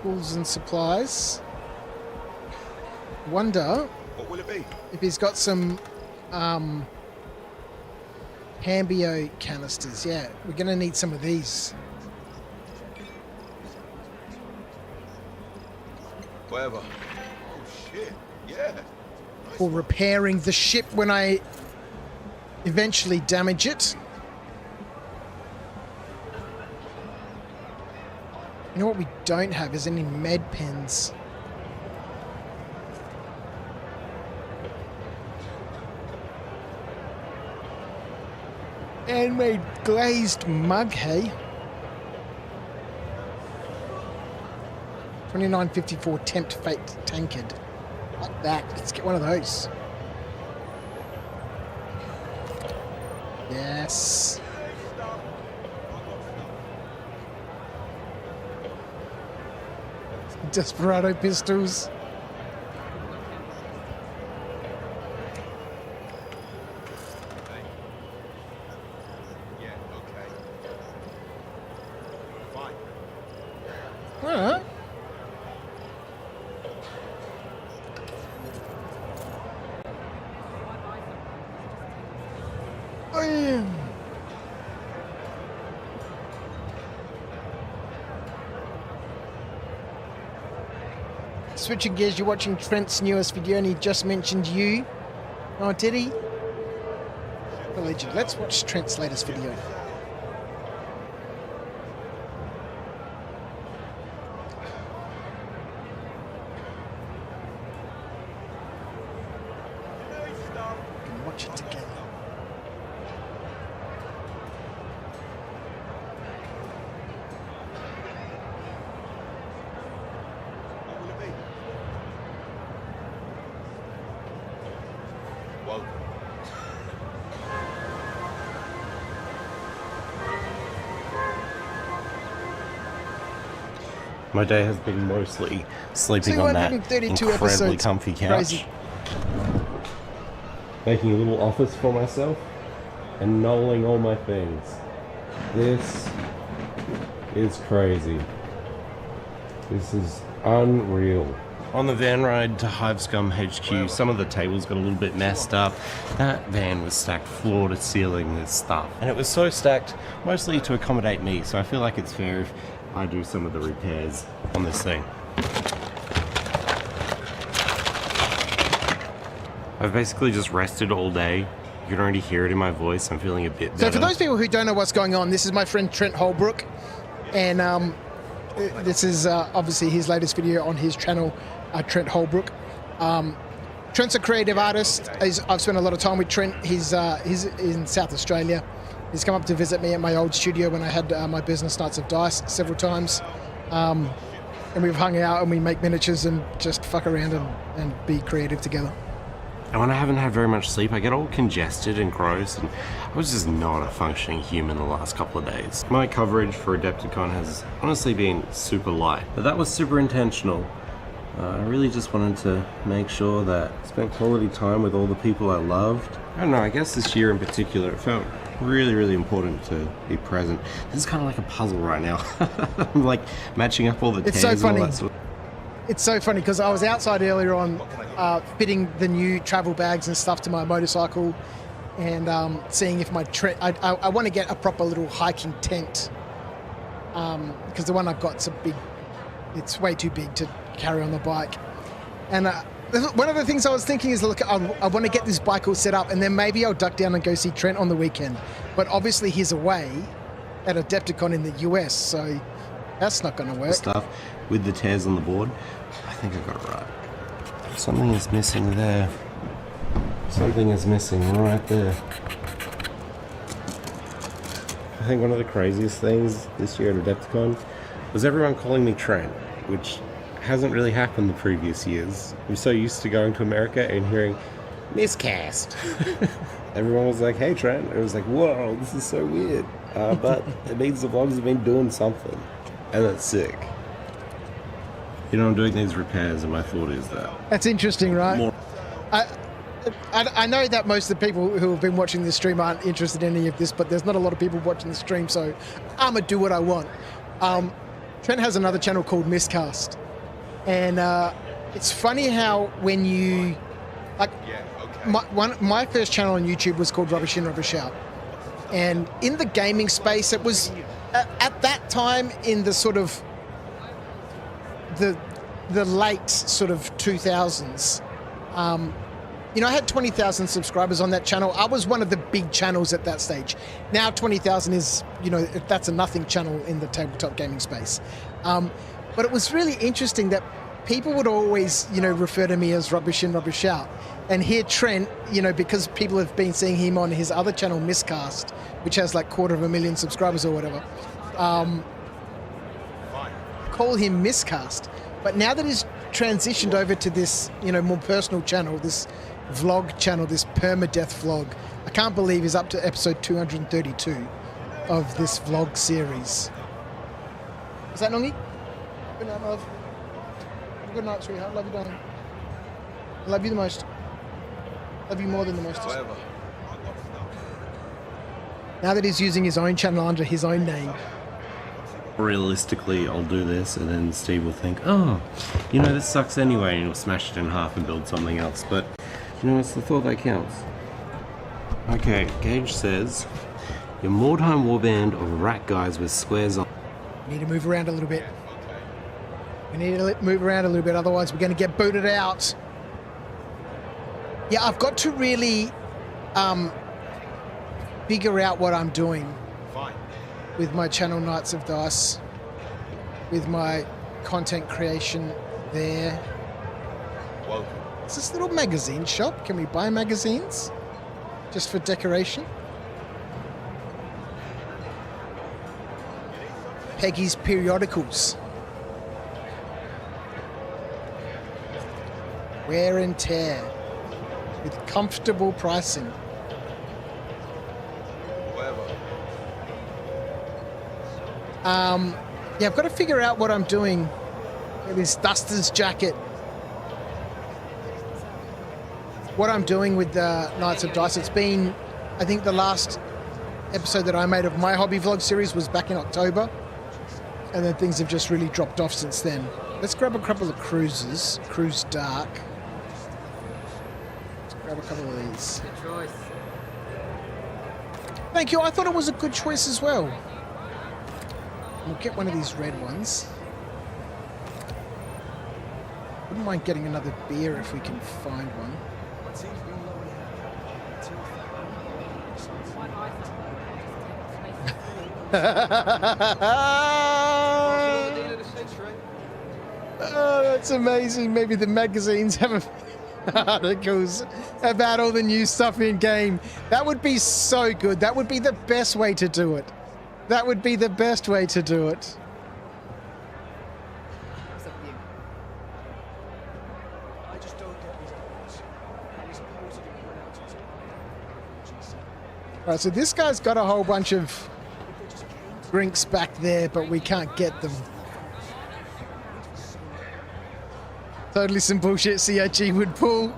Tools and supplies. Wonder What will it be? if he's got some Hambio canisters. Yeah, we're gonna need some of these. Whatever. Oh shit. Yeah. For repairing the ship when I eventually damage it. You know what we don't have is any med pens. Handmade glazed mug, hey? $29.54 Tempt Fate Tankard. Like that. Let's get one of those. Yes. Desperado pistols. Yeah, okay. Fine. Alright. Switching gears, you're watching Trent's newest video and he just mentioned you. Oh, did he? Allegedly. Let's watch Trent's latest video. We can watch it together. What will it be? Well, My day has been mostly sleeping on that 232 incredibly episodes. comfy couch. Crazy. making a little office for myself and knolling all my things. This is crazy. This is unreal. On the van ride to Hivescum HQ, some of the tables got a little bit messed up. That van was stacked floor to ceiling with stuff. And it was so stacked, mostly to accommodate me, so I feel like it's fair if I do some of the repairs on this thing. I've basically just rested all day. You can already hear it in my voice. I'm feeling a bit better. So for those people who don't know what's going on, this is my friend Trent Holbrook. And this is obviously his latest video on his channel, Trent Holbrook. Trent's a creative artist. I've spent a lot of time with Trent. He's in South Australia. He's come up to visit me at my old studio when I had my business Nights of Dice several times. And we've hung out and we make miniatures and just fuck around and be creative together. And when I haven't had very much sleep, I get all congested and gross, and I was just not a functioning human the last couple of days. My coverage for Adepticon has honestly been super light, but that was super intentional. I really just wanted to make sure that I spent quality time with all the people I loved. I don't know, I guess this year in particular, it felt really, really important to be present. This is kind of like a puzzle right now. I'm like matching up all the It's tears so and all funny. that sort. It's so funny because I was outside earlier on fitting the new travel bags and stuff to my motorcycle and seeing if my I want to get a proper little hiking tent because the one I've got's it's way too big to carry on the bike. And one of the things I was thinking is, look, I want to get this bike all set up and then maybe I'll duck down and go see Trent on the weekend. But obviously he's away at Adepticon in the US, so that's not going to work. Stuff with the tears on the board. I think I got it right. Something is missing there. Something is missing right there. I think one of the craziest things this year at Adepticon was everyone calling me Trent, which hasn't really happened the previous years. I'm so used to going to America and hearing miscast. Everyone was like, hey Trent. It was like, whoa, this is so weird. But it means the vlogs have been doing something. And that's sick. You know, I'm doing these repairs and my thought is that. That's interesting, right? I know that most of the people who have been watching this stream aren't interested in any of this, but there's not a lot of people watching the stream, so I'm going to do what I want. Trent has another channel called Miscast. And it's funny how when you... like, my first channel on YouTube was called Rubbish In, Rubbish Out. And in the gaming space, it was... at that time in the sort of... the late sort of 2000s, you know, I had 20,000 subscribers on that channel. I was one of the big channels at that stage. Now 20,000 is, you know, that's a nothing channel in the tabletop gaming space. But it was really interesting that people would always, you know, refer to me as Rubbish In, Rubbish Out. And here Trent, you know, because people have been seeing him on his other channel, Miscast, which has like 250,000 subscribers or whatever, call him Miscast. But now that he's transitioned over to this, you know, more personal channel, this vlog channel, this permadeath vlog, I can't believe he's up to episode 232 of this vlog series. Is that Nongi? Good night, love. Have a good night, sweetheart. Love you, darling. I love you the most. Love you more than the most. Now that he's using his own channel under his own name. Realistically, I'll do this and then Steve will think, oh, you know, this sucks anyway, and he'll smash it in half and build something else. But, you know, it's the thought that counts. Okay, Gage says, your Mordheim warband of rat guys with squares on. We need to move around a little bit. We need to move around a little bit, otherwise we're going to get booted out. Yeah, I've got to really figure out what I'm doing with my channel Nights of Dice, with my content creation there. Is this little magazine shop? Can we buy magazines just for decoration? Peggy's Periodicals. Wear and tear with comfortable pricing. Yeah, I've got to figure out what I'm doing with this Duster's jacket. what I'm doing with the Knights of Dice. It's been, I think the last episode that I made of my hobby vlog series was back in October. And then things have just really dropped off since then. Let's grab a couple of cruises. Cruise Dark. Let's grab a couple of these. Good choice. Thank you. I thought it was a good choice as well. We'll get one of these red ones. Wouldn't mind getting another beer if we can find one. Oh, that's amazing. Maybe the magazines have articles about all the new stuff in game. That would be so good. That would be the best way to do it. That would be the best way to do it. What's up with you? I just don't get these apples. I was supposed to be going out to his All right, so this guy's got a whole bunch of drinks back there, but we can't get them. Totally some bullshit CIG would pull.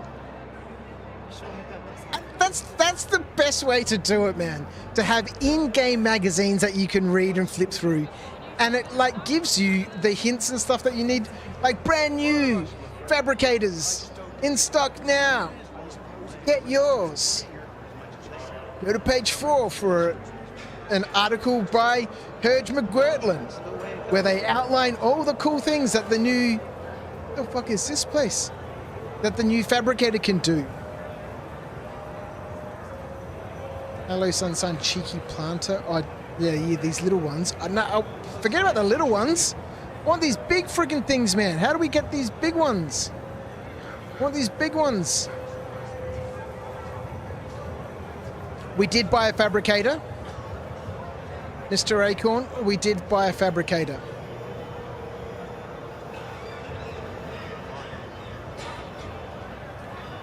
That's the best way to do it, man. To have in-game magazines that you can read and flip through, and it like gives you the hints and stuff that you need, like brand new fabricators in stock now. Get yours. Go to page 4 for an article by Herge McGurtland, where they outline all the cool things that the new... What the fuck is this place? That the new fabricator can do. Hello, Sunshine, cheeky planter. Oh, yeah, these little ones. Forget about the little ones. I want these big freaking things, man. How do we get these big ones? I want these big ones. We did buy a fabricator. Mr. Acorn, we did buy a fabricator.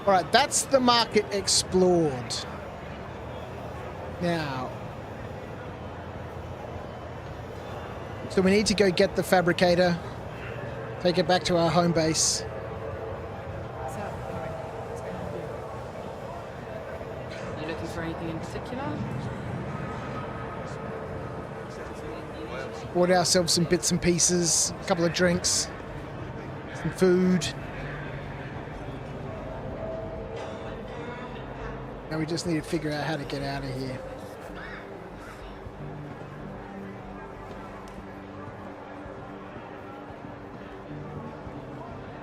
All right, that's the market explored. Now, so we need to go get the fabricator, take it back to our home base. So, anyway, what's going on with you? You looking for anything in particular? Bought ourselves some bits and pieces, a couple of drinks, some food. Now we just need to figure out how to get out of here.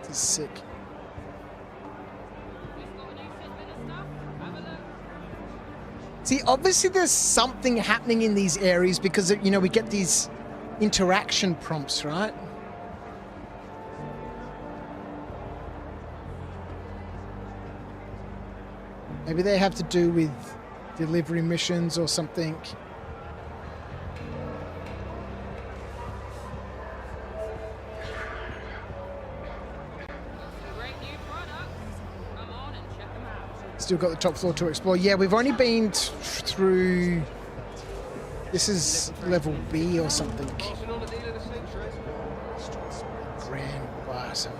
This is sick. See, obviously there's something happening in these areas because, you know, we get these interaction prompts, right? Maybe they have to do with delivery missions or something. Still got the top floor to explore. Yeah, we've only been through... This is level B or something. Grand Plaza.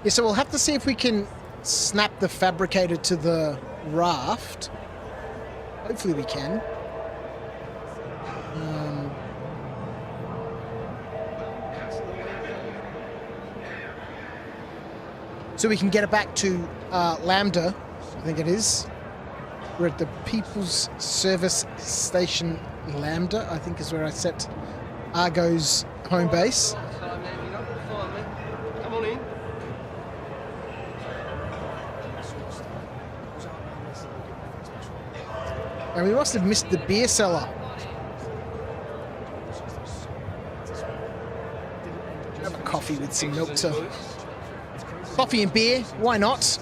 Yeah, so we'll have to see if we can snap the fabricator to the raft. Hopefully we can. So we can get it back to Lambda, I think it is. We're at the People's Service Station Lambda, I think is where I set Argo's home base. Come on in. And we must have missed the beer cellar. Have a coffee with some milk too. Coffee and beer, why not?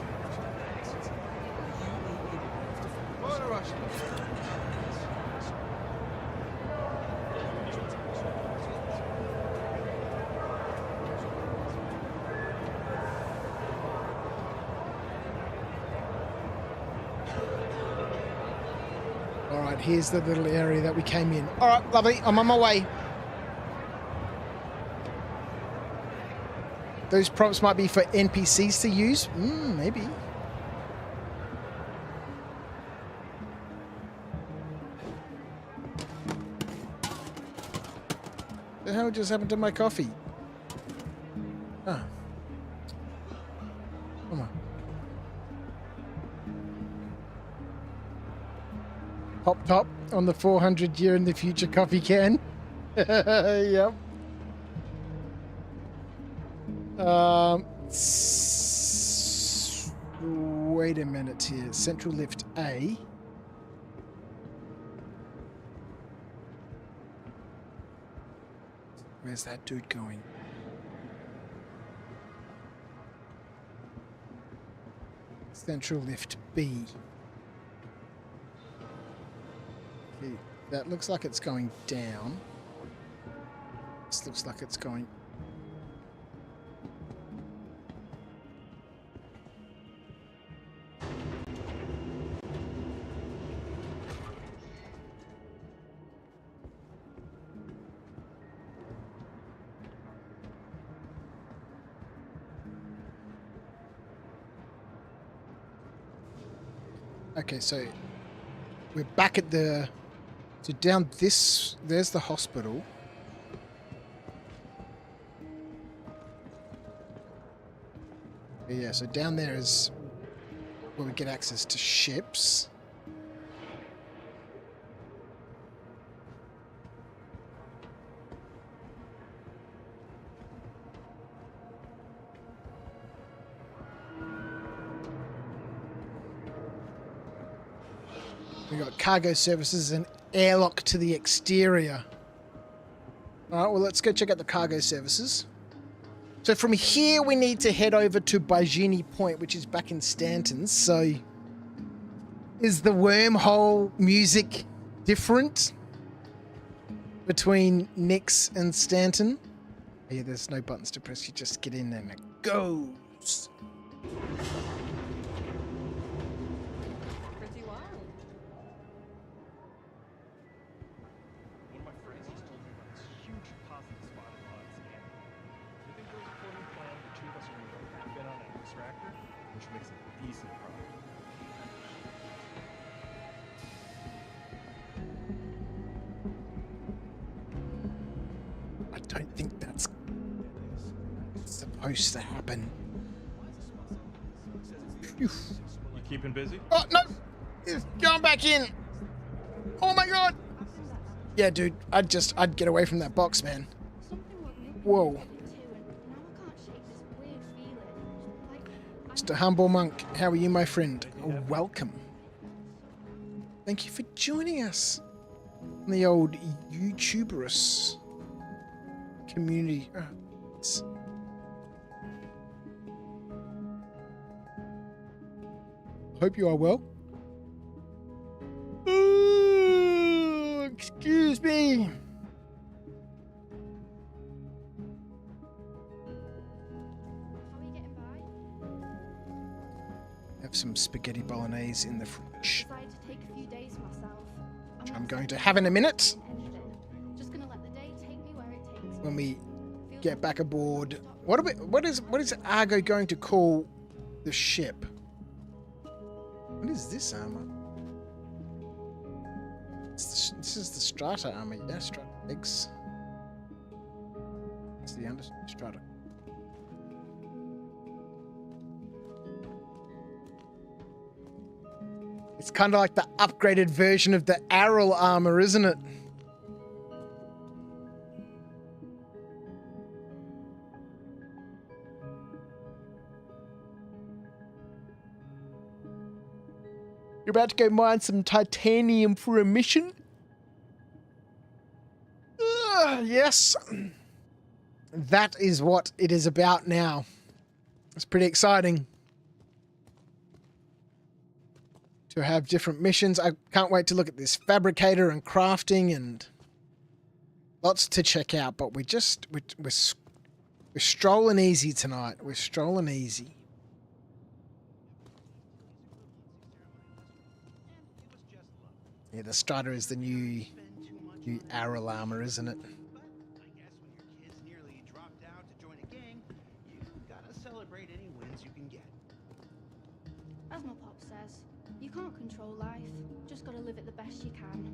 Right, here's the little area that we came in. All right, lovely. I'm on my way. Those prompts might be for NPCs to use. Maybe. The hell just happened to my coffee? Oh. Come on. Pop top on the 400 year in the future coffee can. Yep. Wait a minute here. Central lift A. Where's that dude going? Central lift B. Okay, that looks like it's going down. This looks like it's going... Okay, so we're back at the... So down this... There's the hospital. Yeah, so down there is where we get access to ships. We got cargo services and airlock to the exterior. All right, well, let's go check out the cargo services. So from here, we need to head over to Bajini Point, which is back in Stanton. So is the wormhole music different between Nix and Stanton? Yeah, there's no buttons to press. You just get in and it goes. Pretty wild. One of my friends just told me about this huge deposit spotted while I was scanning. Everything goes according to plan. The two of us are going to go half in on an extractor, which makes a decent profit. I don't think that's supposed to happen. Phew. You keeping busy? Oh, no! It's going back in! Oh my god! Yeah, dude, I'd get away from that box, man. Whoa. Mr. Humble Monk, how are you, my friend? Welcome. Thank you for joining us on the old YouTuberous community. Hope you are well. Excuse me. Have some spaghetti bolognese in the fridge. Which I'm going to have in a minute. When we get back aboard. What is Argo going to call the ship? What is this armor? This is the strata armor, yeah, strata X. It's the under strata. It's kind of like the upgraded version of the Arrow armor, isn't it? You're about to go mine some titanium for a mission? Yes. That is what it is about now. It's pretty exciting to have different missions. I can't wait to look at this fabricator and crafting and lots to check out, but we're strolling easy tonight. We're strolling easy. Yeah, the Strata is the new arrow armor, isn't it? But I guess when your kids nearly dropped out to join a gang, you gotta celebrate any wins you can get. As my pop says, you can't control life. Just gotta live it the best you can.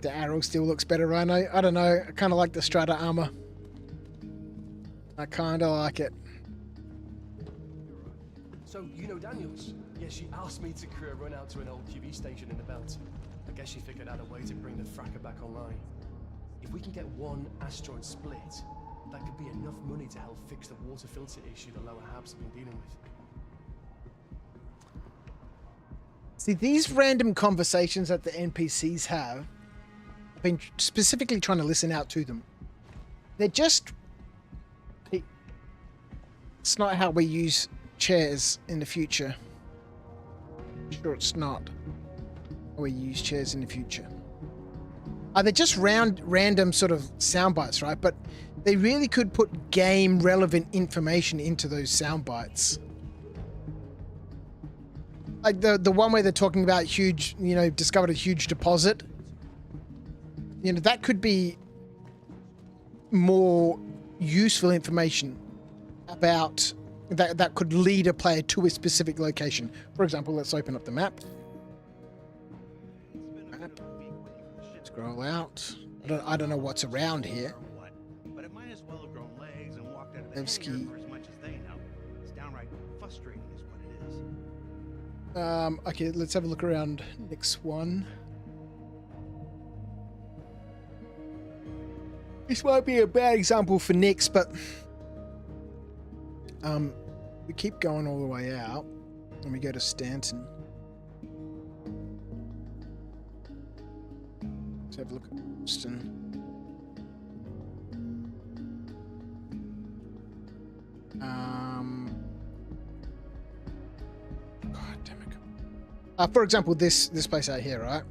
The arrow still looks better, Rhino. I don't know. I kind of like the Strata armor. I kind of like it. So, you know Daniels? Yeah, she asked me to crew a run out to an old QV station in the belt. I guess she figured out a way to bring the fracker back online. If we can get one asteroid split, that could be enough money to help fix the water filter issue the lower habs have been dealing with. See, these random conversations that the NPCs have, I've been specifically trying to listen out to them. They're just... It's not how we use chairs in the future. Sure, it's not how we use chairs in the future. They're just random sort of sound bites, right? But they really could put game relevant information into those sound bites. Like the one where they're talking about huge, you know, discovered a huge deposit. You know, that could be more useful information about that could lead a player to a specific location. For example, let's open up the map. Scroll out. I don't know what's around here. But it might as well have grown legs and walked out of the Nevsky. hangar for as much as they know. It's downright frustrating is what it is. Okay, let's have a look around next one. This might be a bad example for Nix, but we keep going all the way out and we go to Stanton. Let's have a look at Houston. God damn it. For example, this place out here, right?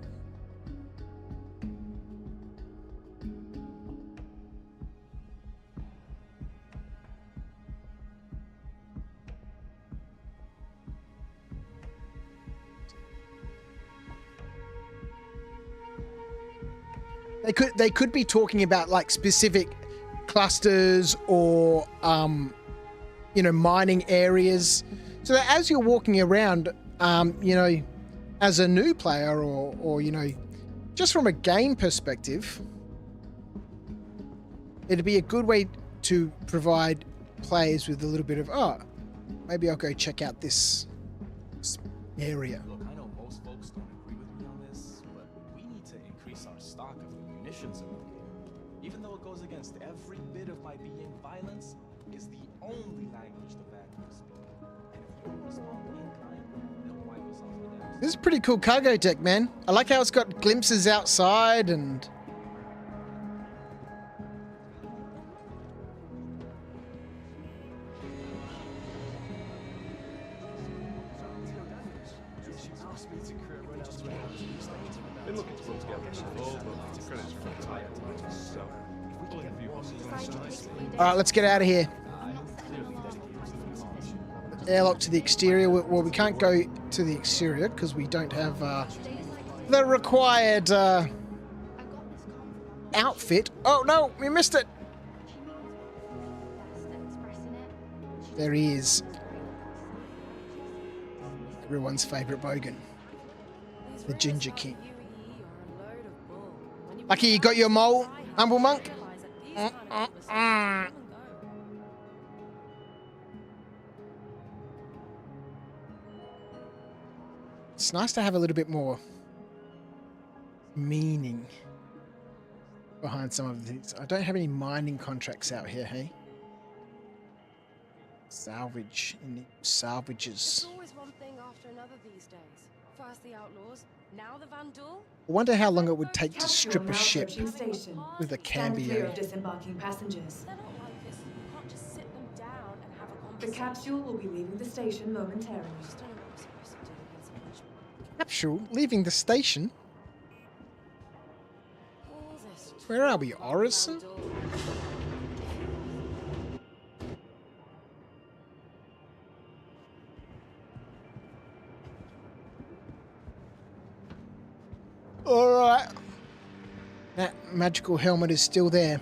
They could be talking about like specific clusters or you know, mining areas, so that as you're walking around, you know, as a new player or you know, just from a game perspective, it'd be a good way to provide players with a little bit of, oh, maybe I'll go check out this area. Look, I know most folks don't agree with me on this, but we need to increase our stock of the munitions in the game. Even though it goes against every bit of my being, violence is the only language the vacuum speak. And if we don't respond in kind, they'll wipe us off the dance. This is a pretty cool cargo deck, man. I like how it's got glimpses outside and... Been looking to put together before, but credits from tired. So, pulling a few bosses on the side. Alright, let's get out of here. Airlock to the exterior. Well, we can't go to the exterior because we don't have the required outfit. Oh no, we missed it. There he is. Everyone's favorite bogan. The Ginger King. Lucky you got your mole, Humble Monk. It's nice to have a little bit more meaning behind some of these. I don't have any mining contracts out here, hey? Salvage. In the salvages. It's always one thing after another these days. First the outlaws, now the Vandal. I wonder how long it would take to strip a Now ship approaching station. with a Stand clear cambio. of disembarking passengers. They're not like this. You can't just sit them down and have a The conversation. capsule will be leaving the station momentarily. I just don't know what we're supposed to do against such Capsule leaving the station. all this. Where are we, Orison? Vandal. That magical helmet is still there.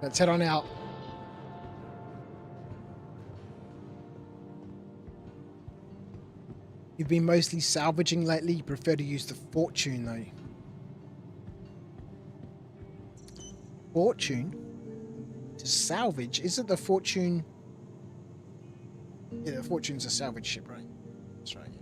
Let's head on out. You've been mostly salvaging lately. You prefer to use the fortune, though. Fortune? To salvage? Isn't the fortune... Yeah, the fortune's a salvage ship, right? That's right, yeah.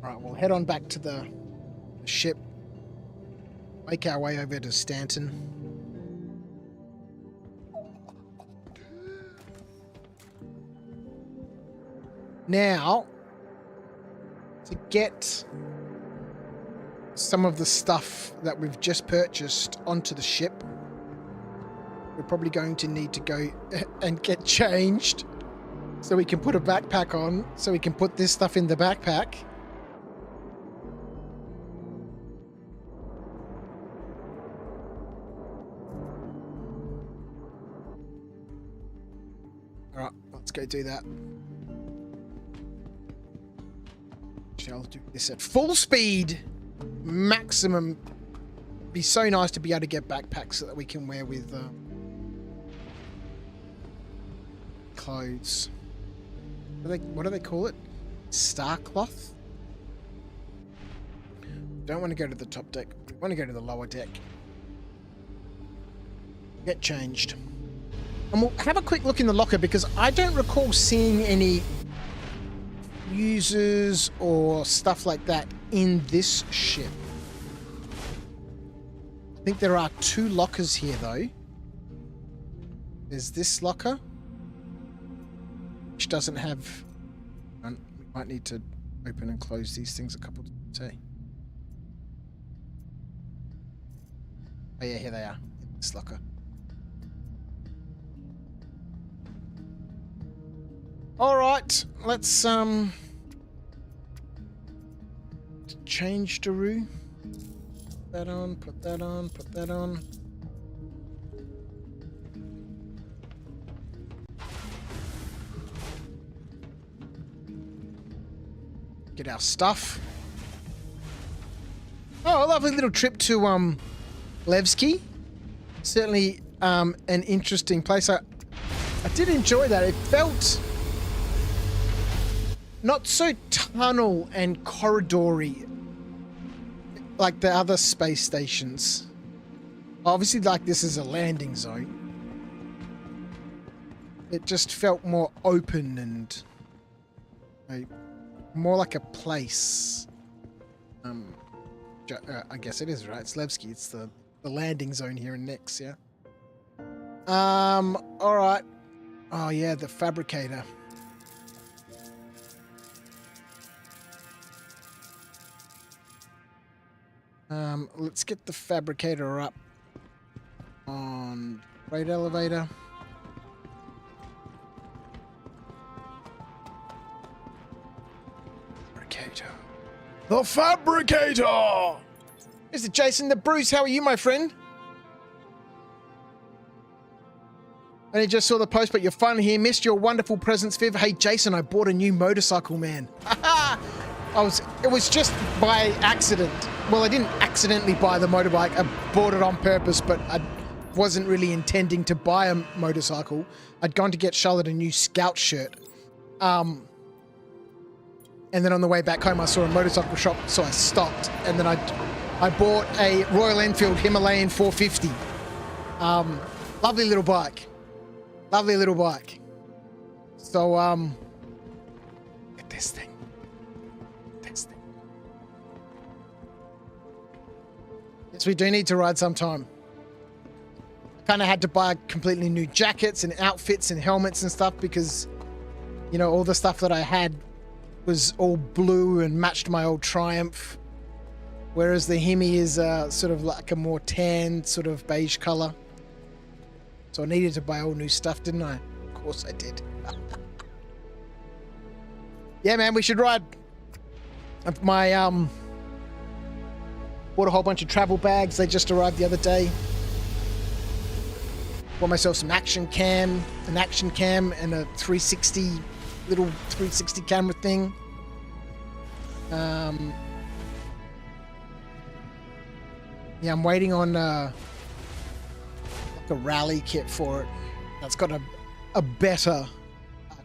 Alright, we'll head on back to the ship. Make our way over to Stanton. Now, to get some of the stuff that we've just purchased onto the ship, we're probably going to need to go and get changed so we can put a backpack on, so we can put this stuff in the backpack. Alright, let's go do that. Shall do this at full speed, maximum. Be so nice to be able to get backpacks so that we can wear with clothes. What do they call it? Star cloth? Don't want to go to the top deck. We want to go to the lower deck. Get changed. And we'll have a quick look in the locker because I don't recall seeing any fuses or stuff like that in this ship. I think there are 2 lockers here though. There's this locker, which doesn't have... We might need to open and close these things a couple of times. Oh yeah, here they are, in this locker. Alright, let's change Daru. Put that on, put that on, put that on. Get our stuff. Oh, a lovely little trip to Levski. Certainly an interesting place. I did enjoy that. It felt not so tunnel and corridory like the other space stations. Obviously, like this is a landing zone. It just felt more open and more like a place. I guess it is, right? It's Levski. It's the landing zone here in Nix, yeah? Alright. Oh, yeah, the fabricator. Let's get the fabricator up on freight elevator. Fabricator. The fabricator! Mr. Jason the Bruce, how are you, my friend? I only just saw the post, but you're finally here. Missed your wonderful presence, Viv. Hey, Jason, I bought a new motorcycle, man. It was just by accident. Well, I didn't accidentally buy the motorbike. I bought it on purpose, but I wasn't really intending to buy a motorcycle. I'd gone to get Charlotte a new Scout shirt. And then on the way back home, I saw a motorcycle shop, so I stopped. And then I bought a Royal Enfield Himalayan 450. Lovely little bike. Lovely little bike. So, look at this thing. Yes, we do need to ride sometime. Kind of had to buy completely new jackets and outfits and helmets and stuff because, you know, all the stuff that I had was all blue and matched my old Triumph. Whereas the Hemi is sort of like a more tan sort of beige color. So I needed to buy all new stuff, didn't I? Of course I did. Yeah, man, we should ride. My Bought a whole bunch of travel bags. They just arrived the other day. Bought myself some an action cam, and a 360, little 360 camera thing. Yeah, I'm waiting on like a rally kit for it. That's got a better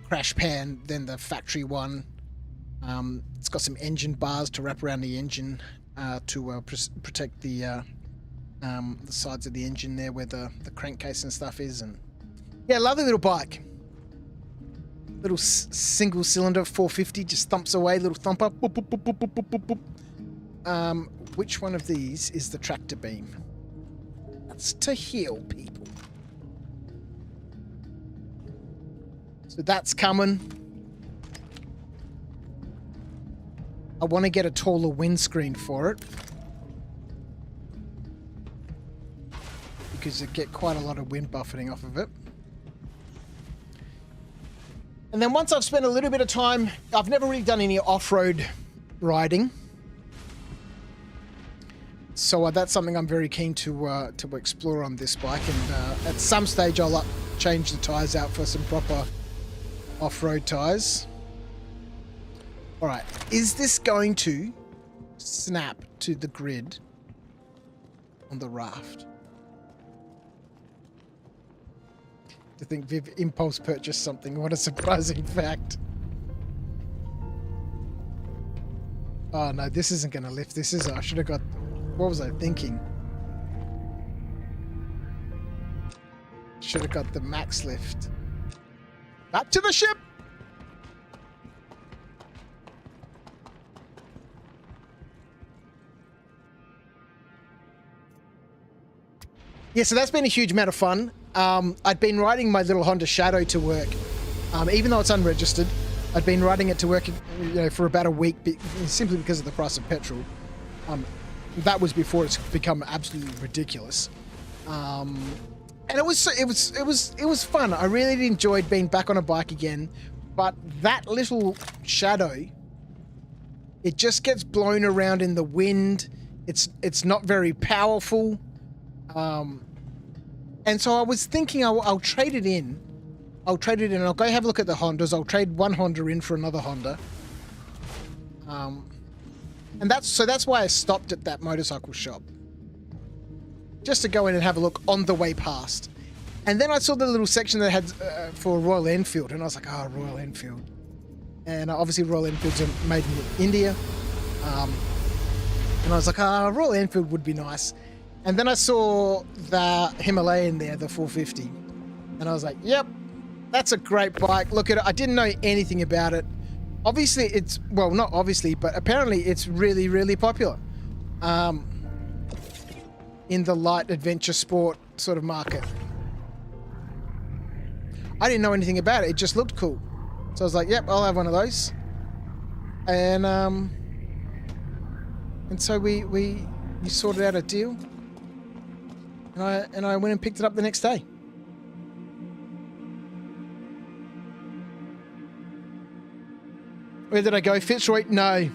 crash pan than the factory one. It's got some engine bars to wrap around the engine to protect the sides of the engine there where the crankcase and stuff is. And yeah, lovely little bike. Little single cylinder 450 just thumps away, little thumper. Boop, boop, boop, boop, boop, boop, boop. Which one of these is the tractor beam? That's to heal people. So that's coming. I want to get a taller windscreen for it, because it get quite a lot of wind buffeting off of it. And then once I've spent a little bit of time, I've never really done any off-road riding, so that's something I'm very keen to explore on this bike. And at some stage, I'll change the tires out for some proper off-road tires. All right, is this going to snap to the grid on the raft? To think Viv impulse purchased something. What a surprising fact. Oh no, this isn't going to lift. This is. I should have got. What was I thinking? Should have got the max lift. Back to the ship. Yeah, so that's been a huge amount of fun. I'd been riding my little Honda Shadow to work, even though it's unregistered. I'd been riding it to work, for about a week, simply because of the price of petrol. That was before it's become absolutely ridiculous. And it was fun. I really enjoyed being back on a bike again. But that little Shadow, it just gets blown around in the wind. It's not very powerful. And so I was thinking I'll trade it in. I'll go have a look at the Hondas. I'll trade one Honda in for another Honda. And that's why I stopped at that motorcycle shop. Just to go in and have a look on the way past. And then I saw the little section that had for Royal Enfield, and I was like, oh, Royal Enfield. And obviously Royal Enfields are made in India. And I was like, oh, Royal Enfield would be nice. And then I saw the Himalayan there, the 450. And I was like, yep, that's a great bike. Look at it. I didn't know anything about it. Obviously, well, not obviously, but apparently it's really, really popular. In the light adventure sport sort of market. I didn't know anything about it. It just looked cool. So I was like, yep, I'll have one of those. And so we sorted out a deal. And I went and picked it up the next day. Where did I go? Fitzroy? No.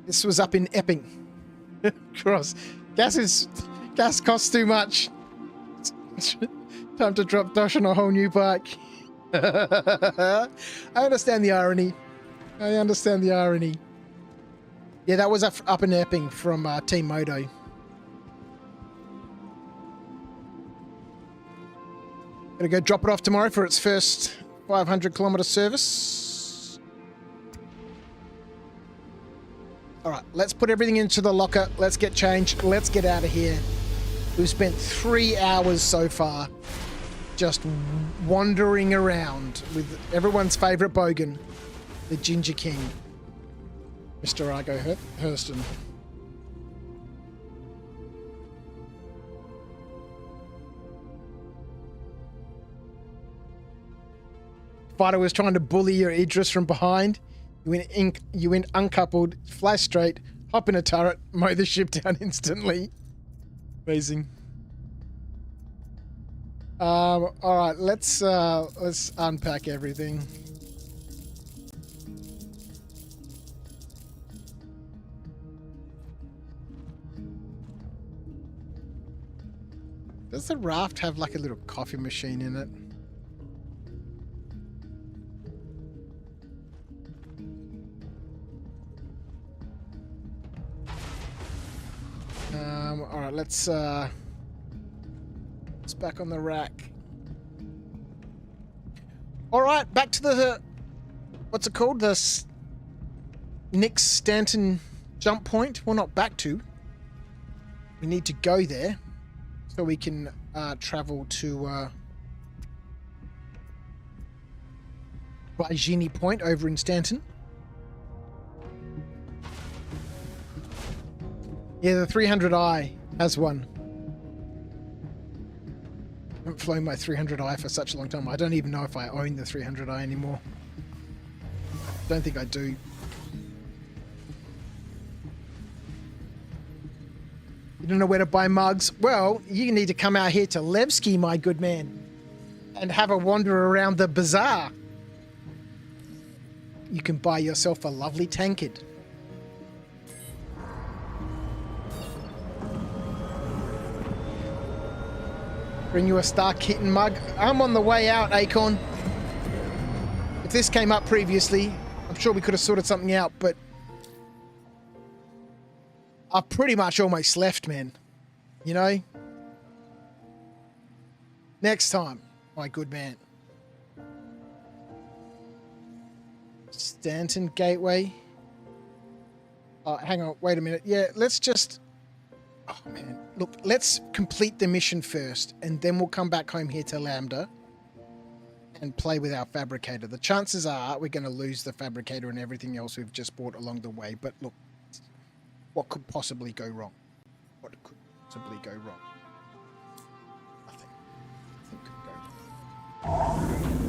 This was up in Epping. Cross. Gas costs too much. Time to drop Dosh on a whole new bike. I understand the irony. Yeah, that was up in Epping from Team Moto. Gonna go drop it off tomorrow for its first 500-kilometer service. All right, let's put everything into the locker. Let's get changed. Let's get out of here. We've spent 3 hours so far just wandering around with everyone's favorite bogan, the Ginger King. Mr. Argo Hurston. Fighter was trying to bully your Idris from behind. You went uncoupled, fly straight, hop in a turret, mow the ship down instantly. Amazing. All right, let's unpack everything. Does the raft have like a little coffee machine in it? All right, let's back on the rack. All right, back to the, what's it called? The Nick Stanton jump point. Well, not back to. We need to go there so we can travel to Baijini Point over in Stanton. Yeah, the 300i has one. I haven't flown my 300i for such a long time. I don't even know if I own the 300i anymore. Don't think I do. You don't know where to buy mugs? Well, you need to come out here to Levski, my good man, and have a wander around the bazaar. You can buy yourself a lovely tankard. Bring you a Star Kitten mug. I'm on the way out, Acorn. If this came up previously, I'm sure we could have sorted something out, but I've pretty much almost left, man. You know? Next time, my good man. Stanton Gateway. Oh, hang on, wait a minute. Yeah, let's just... Oh, man. Look, let's complete the mission first, and then we'll come back home here to Lambda and play with our fabricator. The chances are we're going to lose the fabricator and everything else we've just bought along the way, but look, what could possibly go wrong? What could possibly go wrong? Nothing. Nothing could go wrong.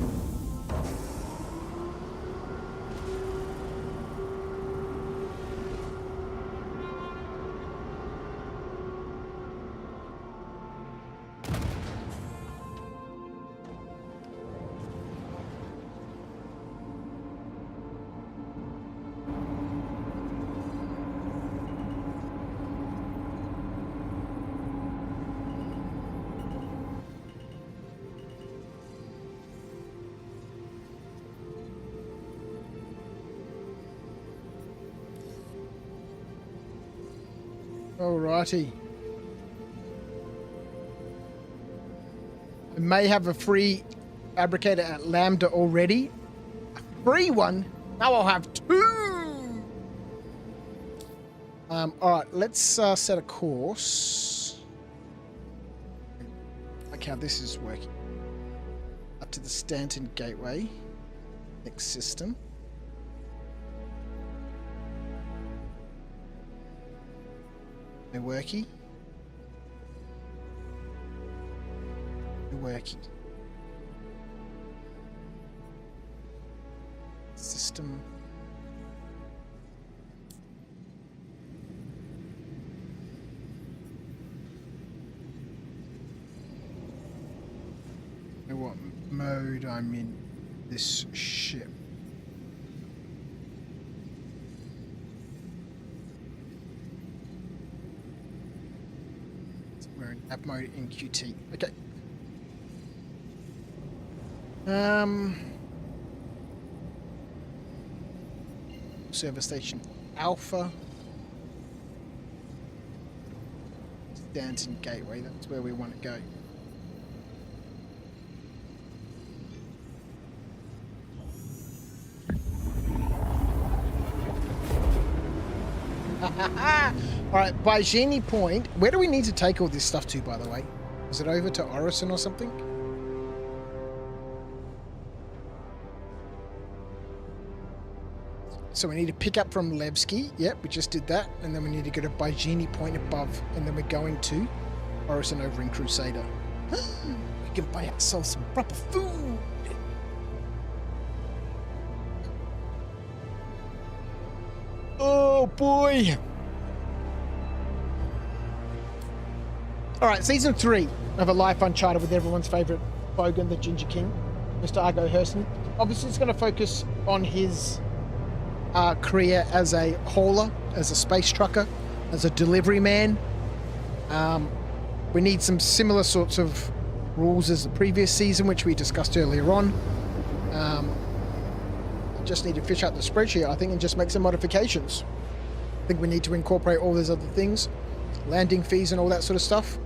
Alrighty. I may have a free fabricator at Lambda already. A free one? Now I'll have two! Alright, let's set a course. Like how this is working. Up to the Stanton Gateway. Next system. No worky. No worky. System. Know what mode I'm in this ship. We're in app mode in QT. Okay. Server station Alpha. Stanton Gateway, that's where we want to go. Alright, Baijini Point. Where do we need to take all this stuff to, by the way? Is it over to Orison or something? So we need to pick up from Levski. Yep, we just did that. And then we need to go to Baijini Point above. And then we're going to Orison over in Crusader. We can buy ourselves some proper food. Oh boy. Alright, season 3 of A Life Uncharted with everyone's favourite bogan, the Ginger King, Mr. Argo Hurston. Obviously it's going to focus on his career as a hauler, as a space trucker, as a delivery man. We need some similar sorts of rules as the previous season, which we discussed earlier on. Just need to fish out the spreadsheet, I think, and just make some modifications. I think we need to incorporate all those other things, landing fees and all that sort of stuff.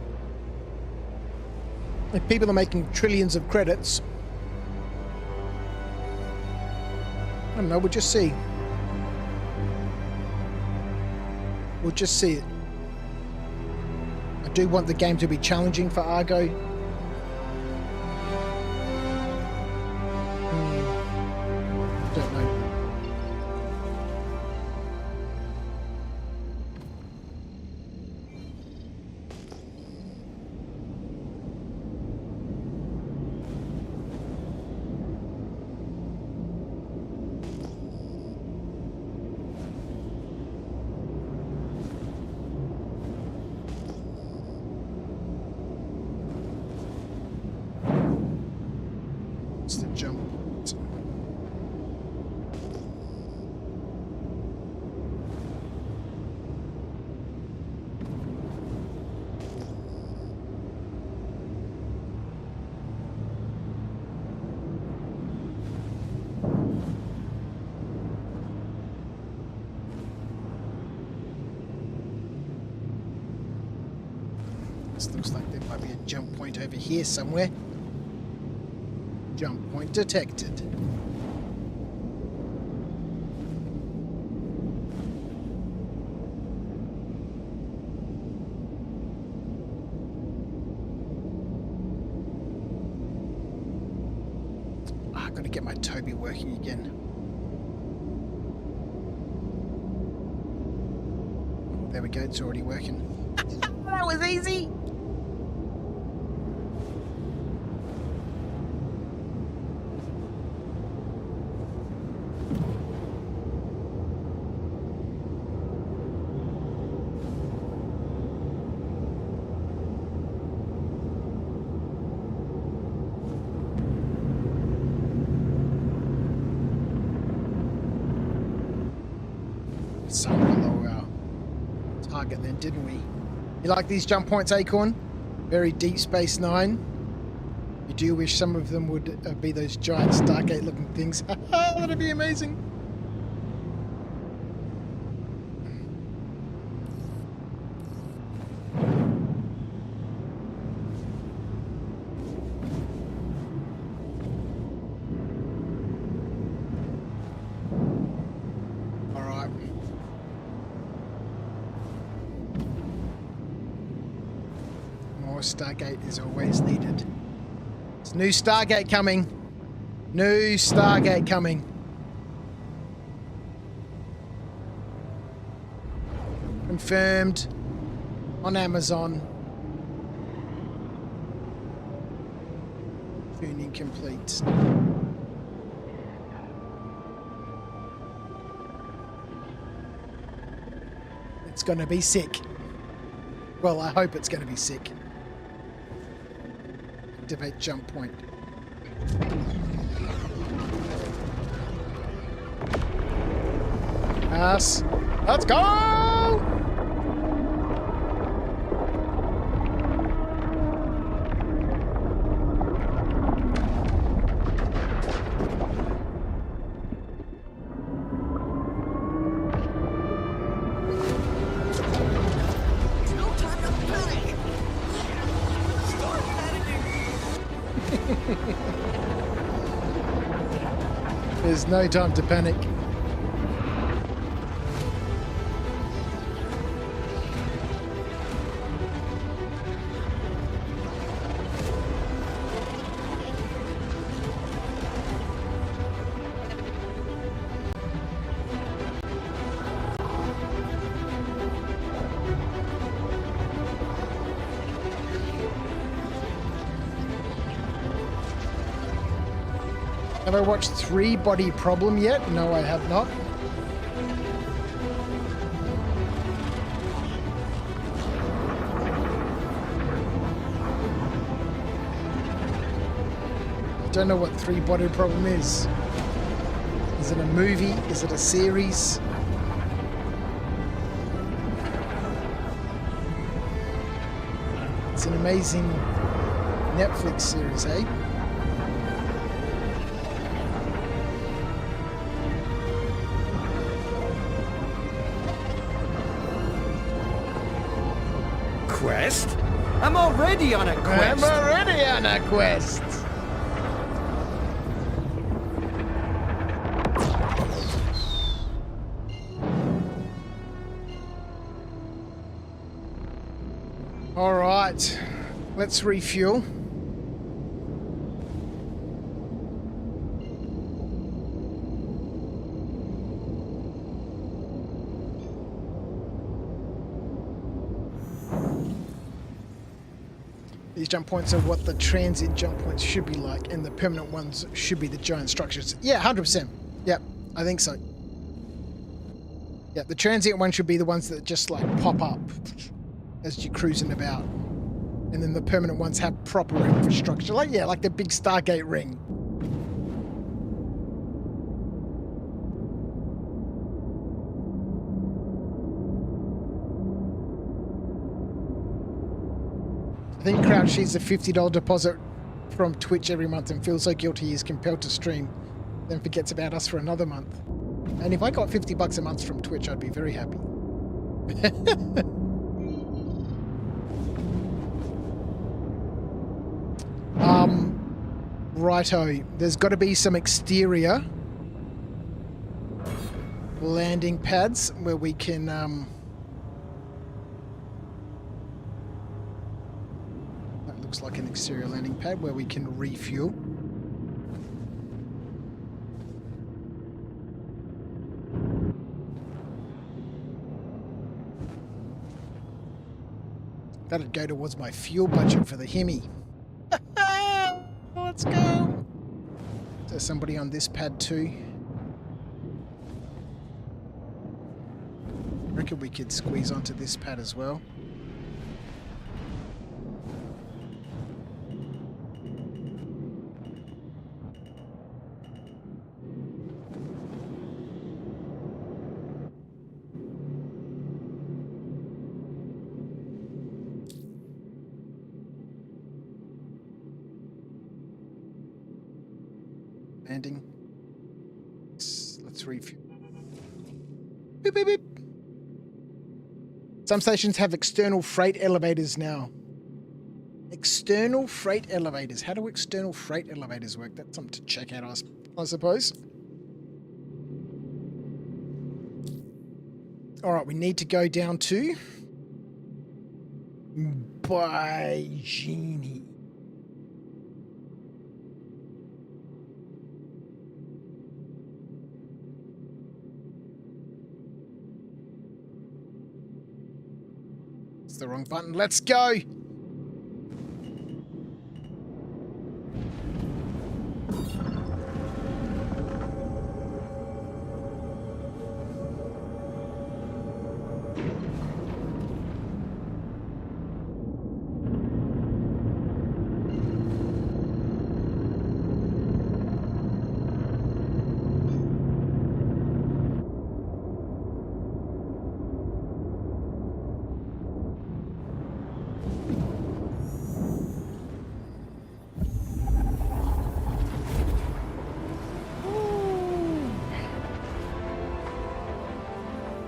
If people are making trillions of credits, I don't know, we'll just see. We'll just see it. I do want the game to be challenging for Argo. Don't know. It's the jump. This looks like there might be a jump point over here somewhere. Jump point detected. I've got to get my Toby working again. Oh, there we go, it's already working. That was easy! Somewhere below our target then, didn't we? You like these jump points, Acorn? Very Deep Space Nine. You do wish some of them would be those giant Stargate looking things. That'd be amazing. Stargate is always needed. There's new Stargate coming. New Stargate coming. Confirmed on Amazon. Tuning complete. It's gonna be sick. Well, I hope it's gonna be sick. Activate jump point. Pass. Let's go! There's no time to panic. Have I watched 3 Body Problem yet? No, I have not. I don't know what 3 Body Problem is. Is it a movie? Is it a series? It's an amazing Netflix series, eh? Quest? I'm already on a quest. I'm already on a quest. All right, let's refuel. These jump points are what the transient jump points should be like, and the permanent ones should be the giant structures. Yeah, 100%. Yep, I think so. Yeah, the transient ones should be the ones that just like pop up as you're cruising about. And then the permanent ones have proper infrastructure. Like, yeah, like the big Stargate ring. I think Crouch sees a $50 deposit from Twitch every month and feels so guilty he is compelled to stream, then forgets about us for another month. And if I got $50 a month from Twitch, I'd be very happy. Righto. There's got to be some exterior landing pads where we can looks like an exterior landing pad where we can refuel. That'd go towards my fuel budget for the Hemi. Let's go. Is there somebody on this pad too? I reckon we could squeeze onto this pad as well. Landing. Let's refuel. Beep, beep, beep. Some stations have external freight elevators now. External freight elevators. How do external freight elevators work? That's something to check out, I suppose. All right, we need to go down to Baijini. It's the wrong button. Let's go.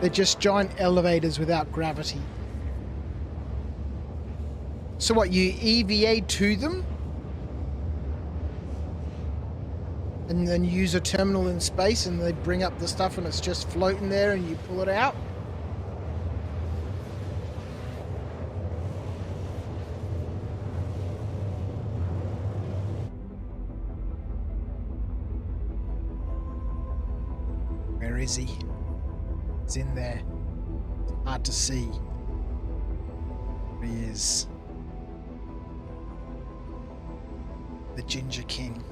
They're just giant elevators without gravity. So what, you EVA to them? And then use a terminal in space and they bring up the stuff and it's just floating there and you pull it out? Where is he? It's in there. It's hard to see. There he is. The Ginger King.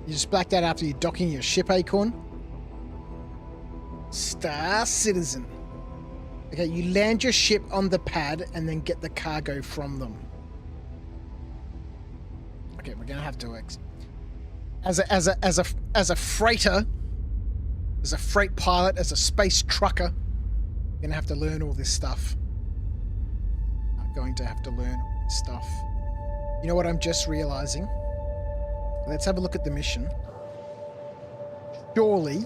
You just blacked out after you're docking your ship, Acorn? Star Citizen. Okay, you land your ship on the pad and then get the cargo from them. Okay, we're gonna have to as a freighter, as a freight pilot, as a space trucker, I'm gonna have to learn all this stuff. I'm going to have to learn all this stuff. You know what I'm just realizing? Let's have a look at the mission. Surely.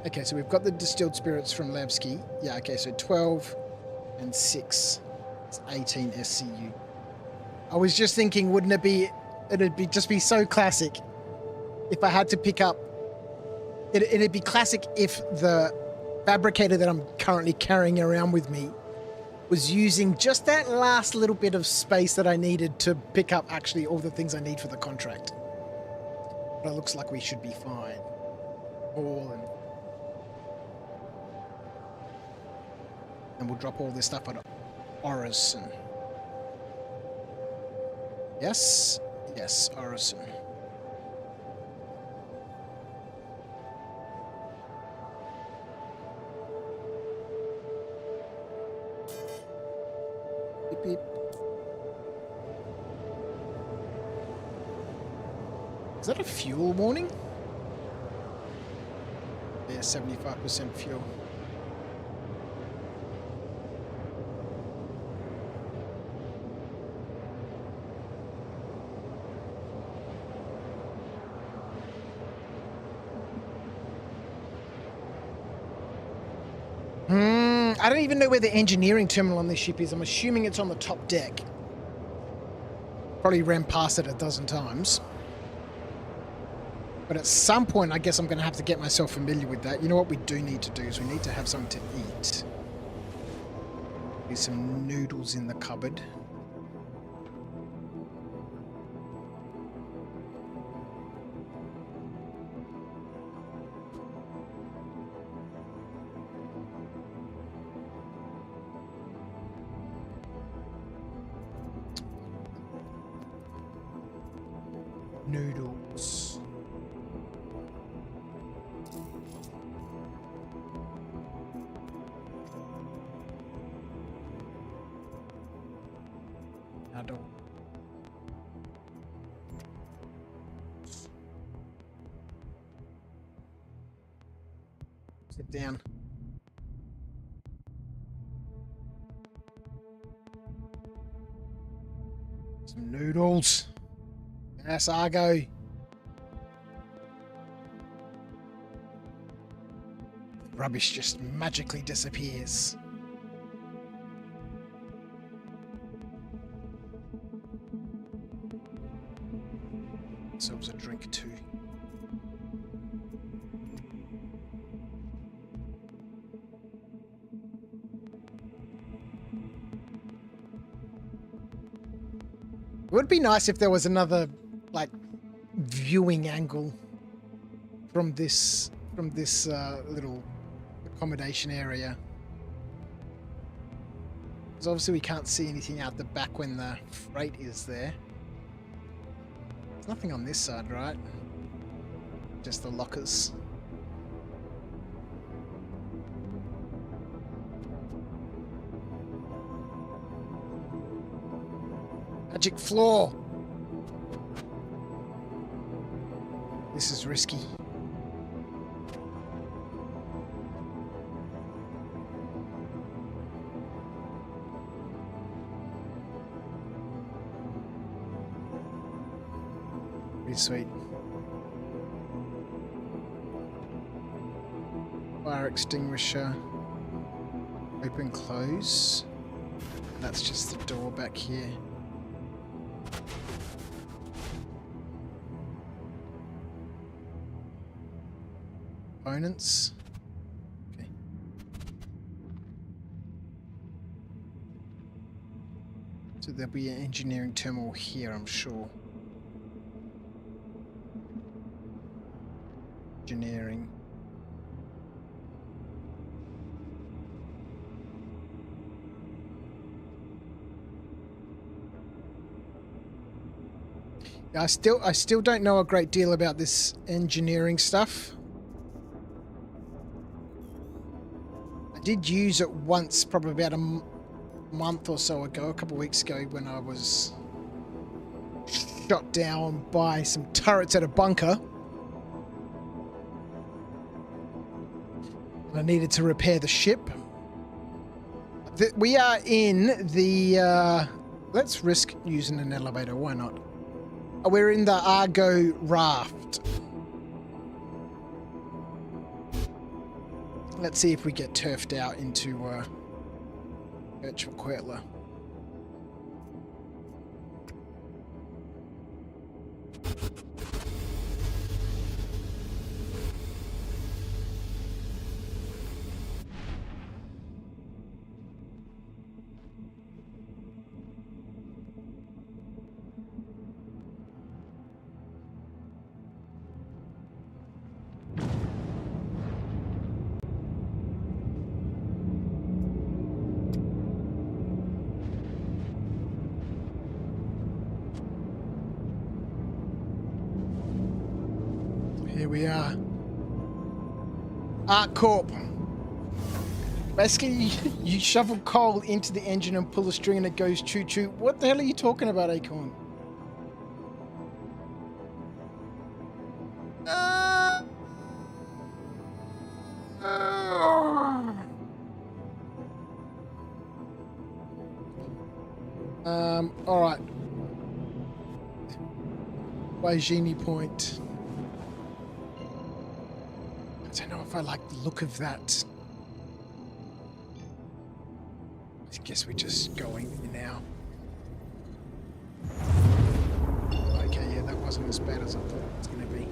Okay, so we've got the distilled spirits from Levski. Yeah, okay, so 12 and 6. It's 18 SCU. I was just thinking, wouldn't it'd be so classic if I had to pick up, it'd be classic if the fabricator that I'm currently carrying around with me was using just that last little bit of space that I needed to pick up actually all the things I need for the contract. But it looks like we should be fine. And we'll drop all this stuff at Orison. Yes? Yes, Orison. Beep, beep. Is that a fuel warning? Yeah, 75% fuel. I don't even know where the engineering terminal on this ship is. I'm assuming it's on the top deck. Probably ran past it a dozen times. But at some point, I guess I'm going to have to get myself familiar with that. You know what we do need to do is we need to have something to eat. There's some noodles in the cupboard. Noodles. Noodle. Sit down. Some noodles. Yes, Argo. Rubbish just magically disappears. Ourselves a drink too. It would be nice if there was another like viewing angle from this little accommodation area, because obviously we can't see anything out the back when the freight is there. There's nothing on this side, right? Just the lockers. Magic floor. This is risky. Pretty sweet. Fire extinguisher. Open, close. That's just the door back here. Components. Okay. So there'll be an engineering terminal here, I'm sure. Engineering. Yeah, I still don't know a great deal about this engineering stuff. I did use it once, probably about month or so ago, a couple of weeks ago, when I was shot down by some turrets at a bunker. And I needed to repair the ship. We are in the... let's risk using an elevator, why not? We're in the Argo raft. Let's see if we get turfed out into Virtual Quetler. Here we are. Arc Corp. Basically, you shovel coal into the engine and pull a string and it goes choo-choo. What the hell are you talking about, Acorn? All right. By Genie Point. I don't know if I like the look of that. I guess we're just going now. Okay, yeah, that wasn't as bad as I thought it was going to be.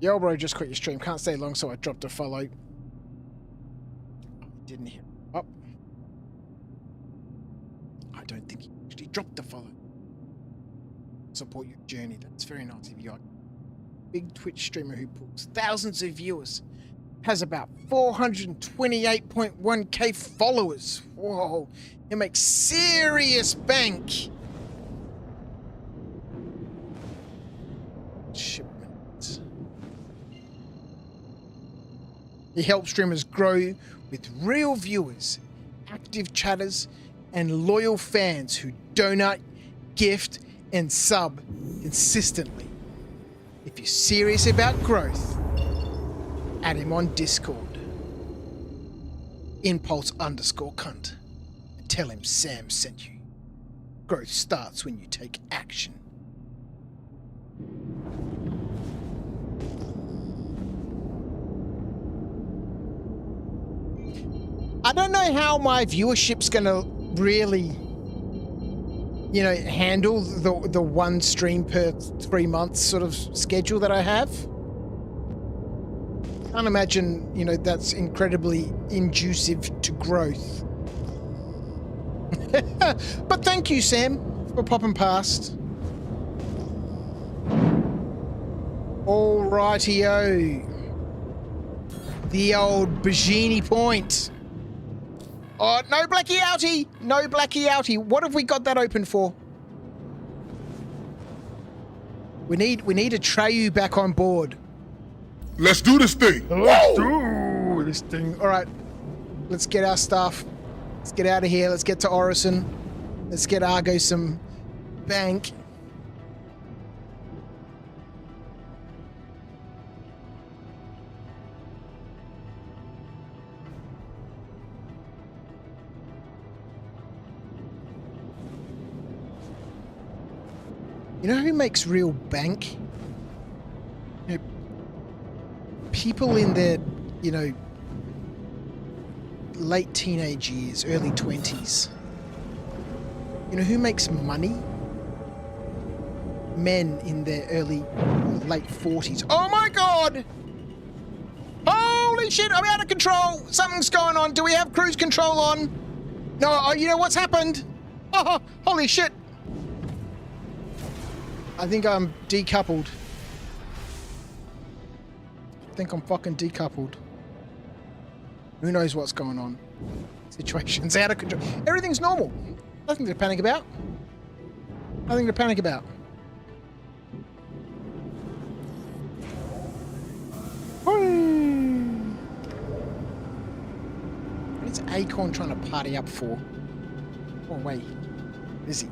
Yo, bro, just quit your stream. Can't stay long, so I dropped a follow. Didn't hit up. I don't think he actually dropped the follow. Support your journey. That's very nice of you. Big Twitch streamer who pulls thousands of viewers. Has about 428.1k followers. Whoa. He makes serious bank. Shipment. He helps streamers grow with real viewers, active chatters, and loyal fans who donate, gift, and sub consistently. If you're serious about growth, add him on Discord. Impulse_cunt. And tell him Sam sent you. Growth starts when you take action. I don't know how my viewership's gonna really, you know, handle the one stream per 3 months sort of schedule that I have. Can't imagine, you know, that's incredibly inducive to growth. But thank you, Sam, for popping past. Alrighty-o. The old Bajini Point. Oh, no Blackie Outie! No Blackie Outie. What have we got that open for? We need Atreyu back on board. Let's do this thing. Let's do this thing. All right, let's get our stuff. Let's get out of here. Let's get to Orison. Let's get Argo some bank. You know who makes real bank? You know, people in their, you know, late teenage years, early 20s. You know who makes money? Men in their early, late 40s. Oh my God! Holy shit, I'm out of control! Something's going on. Do we have cruise control on? No, oh, you know what's happened? Oh, holy shit! I think I'm decoupled. think I'm fucking decoupled. Who knows what's going on? Situation's out of control. Everything's normal. Nothing to panic about. Nothing to panic about. What's Acorn trying to party up for? Oh, wait. Is he?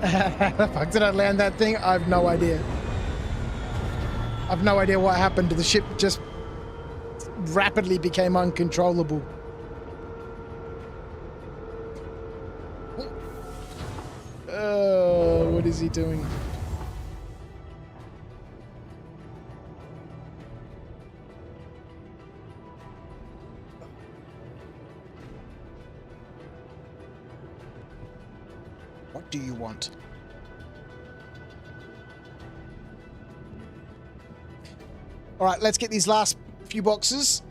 How the fuck did I land that thing? I have no idea. I've no idea what happened to the ship. Just rapidly became uncontrollable. What is he doing? What do you want? All right, let's get these last few boxes.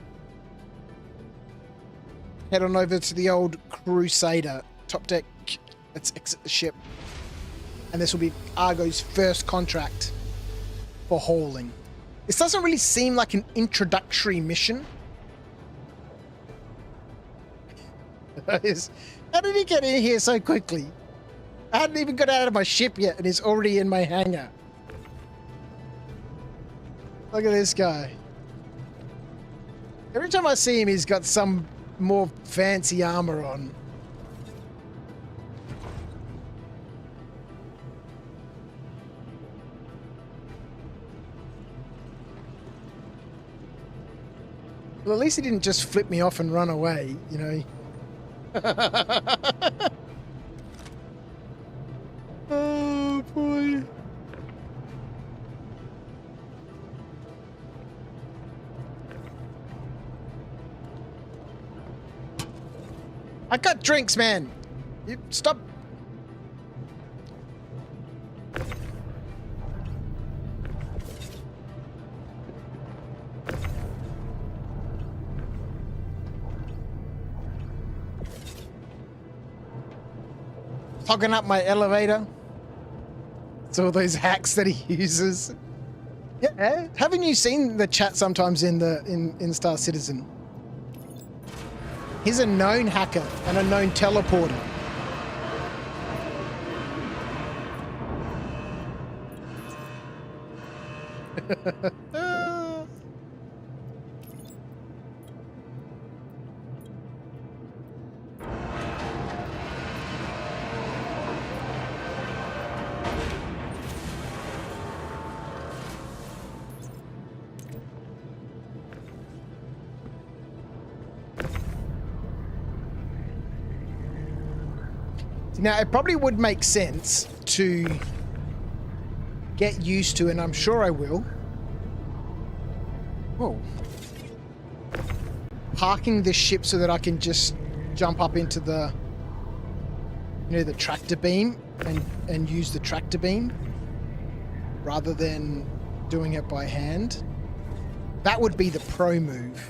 Head on over to the old Crusader. Top deck. Let's exit the ship. And this will be Argo's first contract for hauling. This doesn't really seem like an introductory mission. How did he get in here so quickly? I hadn't even got out of my ship yet and he's already in my hangar. Look at this guy. Every time I see him, he's got some more fancy armor on. Well, at least he didn't just flip me off and run away, you know. Oh, boy. I got drinks, man. You stop. Hogging up my elevator. It's all those hacks that he uses. Yeah, haven't you seen the chat sometimes in Star Citizen? He's a known hacker and a known teleporter. Now, it probably would make sense to get used to, and I'm sure I will. Whoa. Parking the ship so that I can just jump up into the, you know, the tractor beam and use the tractor beam rather than doing it by hand. That would be the pro move.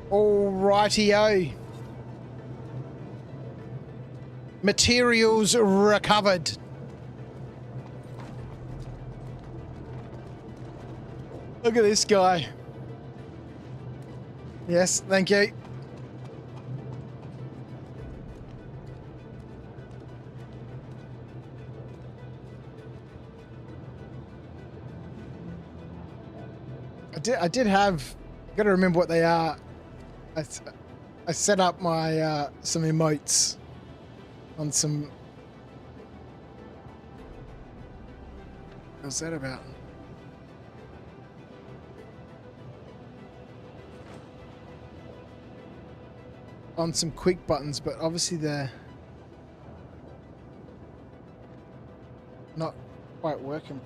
Rightio. Materials recovered. Look at this guy. Yes, thank you. I did have, got to remember what they are. I set up my some emotes on some. What's that about? On some quick buttons, but obviously they're not can.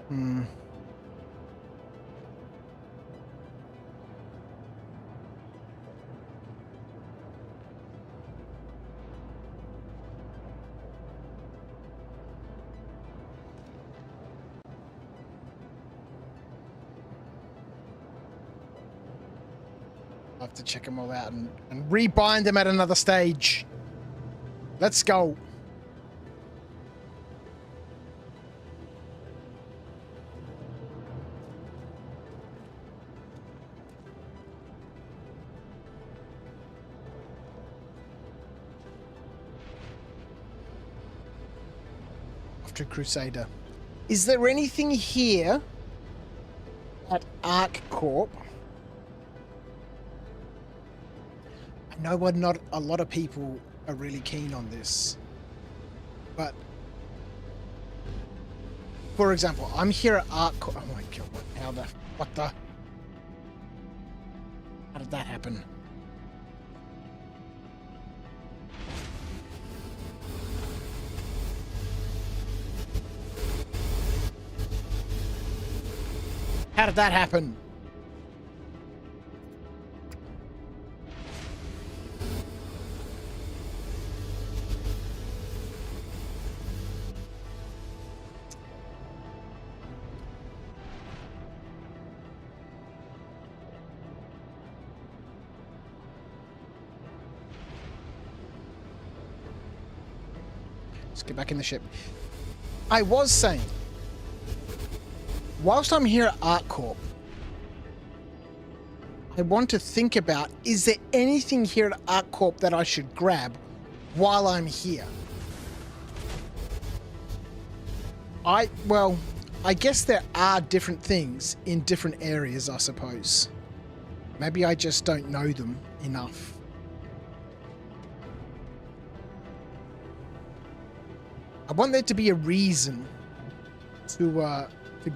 Hmm. I'll have to check them all out and rebind them at another stage. Let's go. After Crusader. Is there anything here at Arc Corp? I know not a lot of people are really keen on this, but for example, I'm here at Arc Corp. Oh my god, how did that happen? How did that happen? Let's get back in the ship. I was saying, whilst I'm here at Arc Corp, I want to think about, is there anything here at Arc Corp that I should grab while I'm here? Well, I guess there are different things in different areas, I suppose. Maybe I just don't know them enough. I want there to be a reason to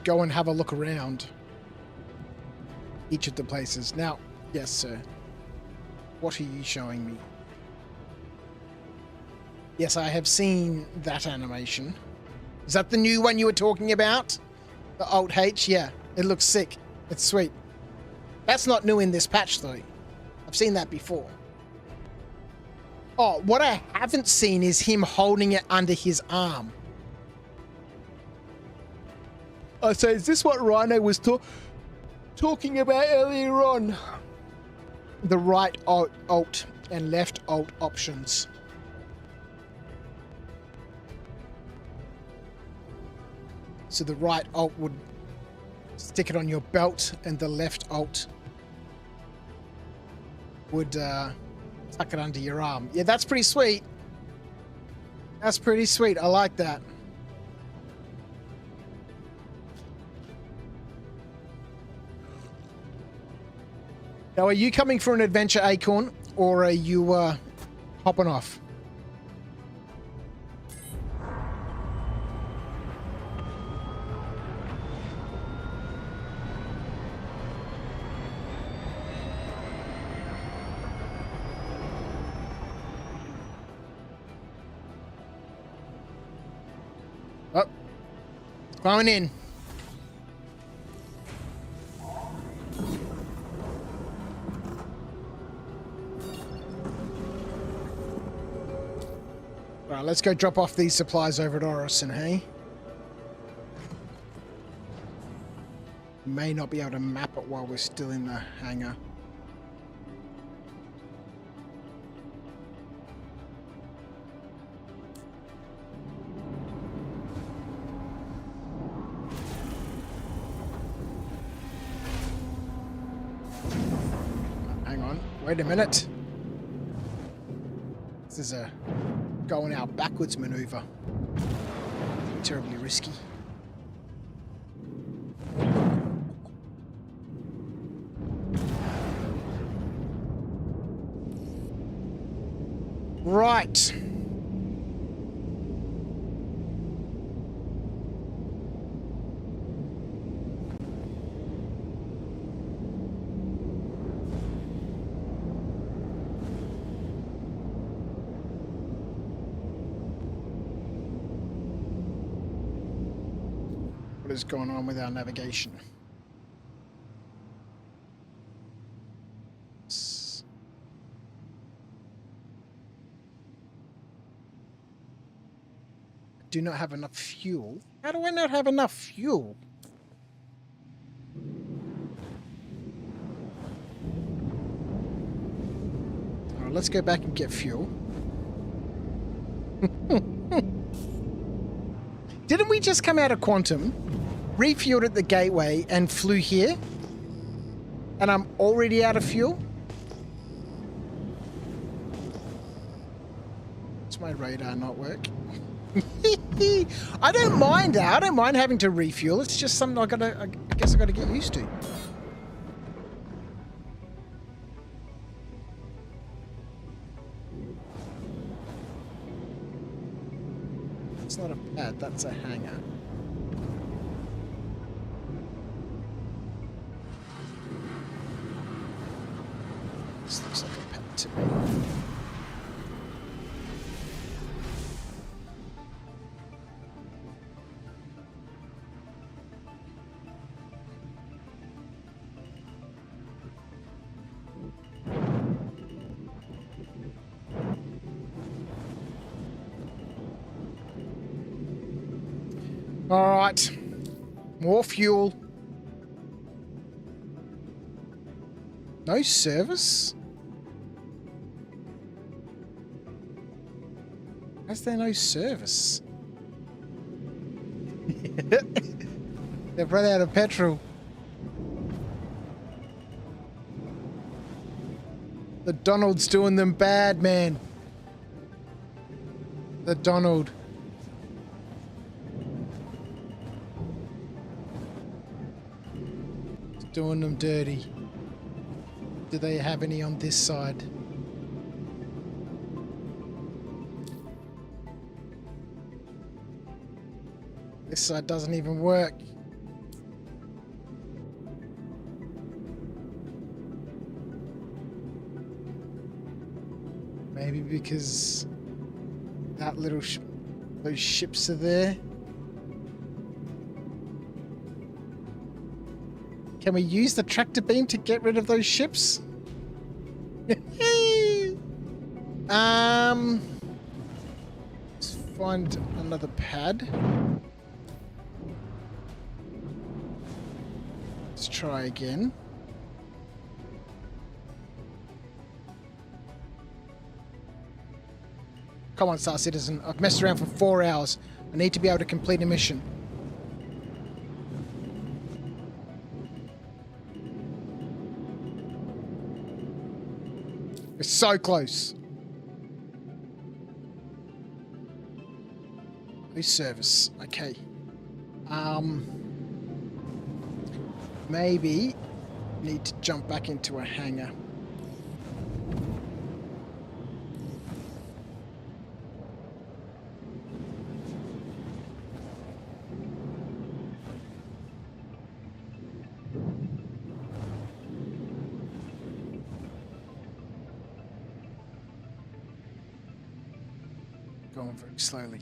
go and have a look around each of the places. Now, yes, sir. What are you showing me? Yes, I have seen that animation. Is that the new one you were talking about? The Alt H? Yeah, it looks sick. It's sweet. That's not new in this patch, though. I've seen that before. Oh, what I haven't seen is him holding it under his arm. Oh, so is this what Rhino was talking about earlier on? The right alt and left alt options. So the right alt would stick it on your belt and the left alt would tuck it under your arm. Yeah, that's pretty sweet. That's pretty sweet. I like that. Now, are you coming for an adventure, Acorn, or are you hopping off? Oh, going in. Right, let's go drop off these supplies over at Orison, hey? May not be able to map it while we're still in the hangar. Hang on, wait a minute. This is a going out backwards maneuver. Terribly risky. Right. is going on with our navigation. Do not have enough fuel. How do I not have enough fuel? Alright, let's go back and get fuel. Didn't we just come out of Quantum, refueled at the gateway, and flew here? And I'm already out of fuel? Does my radar not work? I don't mind that. I don't mind having to refuel. It's just something I guess I gotta get used to. It's not a pad, that's a hangar. This looks like a pad to me. All right, more fuel. No service? How's there no service? They've run out of petrol. The Donald's doing them bad, man. The Donald. Doing them dirty. Do they have any on this side? This side doesn't even work. Maybe because that little those ships are there. Can we use the tractor beam to get rid of those ships? Let's find another pad. Let's try again. Come on, Star Citizen. I've messed around for 4 hours. I need to be able to complete a mission. We're so close. This service. Okay. Maybe need to jump back into a hangar. Going very slowly.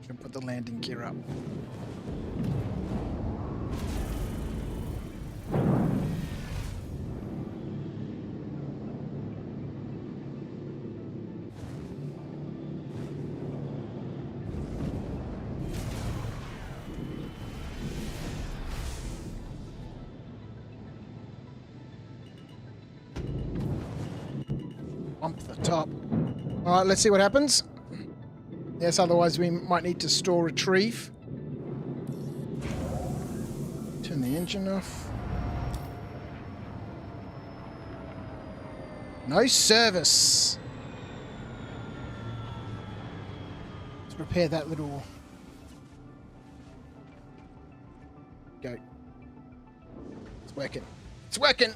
Can put the landing gear up. Bump the top. All right, let's see what happens. Yes, otherwise we might need to store retrieve. Turn the engine off. No service. Let's repair that little... Go. It's working. It's working!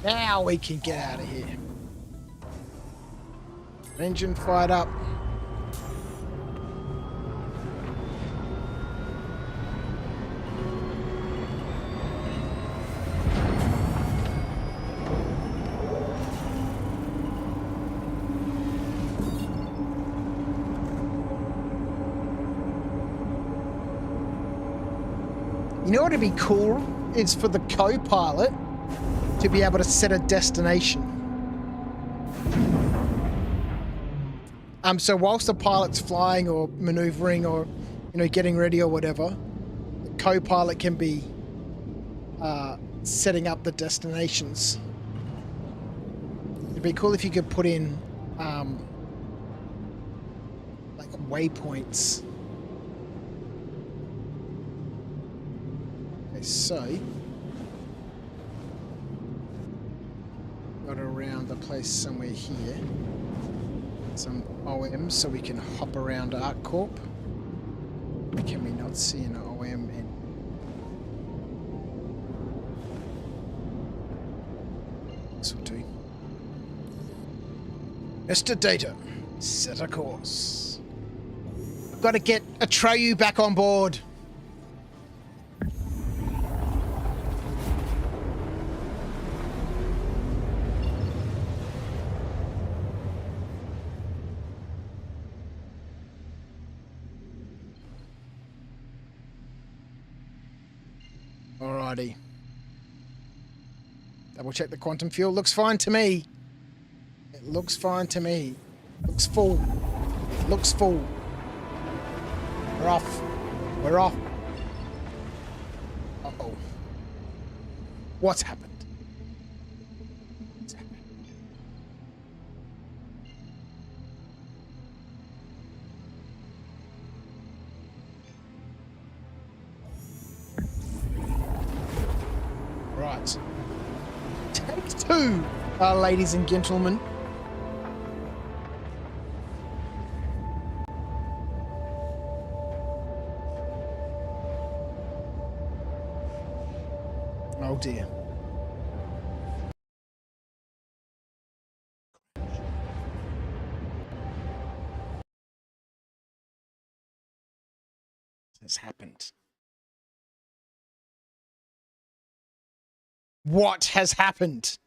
Now we can get out of here. Engine fired up. You know what would be cool is for the co-pilot to be able to set a destination. So whilst the pilot's flying or maneuvering or, getting ready or whatever, the co-pilot can be setting up the destinations. It'd be cool if you could put in like waypoints. Okay, so got around the place somewhere here. Some OMs so we can hop around ArcCorp. Can we not see an OM in? This will do. Mr. Data, set a course. I've got to get Atreyu back on board. Alrighty. Double check the quantum fuel. Looks fine to me. It looks fine to me. Looks full. Looks full. We're off. We're off. Uh-oh. What's happened? What's happened? Right. Take two, ladies and gentlemen. Oh dear. Has happened? What has happened?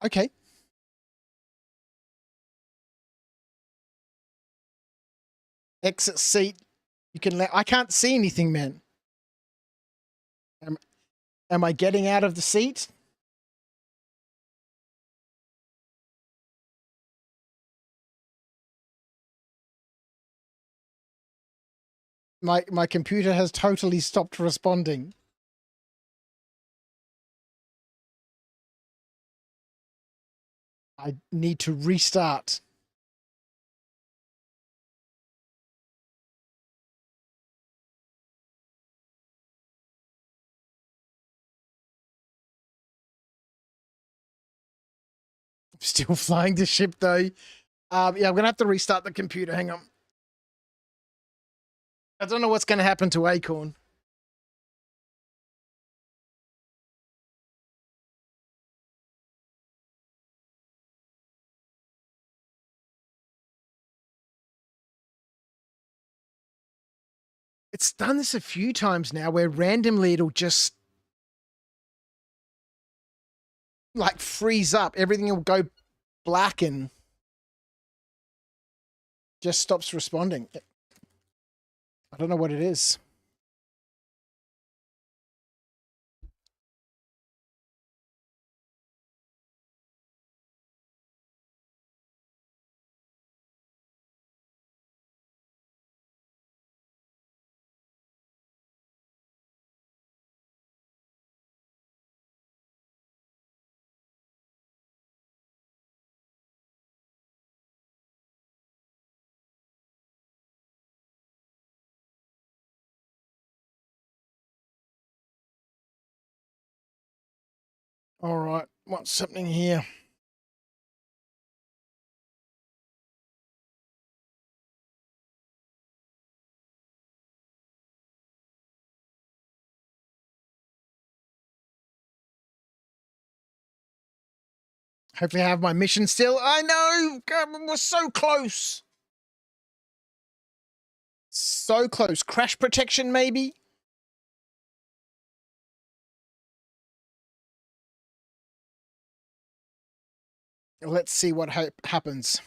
Okay. Exit seat. You can let. I can't see anything, man. Am I getting out of the seat? My computer has totally stopped responding. I need to restart. I'm still flying the ship though. Yeah, I'm gonna have to restart the computer. Hang on. I don't know what's gonna happen to Acorn. It's done this a few times now where randomly it'll just like freeze up. Everything will go black and just stops responding. I don't know what it is. All right, what's happening here? Hopefully I have my mission still. I know! God, we're so close! So close. Crash protection, maybe? Let's see what happens.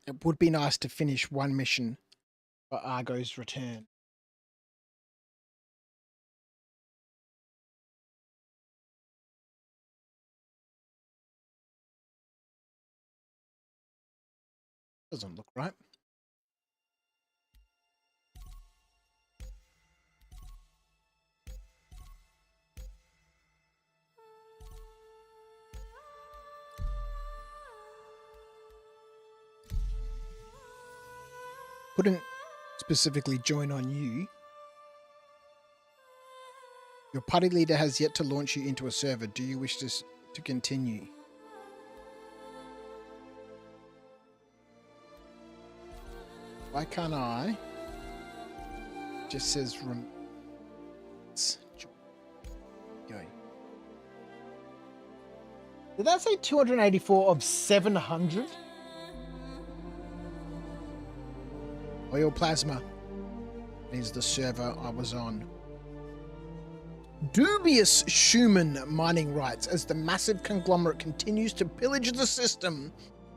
It would be nice to finish one mission for Argo's return. Doesn't look right. Couldn't specifically join on you. Your party leader has yet to launch you into a server. Do you wish to continue? Why can't I? Just says go. Did that say 284 of 700? Oil plasma is the server I was on. Dubious Schumann mining rights. As the massive conglomerate continues to pillage the system,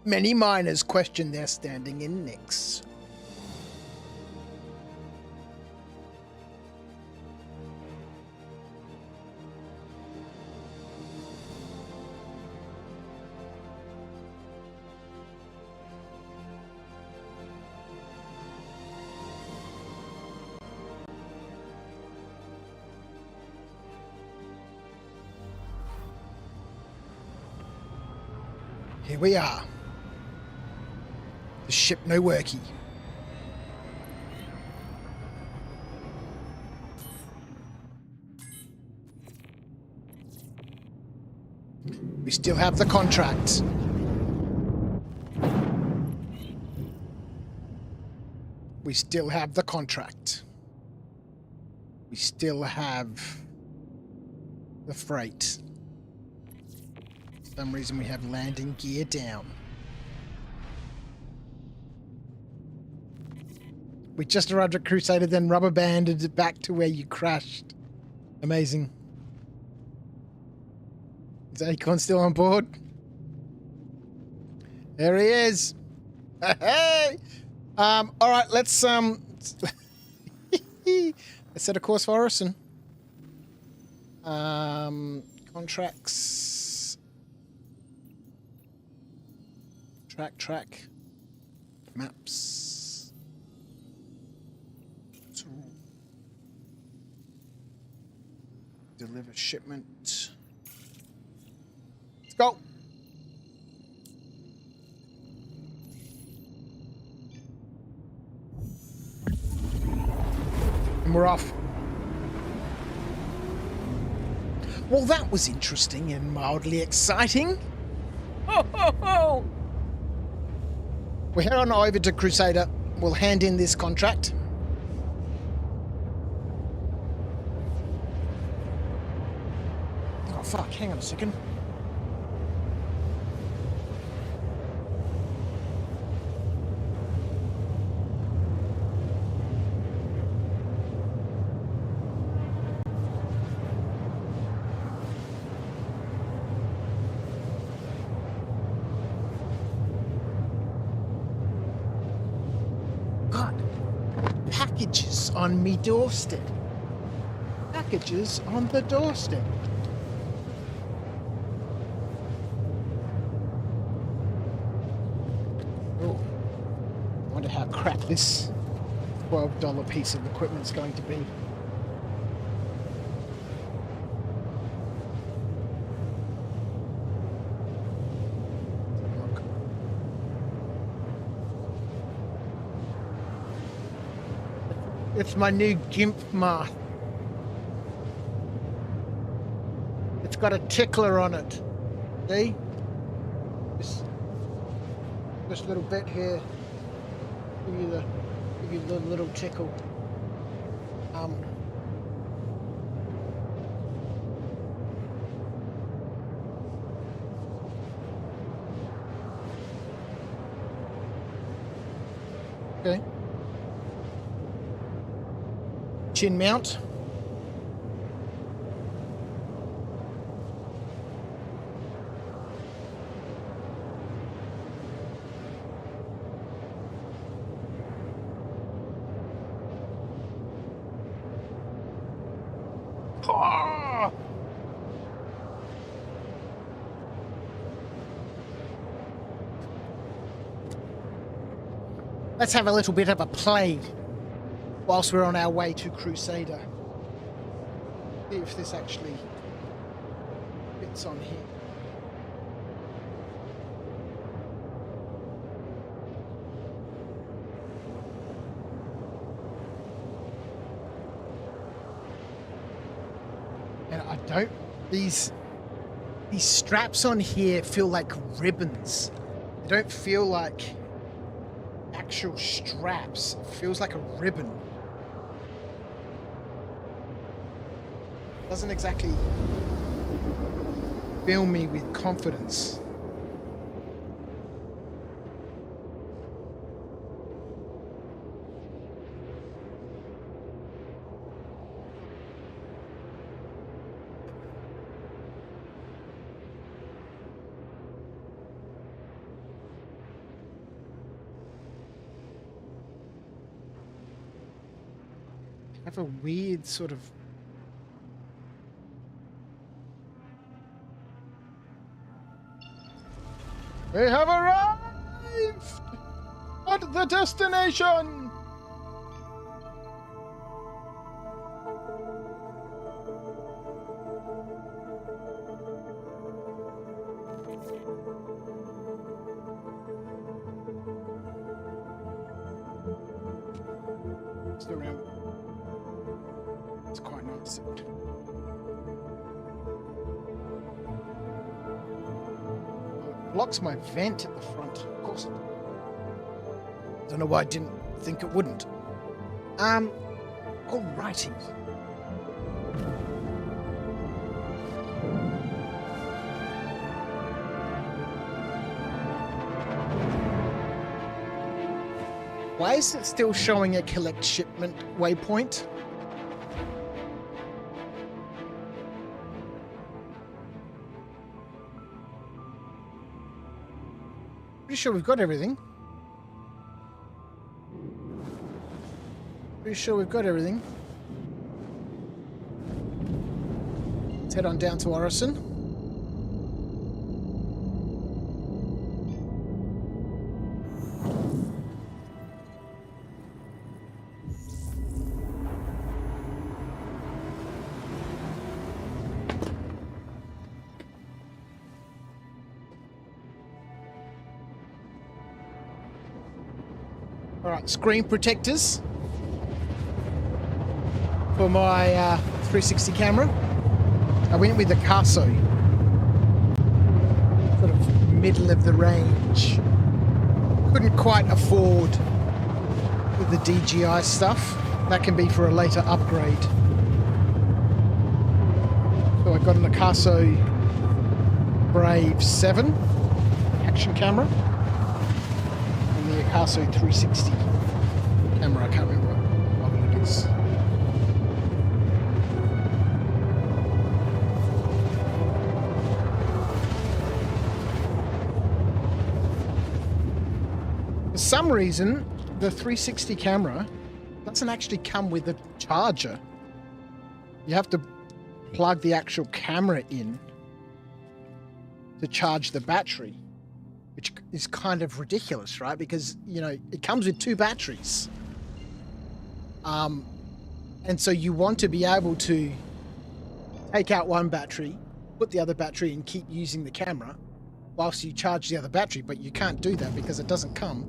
many miners question their standing in Nyx. Here we are. The ship no worky. We still have the contract. We still have the contract. We still have the freight. For some reason we have landing gear down. We just arrived at Crusader, then rubber banded it back to where you crashed. Amazing. Is Acorn still on board? There he is. Hey! All right, let's let's set a course for Hurston. Contracts. Track. Maps. Deliver shipment. Let's go. And we're off. Well, that was interesting and mildly exciting. Ho, ho, ho! We head on over to Crusader. We'll hand in this contract. Oh, fuck. Hang on a second. Packages on me doorstep. Packages on the doorstep. Oh, I wonder how crap this $12 piece of equipment's going to be. It's my new GIMP mask. It's got a tickler on it. See? This little bit here. Give you the little tickle. Okay. Chin mount. Ah! Let's have a little bit of a play whilst we're on our way to Crusader. See if this actually fits on here. And I don't, these straps on here feel like ribbons. They don't feel like actual straps. It feels like a ribbon. Doesn't exactly fill me with confidence. I have a weird sort of We have arrived at the destination! Still around. It's quite nice. Blocks my vent at the front. Of course it does. Don't know why I didn't think it wouldn't. Alrighty. Why is it still showing a collect shipment waypoint? Pretty sure we've got everything. Pretty sure we've got everything. Let's head on down to Hurston. Alright, screen protectors for my 360 camera. I went with the Caso, sort of middle of the range. Couldn't quite afford with the DJI stuff. That can be for a later upgrade. So I got an Caso Brave 7 action camera. The Caso 360 camera, I can't remember what model it is. For some reason, the 360 camera doesn't actually come with a charger. You have to plug the actual camera in to charge the battery. Which is kind of ridiculous, right? Because, you know, it comes with 2 batteries. And so you want to be able to take out one battery, put the other battery and keep using the camera whilst you charge the other battery, but you can't do that because it doesn't come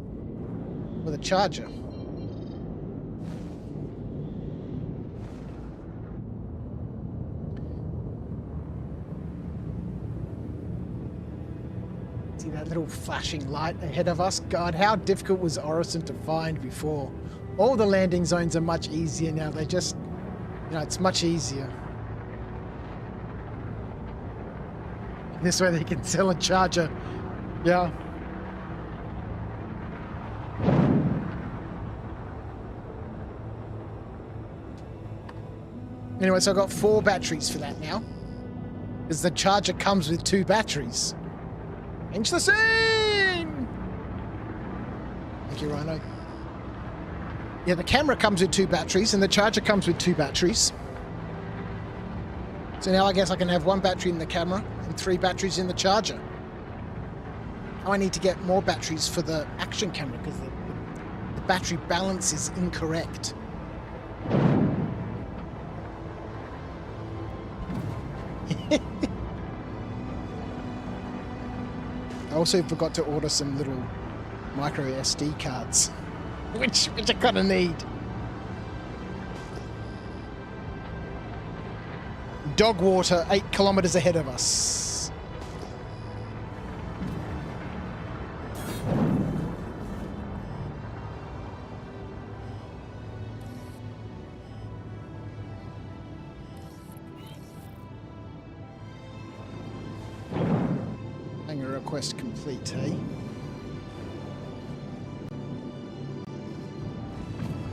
with a charger. See that little flashing light ahead of us? God, how difficult was Hurston to find before? All the landing zones are much easier now. They just, you know, it's much easier. This way they can sell a charger. Yeah. Anyway, so I've got 4 batteries for that now. Because the charger comes with 2 batteries. Change the scene! Thank you, Rhino. Yeah, the camera comes with 2 batteries and the charger comes with 2 batteries. So now I guess I can have 1 battery in the camera and 3 batteries in the charger. Now I need to get more batteries for the action camera because the battery balance is incorrect. I also forgot to order some little micro SD cards, which I kind of need. Dog water 8 kilometers ahead of us. Hangar request complete, hey?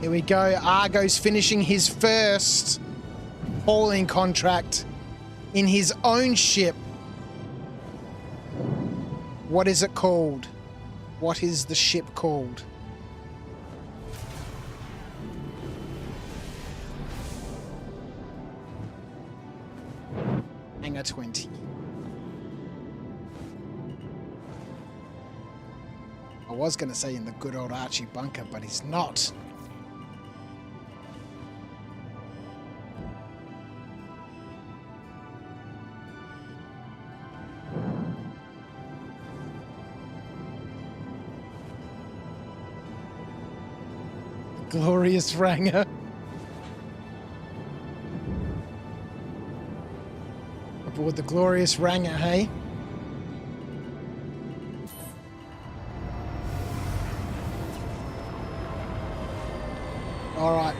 Here we go. Argo's finishing his first hauling contract in his own ship. What is it called? What is the ship called? Hangar 20. I was going to say in the good old Archie bunker, but he's not. Glorious Ranger. Aboard the Glorious Ranger, hey? All right.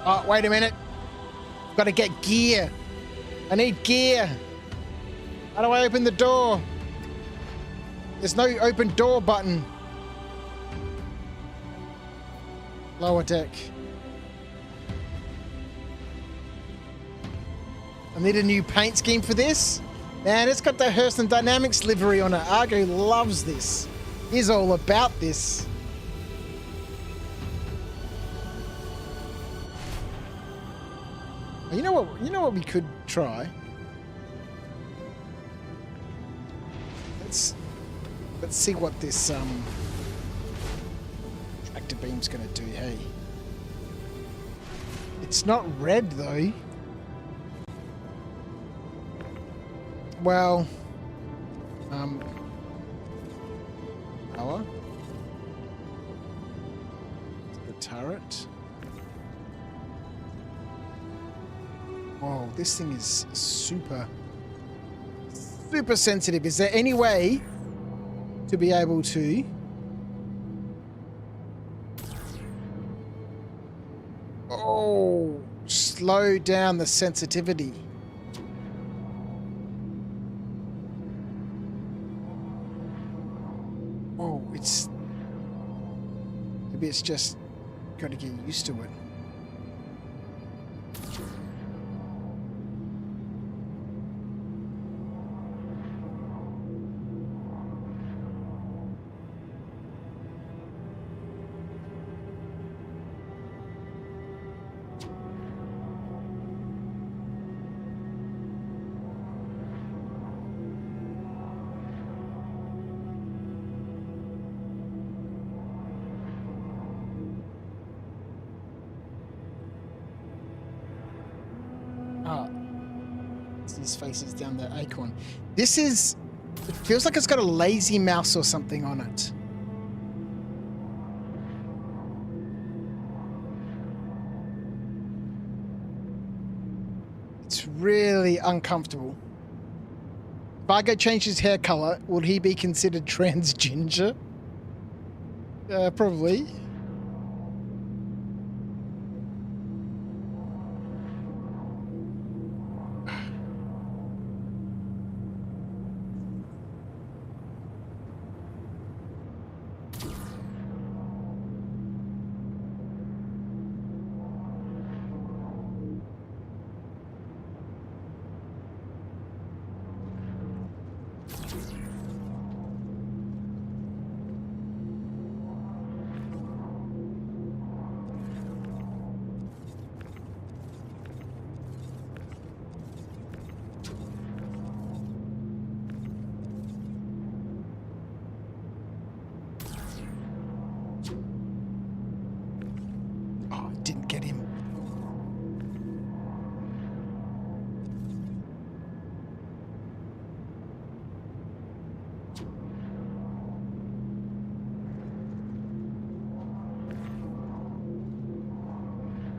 Oh, wait a minute. Got to get gear. I need gear. How do I open the door? There's no open door button. Lower deck. I need a new paint scheme for this. Man, it's got the Hurston Dynamics livery on it. Argo loves this. He's all about this. You know what we could try? Let's see what this tractor beam's gonna do, hey. It's not red though. Well, power. The turret. Whoa, this thing is super sensitive. Is there any way to be able to slow down the sensitivity? Oh, maybe it's just got to get used to it. His face is down the acorn. This is... It feels like it's got a lazy mouse or something on it. It's really uncomfortable. If Argo changed his hair color, would he be considered transgender? Probably.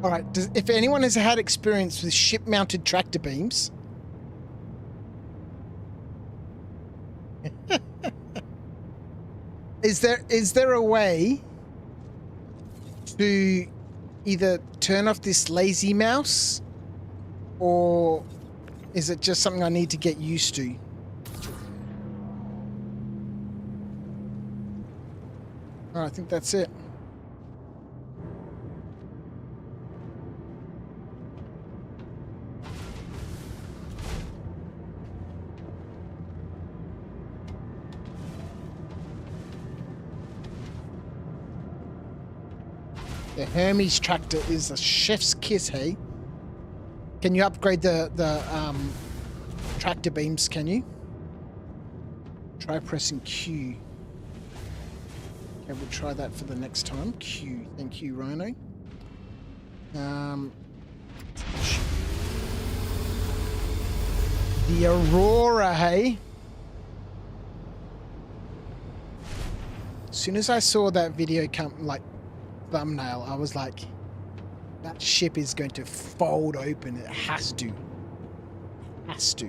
All right, if anyone has had experience with ship-mounted tractor beams, is there a way to either turn off this lazy mouse, or is it just something I need to get used to? All right, I think that's it. The Hermes tractor is a chef's kiss, hey? Can you upgrade the tractor beams, can you? Try pressing Q. Okay, we'll try that for the next time. Q. Thank you, Rhino. The Aurora, hey? As soon as I saw that video thumbnail, I was like, that ship is going to fold open. It has to. Has to.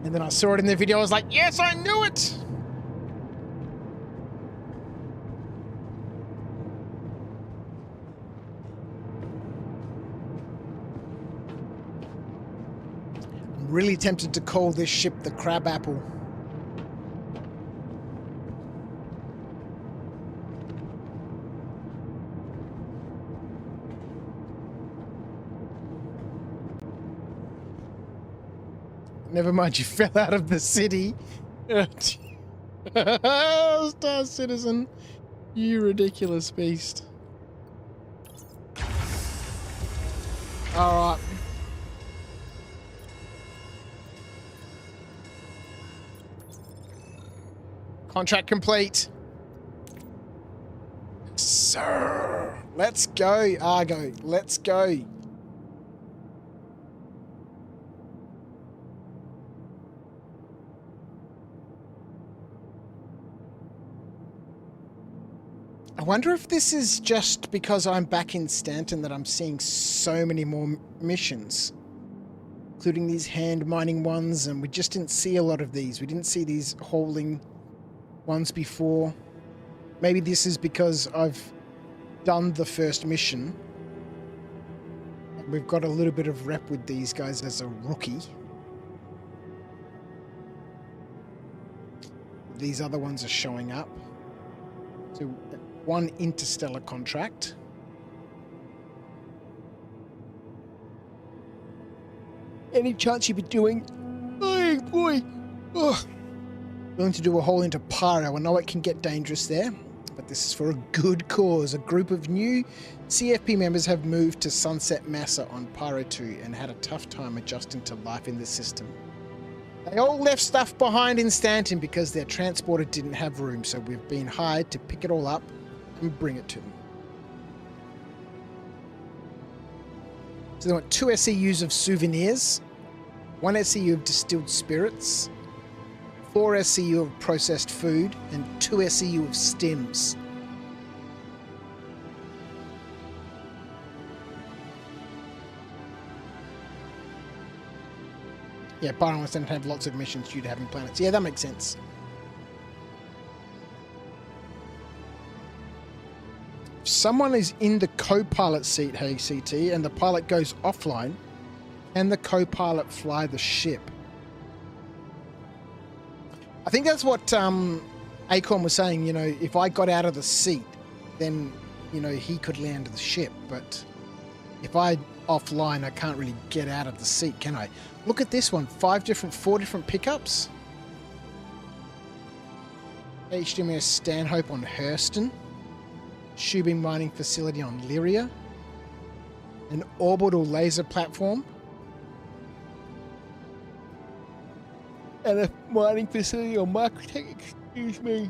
And then I saw it in the video. I was like, yes, I knew it. I'm really tempted to call this ship the Crab Apple. Never mind, you fell out of the city. Star Citizen, you ridiculous beast. All right. Contract complete. Sir, let's go, Argo. Let's go. I wonder if this is just because I'm back in Stanton that I'm seeing so many more missions, including these hand mining ones, and we just didn't see a lot of these. We didn't see these hauling ones before. Maybe this is because I've done the first mission and we've got a little bit of rep with these guys as a rookie. These other ones are showing up. So one interstellar contract. Any chance you'd be doing? Oh boy! Oh. Willing to do a haul into Pyro. I know it can get dangerous there, but this is for a good cause. A group of new CFP members have moved to Sunset Mesa on Pyro 2 and had a tough time adjusting to life in the system. They all left stuff behind in Stanton because their transporter didn't have room, so we've been hired to pick it all up and bring it to them. So they want 2 SEUs of souvenirs, 1 SEU of distilled spirits, 4 SEU of processed food, and 2 SEU of stims. Yeah, Byron wants them to have lots of missions due to having planets. Yeah, that makes sense. If someone is in the co-pilot seat, hey CT, and the pilot goes offline, can the co-pilot fly the ship? I think that's what Acorn was saying, you know, if I got out of the seat, then, you know, he could land the ship. But if I offline, I can't really get out of the seat, can I? Look at this one, 4 different pickups. HMS Stanhope on Hurston. Shubing mining facility on Lyria. An orbital laser platform. And a mining facility on Microtech, excuse me.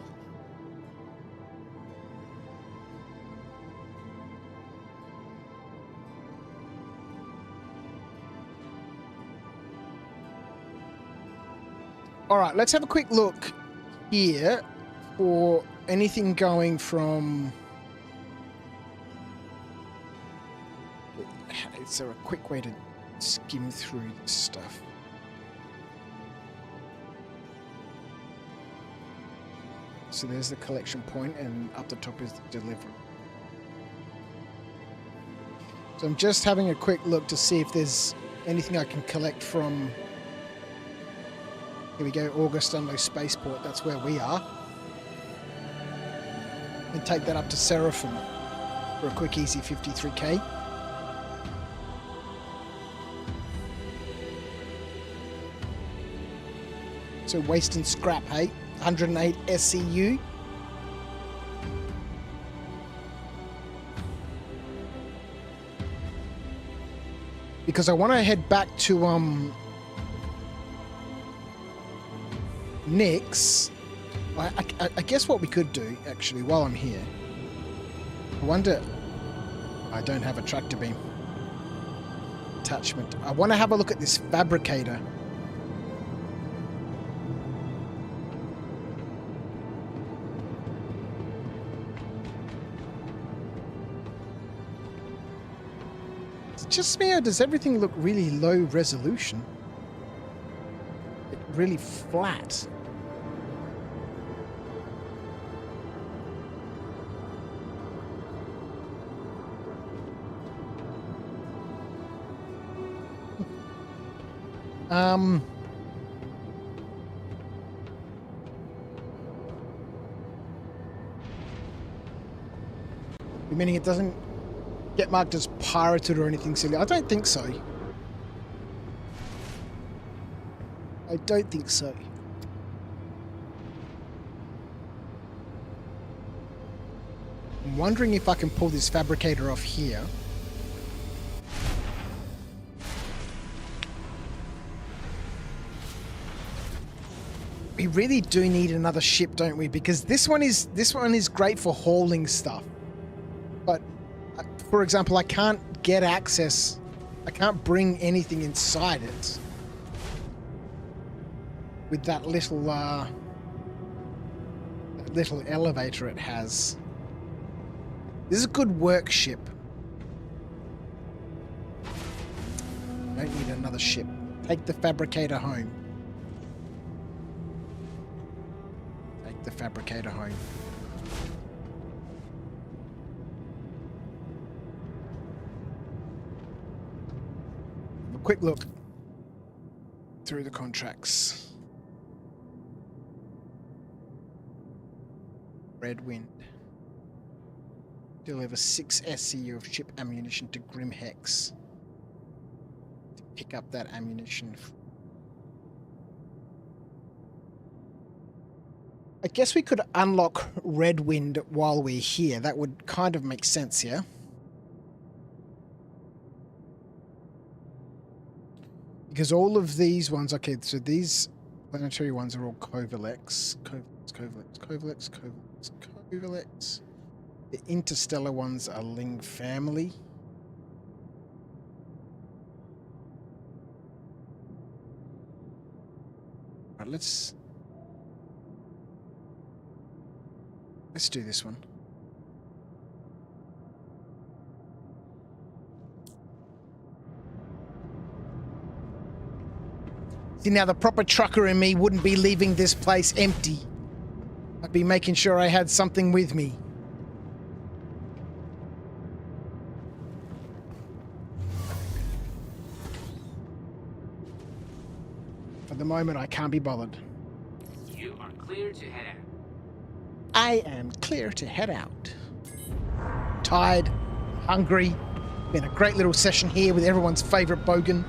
All right, let's have a quick look here for anything going from is there a quick way to skim through this stuff? So there's the collection point, and up the top is the delivery. So I'm just having a quick look to see if there's anything I can collect from... Here we go, Augustando Spaceport, that's where we are. And take that up to Seraphim for a quick easy 53k. So waste and scrap, hey? 108 SCU. Because I want to head back to Nick's. I guess what we could do, actually, while I'm here, I wonder... I don't have a tractor beam attachment. I want to have a look at this fabricator. Is it just me, or does everything look really low resolution? Really flat. Meaning it doesn't get marked as pirated or anything silly. I don't think so. I don't think so. I'm wondering if I can pull this fabricator off here. We really do need another ship, don't we? Because this one is great for hauling stuff. But for example, I can't get access. I can't bring anything inside it with that little elevator it has. This is a good work ship. Don't need another ship. Take the fabricator home. Take the fabricator home. A quick look through the contracts. Red Wind. Deliver 6 SCU of ship ammunition to Grim Hex. To pick up that ammunition. I guess we could unlock Red Wind while we're here. That would kind of make sense here. Because all of these ones, okay, so these planetary ones are all Covalex. Covalex. The interstellar ones are Ling family. Alright, let's do this one. See, now the proper trucker in me wouldn't be leaving this place empty. I'd be making sure I had something with me. For the moment, I can't be bothered. You are clear to head out. I am clear to head out. Tired, hungry. Been a great little session here with everyone's favourite bogan,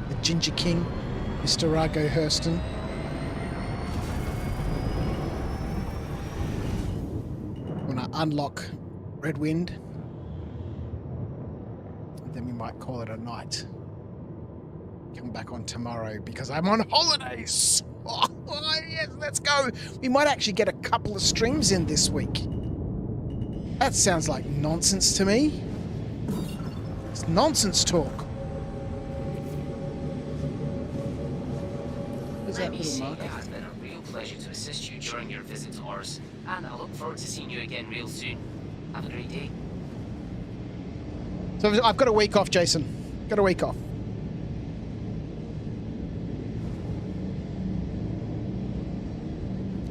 the Ginger King, Mr. Argo Hurston. When I unlock Red Wind, then we might call it a night. Come back on tomorrow because I'm on holidays. Oh, yes, let's go. We might actually get a couple of streams in this week. That sounds like nonsense to me. It's nonsense talk. Let me say, it has been a real pleasure to assist you during your visit to Horus, and I look forward to seeing you again real soon. Have a great day. So I've got a week off, Jason. Got a week off.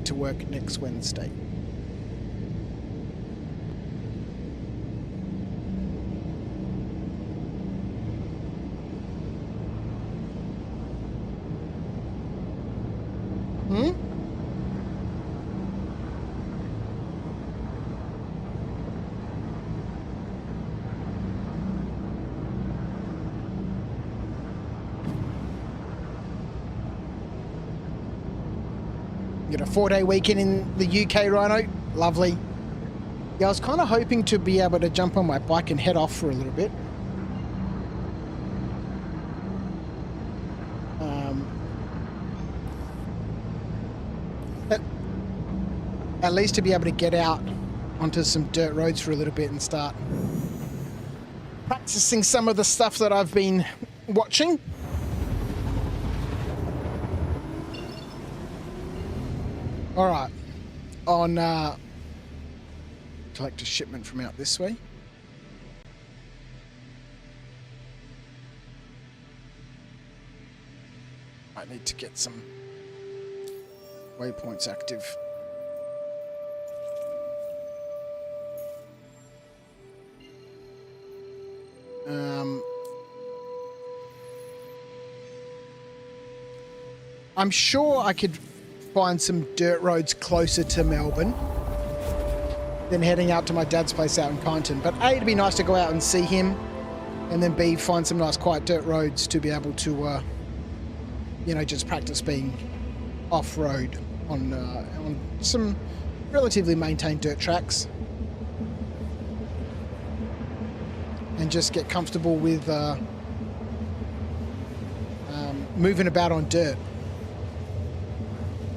To work next Wednesday. Got a 4-day weekend in the UK, Rhino. Lovely. Yeah, I was kind of hoping to be able to jump on my bike and head off for a little bit. At least to be able to get out onto some dirt roads for a little bit and start practicing some of the stuff that I've been watching. All right, on collect a shipment from out this way. I need to get some waypoints active. I'm sure I could find some dirt roads closer to Melbourne than heading out to my dad's place out in Kyneton. But A, it'd be nice to go out and see him, and then B, find some nice quiet dirt roads to be able to, you know, just practice being off-road on some relatively maintained dirt tracks. And just get comfortable with moving about on dirt.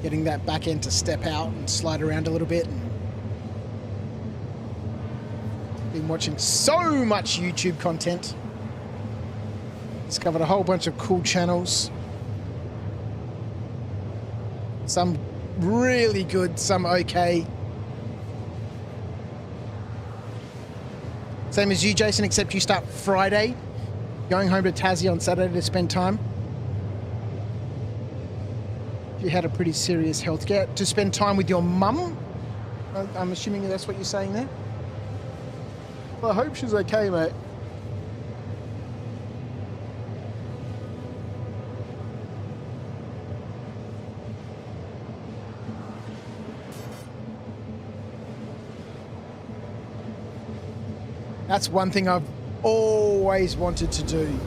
Getting that back end to step out and slide around a little bit. And been watching so much YouTube content. Discovered a whole bunch of cool channels. Some really good, some okay. Same as you, Jason, except you start Friday, going home to Tassie on Saturday to spend time. You had a pretty serious health scare. To spend time with your mum? I'm assuming that's what you're saying there? Well, I hope she's okay, mate. That's one thing I've always wanted to do,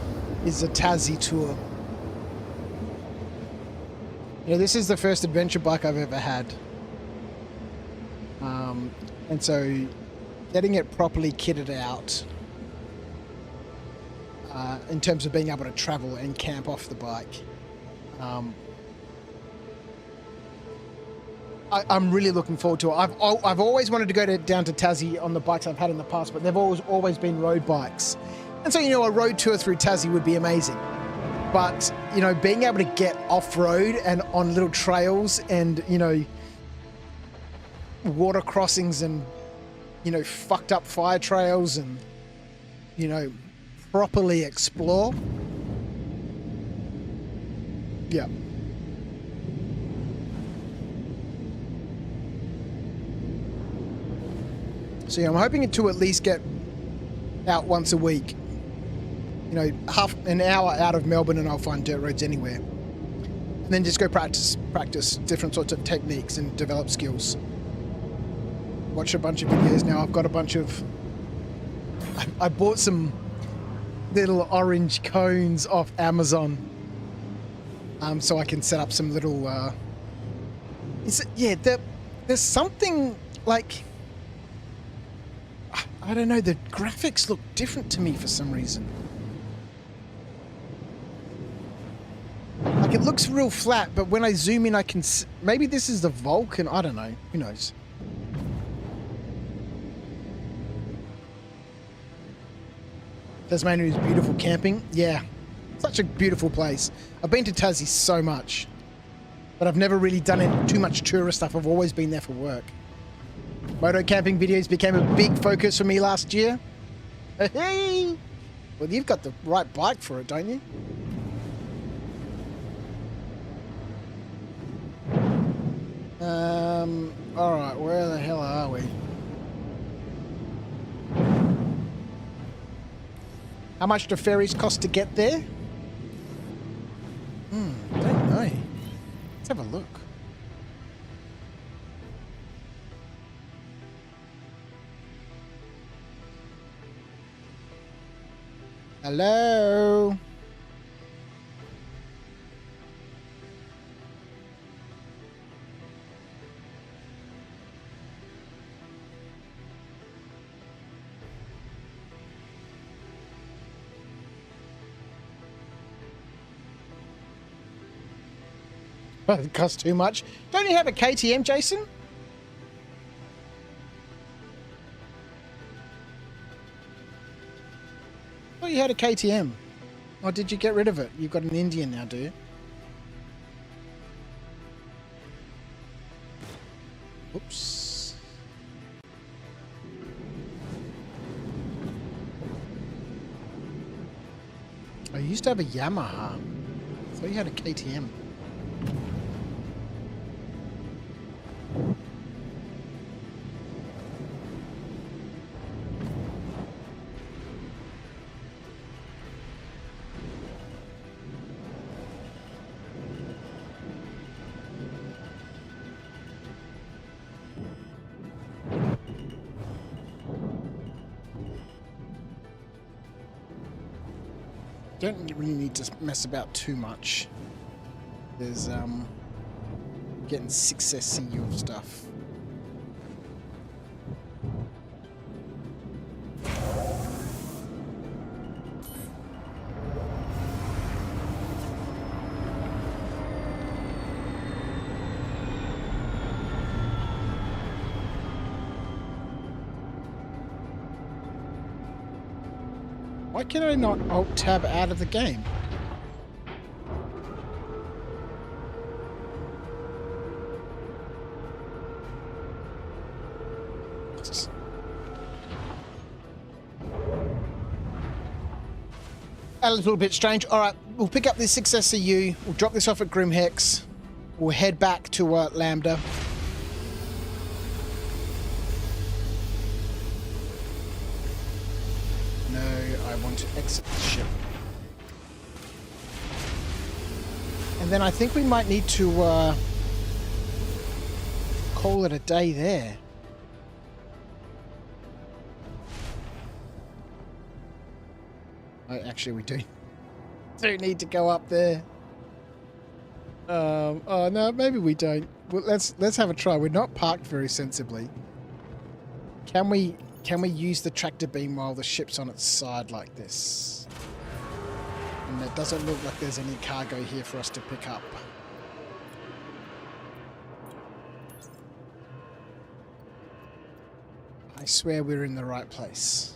is a Tassie tour. You know, this is the first adventure bike I've ever had. And so getting it properly kitted out in terms of being able to travel and camp off the bike. I'm really looking forward to it. I've always wanted to go down to Tassie on the bikes I've had in the past, but they've always been road bikes. And so, you know, a road tour through Tassie would be amazing. But, you know, being able to get off-road and on little trails and, you know, water crossings and, you know, fucked up fire trails and, you know, properly explore. Yeah. So yeah, I'm hoping to at least get out once a week. You know, half an hour out of Melbourne and I'll find dirt roads anywhere. And then just go practice different sorts of techniques and develop skills. Watch a bunch of videos now. I've got a bunch of... I bought some little orange cones off Amazon. So I can set up some little... there's something like... I don't know, the graphics look different to me for some reason. Like, it looks real flat, but when I zoom in, I can... Maybe this is the Vulcan, I don't know. Who knows? Tasmania is beautiful camping. Yeah, such a beautiful place. I've been to Tassie so much, but I've never really done too much tourist stuff. I've always been there for work. Moto camping videos became a big focus for me last year. Hey! Well, you've got the right bike for it, don't you? Alright, where the hell are we? How much do ferries cost to get there? Don't know. Let's have a look. Hello? It costs too much. Don't you have a KTM, Jason? I thought you had a KTM. Or did you get rid of it? You've got an Indian now, do you? Oops. I used to have a Yamaha. I thought you had a KTM. Don't really need to mess about too much. There's getting 6 SCU of stuff. Why can I not Alt-Tab out of the game? A little bit strange. Alright, we'll pick up this 6 SCU, we'll drop this off at Grimhex, we'll head back to Lambda. I want to exit the ship. And then I think we might need to call it a day there. Actually, we do need to go up there. Oh no, maybe we don't. Well, let's have a try. We're not parked very sensibly. Can we use the tractor beam while the ship's on its side like this? And it doesn't look like there's any cargo here for us to pick up. I swear we're in the right place.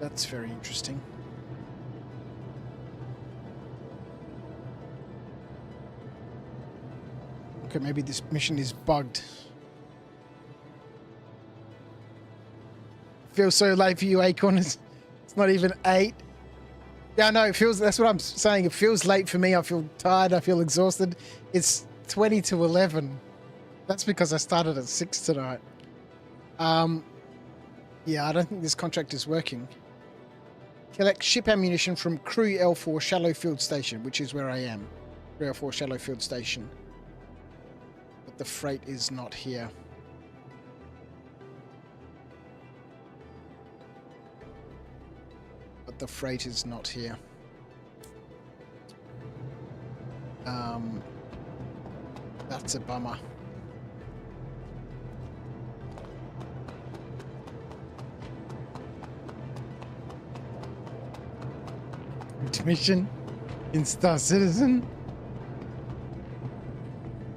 That's very interesting. Okay, maybe this mission is bugged. Feels so late for you, Acorn. It's not even 8. Yeah, no, it feels, that's what I'm saying. It feels late for me. I feel tired. I feel exhausted. It's 20 to 11. That's because I started at 6 tonight. Yeah, I don't think this contract is working. Collect ship ammunition from Crew L4 Shallow Field Station, which is where I am. Crew L4 Shallow Field Station. But the freight is not here. But the freight is not here. That's a bummer. Mission in Star Citizen?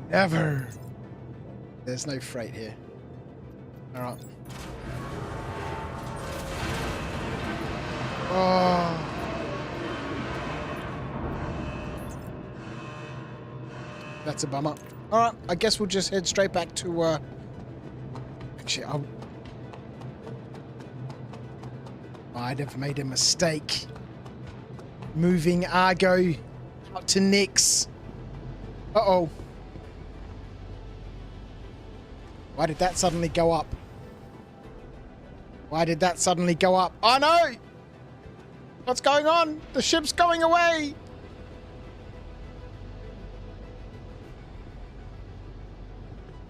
Never. There's no freight here. Alright. Oh. That's a bummer. All right, I guess we'll just head straight back to, actually, I'd have made a mistake moving Argo out to Nix. Uh-oh. Why did that suddenly go up? Why did that suddenly go up? Oh no! What's going on? The ship's going away!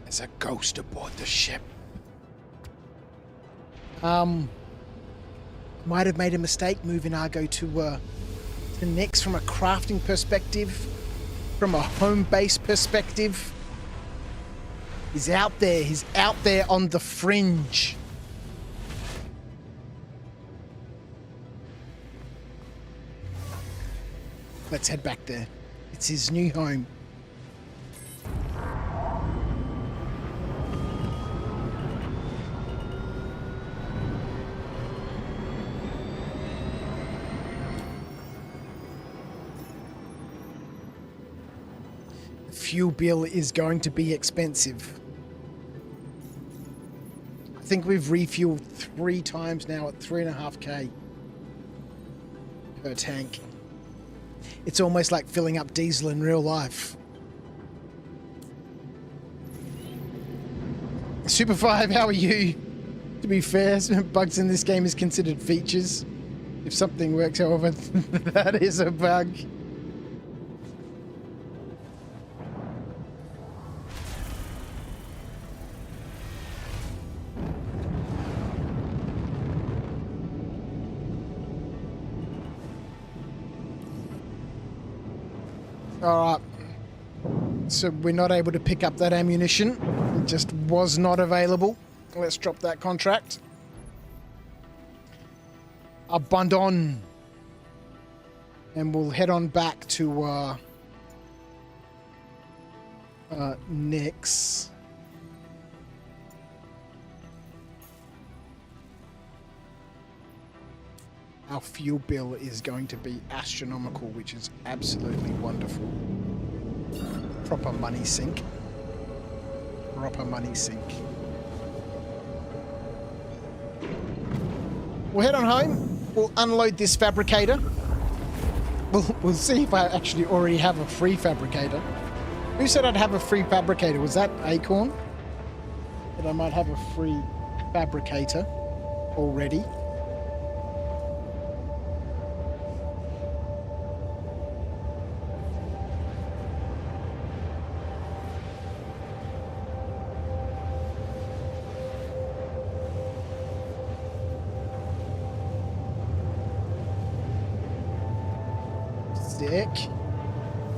There's a ghost aboard the ship. Might have made a mistake moving Argo to Nix from a crafting perspective, from a home base perspective. He's out there. He's out there on the fringe. Let's head back there. It's his new home. Fuel bill is going to be expensive. I think we've refueled 3 times now at 3.5k per tank. It's almost like filling up diesel in real life. Super 5, how are you? To be fair, bugs in this game is considered features. If something works, however, that is a bug. Alright, so we're not able to pick up that ammunition. It just was not available. Let's drop that contract. Abandon. And we'll head on back to Nix. Our fuel bill is going to be astronomical, which is absolutely wonderful. Proper money sink. Proper money sink. We'll head on home. We'll unload this fabricator. We'll see if I actually already have a free fabricator. Who said I'd have a free fabricator? Was that Acorn? That I might have a free fabricator already.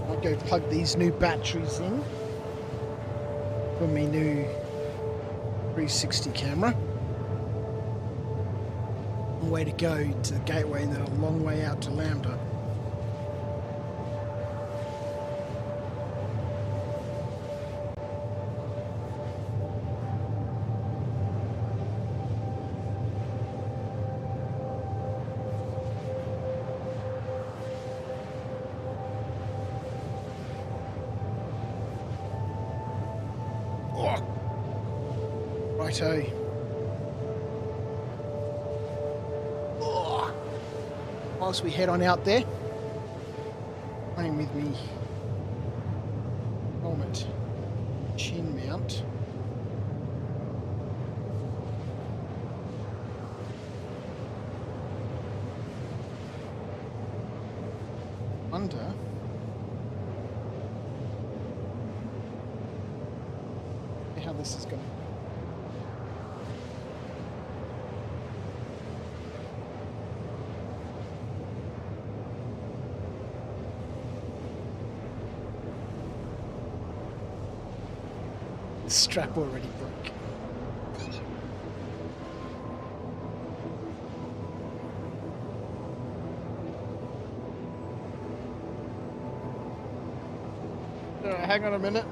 I'll go plug these new batteries in for my new 360 camera. Long way to go to the gateway and then a long way out to Lambda. Righto. Whilst we head on out there, playing with me helmet chin mount. Wonder how this is going to. The strap already broke. Alright, hang on a minute.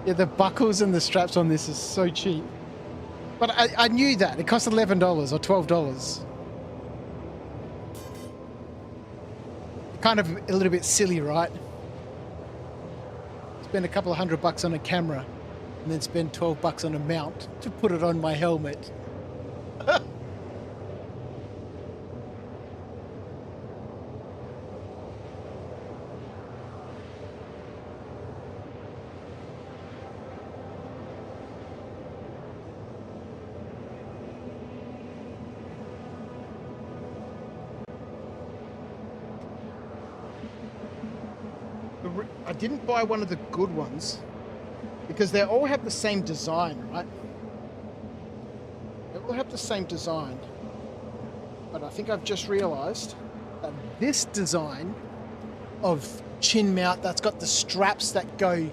Yeah, the buckles and the straps on this is so cheap. But I knew that. It cost $11 or $12. Kind of a little bit silly, right? Spend a couple of $100 on a camera and then spend $12 on a mount to put it on my helmet. I didn't buy one of the good ones because they all have the same design, right? They all have the same design. But I think I've just realized that this design of chin mount that's got the straps that go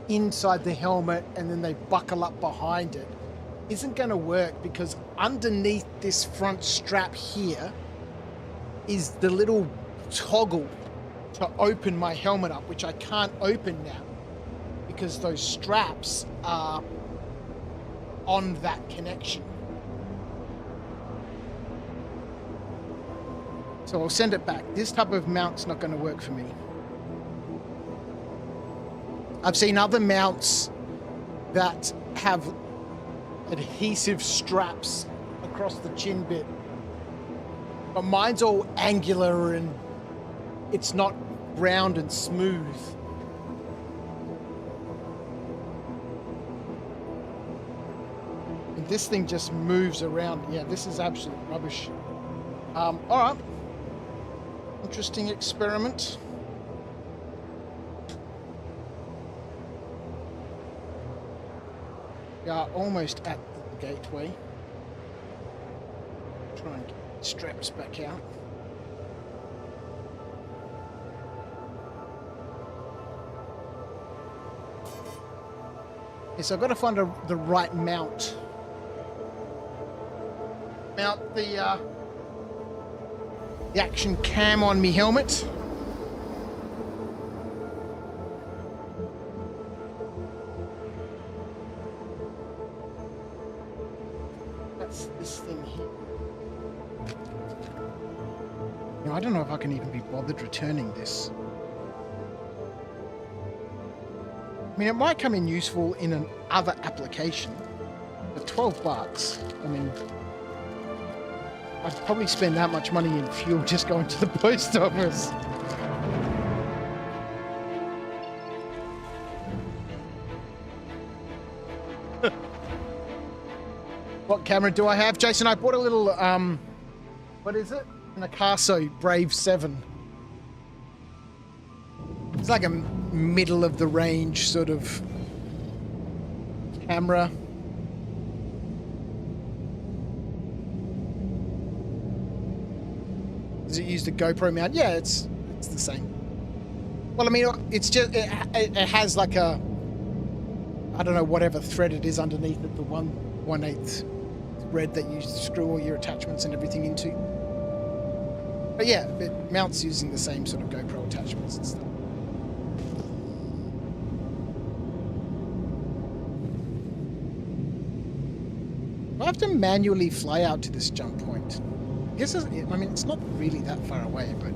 inside the helmet and then they buckle up behind it isn't going to work, because underneath this front strap here is the little toggle to open my helmet up, which I can't open now because those straps are on that connection. So I'll send it back. This type of mount's not going to work for me. I've seen other mounts that have adhesive straps across the chin bit, but mine's all angular and it's not round and smooth. And this thing just moves around. Yeah, this is absolute rubbish. All right. Interesting experiment. We are almost at the gateway. Try and get straps back out. Yes, I've got to find the right mount. Mount the action cam on me helmet. That's this thing here. Now, I don't know if I can even be bothered returning this. I mean, it might come in useful in an other application, but $12, I mean, I'd probably spend that much money in fuel just going to the post office. What camera do I have? Jason, I bought a little, what is it? An Picasso Brave 7. It's like a middle of the range sort of camera. Does it use the GoPro mount? Yeah, it's the same. Well, I mean, it's just it has like a, I don't know, whatever thread it is underneath it, the 1/8 thread that you screw all your attachments and everything into. But yeah, it mounts using the same sort of GoPro attachments and stuff. I have to manually fly out to this jump point. I guess I mean, it's not really that far away, but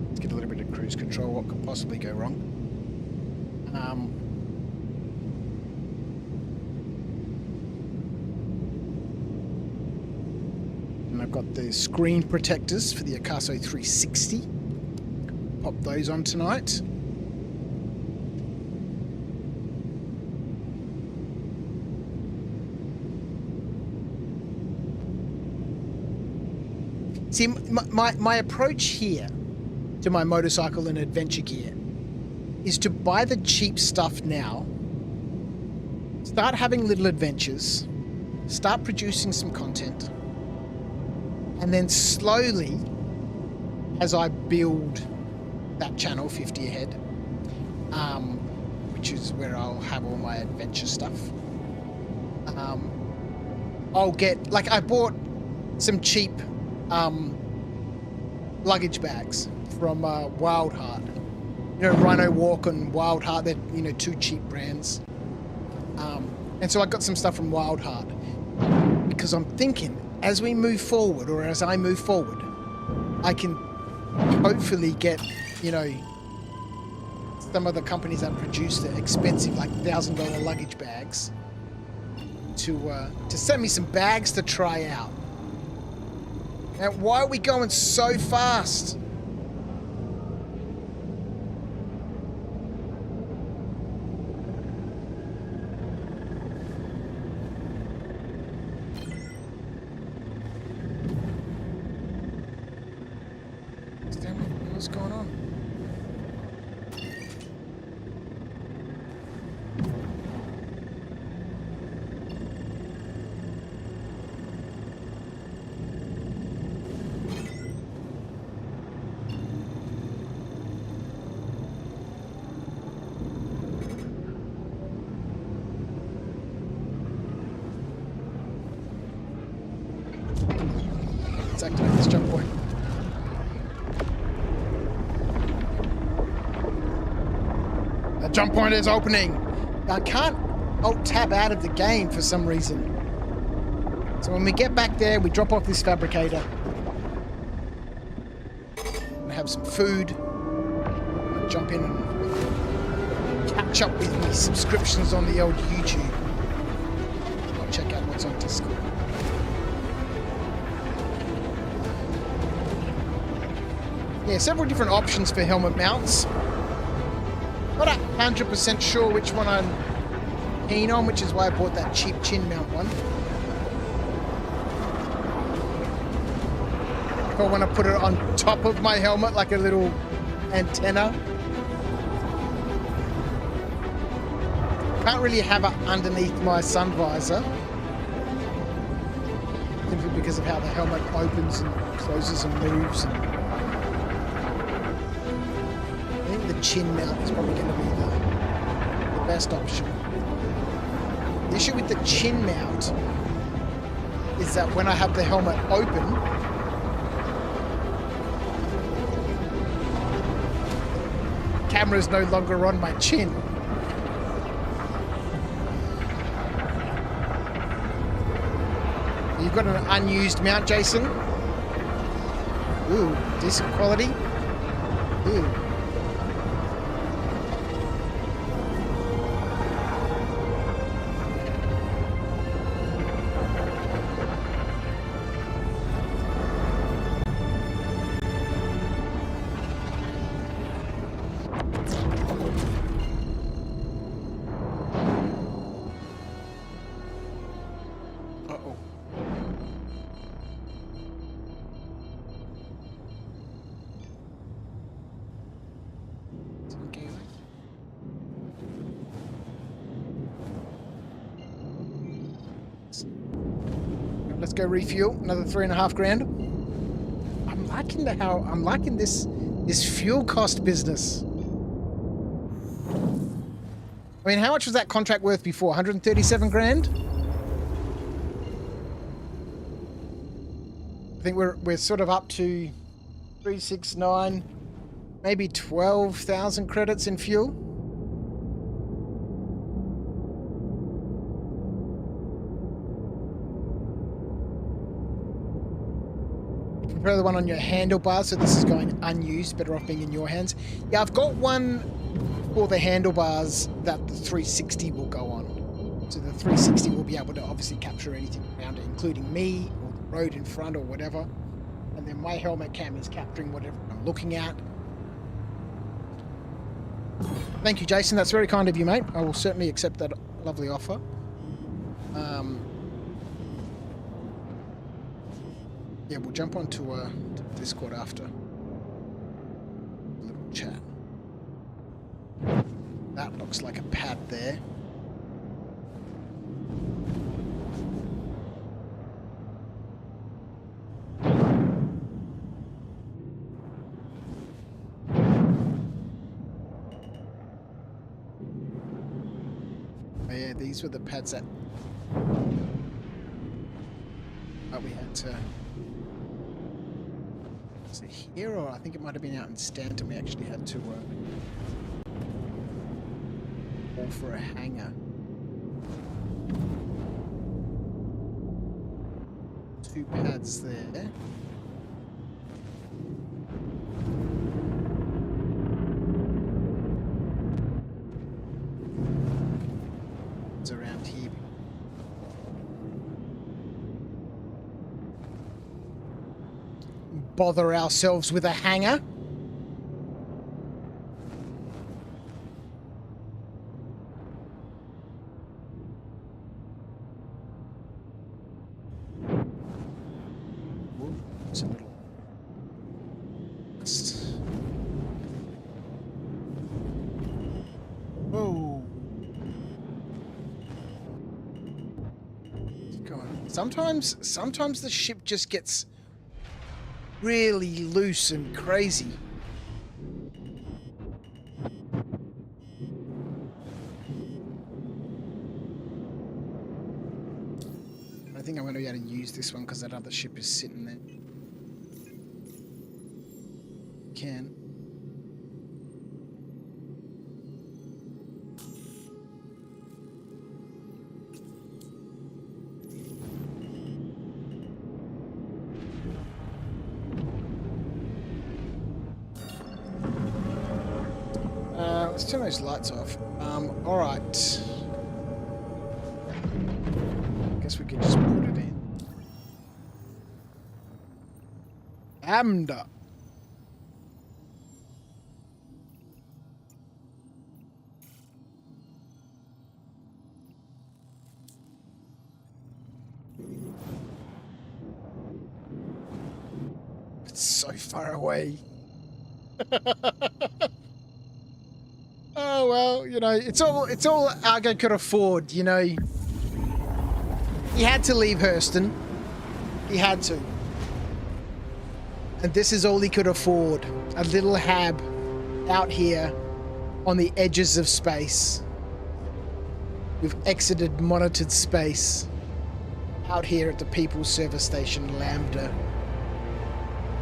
let's get a little bit of cruise control. What could possibly go wrong? And I've got the screen protectors for the Picasso 360. Pop those on tonight. See, my approach here to my motorcycle and adventure gear is to buy the cheap stuff now, start having little adventures, start producing some content, and then slowly, as I build that channel 50 ahead, which is where I'll have all my adventure stuff, I'll get, like, I bought some cheap luggage bags from Wild Heart. You know, Rhino Walk and Wild Heart, they're, you know, 2 cheap brands. And so I got some stuff from Wild Heart because I'm thinking as we move forward, or as I move forward, I can hopefully get, you know, some of the companies that produce the expensive, like $1,000 luggage bags to send me some bags to try out. Now, why are we going so fast? What's going on? Let's activate this jump point. The jump point is opening. I can't alt-tab out of the game for some reason. So when we get back there, we drop off this fabricator. And have some food. I'll jump in and catch up with my subscriptions on the old YouTube. I'll check out what's on Discord. Yeah, several different options for helmet mounts. Not 100% sure which one I'm keen on, which is why I bought that cheap chin mount one. If I want to put it on top of my helmet like a little antenna. Can't really have it underneath my sun visor. Simply because of how the helmet opens and closes and moves. The chin mount is probably going to be the best option. The issue with the chin mount is that when I have the helmet open, the camera is no longer on my chin. You've got an unused mount, Jason. Ooh, decent quality. Ooh. Let's go refuel, another 3.5 grand. I'm liking this fuel cost business. I mean, how much was that contract worth before? 137 grand? I think we're sort of up to 369, maybe 12,000 credits in fuel. Prepare the one on your handlebars, so this is going unused, better off being in your hands. Yeah, I've got one for the handlebars that the 360 will go on. So the 360 will be able to obviously capture anything around it, including me, or the road in front, or whatever. And then my helmet cam is capturing whatever I'm looking at. Thank you, Jason. That's very kind of you, mate. I will certainly accept that lovely offer. Yeah, we'll jump onto Discord after. A little chat. That looks like a pad there. Oh yeah, these were the pads that we had to Is it here, or I think it might have been out in Stanton. We actually had to call for a hangar. 2 pads there. It's around here. Bother ourselves with a hangar. It's a little... Whoa. Sometimes the ship just gets really loose and crazy. I think I'm going to be able to use this one because that other ship is sitting there. Can. Let's turn those lights off. Alright. Guess we can just put it in. Amda. It's so far away. Oh well, you know, it's all Argo could afford, you know. He had to leave Hurston. He had to. And this is all he could afford. A little hab out here on the edges of space. We've exited monitored space. Out here at the People's Service Station, Lambda.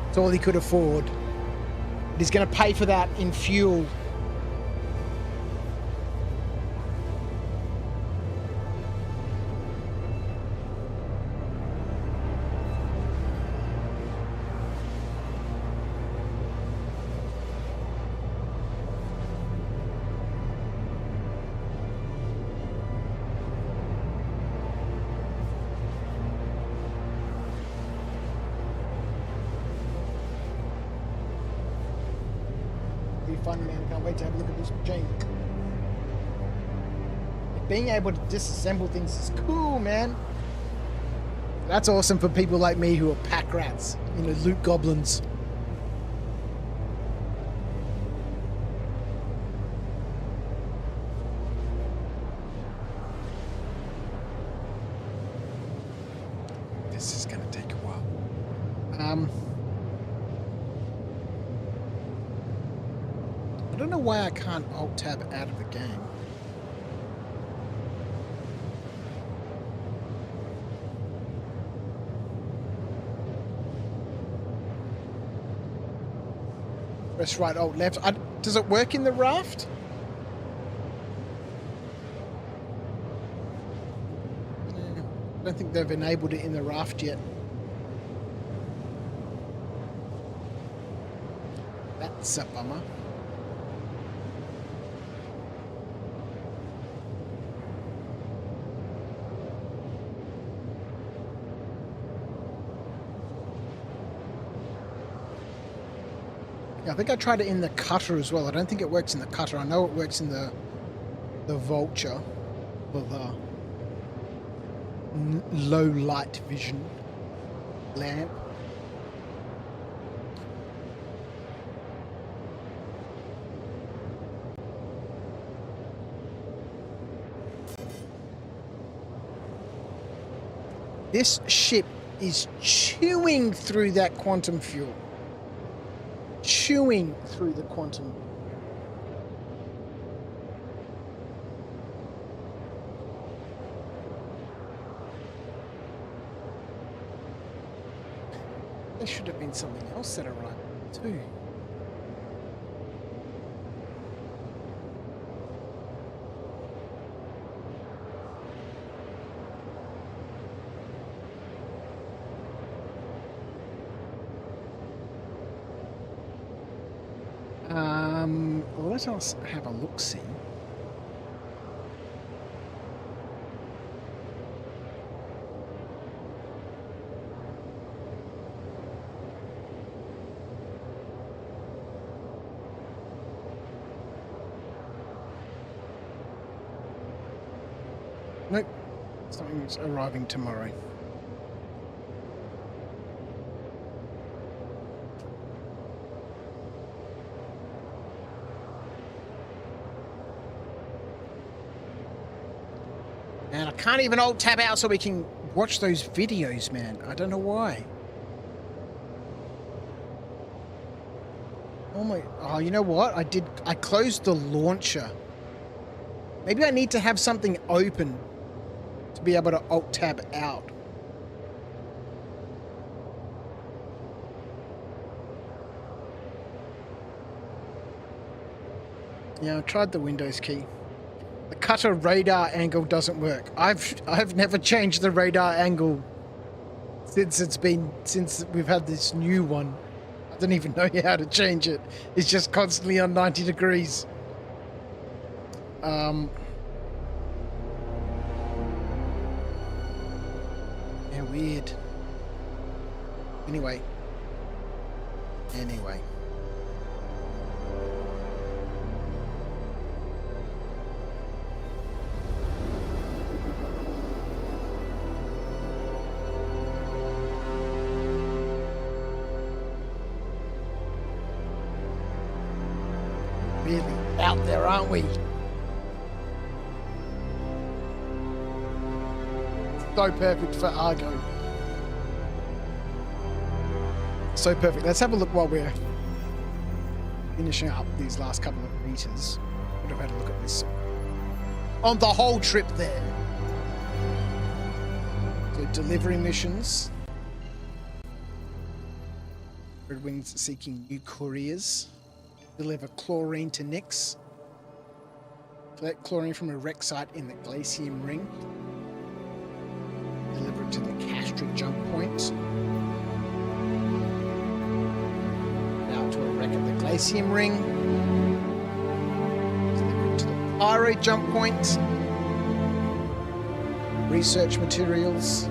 It's all he could afford. And he's going to pay for that in fuel. Fun, man. Can't wait to have a look at this machine. Being able to disassemble things is cool, man. That's awesome for people like me who are pack rats, you know, loot goblins. This is gonna take a while. I don't know why I can't Alt-Tab out of the game. Press right, Alt, left. Does it work in the raft? I don't think they've enabled it in the raft yet. That's a bummer. I think I tried it in the cutter as well. I don't think it works in the cutter. I know it works in the vulture, or the low light vision lamp. This ship is chewing through that quantum fuel. Chewing through the quantum. There should have been something else that arrived too. Well, let us have a look-see. Nope, something's arriving tomorrow. And I can't even alt tab out so we can watch those videos, man. I don't know why. Oh my, oh, you know what? I closed the launcher. Maybe I need to have something open to be able to alt tab out. Yeah, I tried the Windows key. The cutter radar angle doesn't work. I've never changed the radar angle since we've had this new one. I don't even know how to change it. It's just constantly on 90 degrees. Yeah, weird. Anyway. Really out there, aren't we? So perfect for Argo. So perfect. Let's have a look while we're finishing up these last couple of meters. Would have had a look at this on the whole trip there. So delivery missions. Red Wings seeking new couriers. Deliver chlorine to Nyx. Collect chlorine from a wreck site in the Glacium Ring. Deliver it to the Castra jump point. Out to a wreck at the Glacium Ring. Deliver it to the Pyro jump point. Research materials.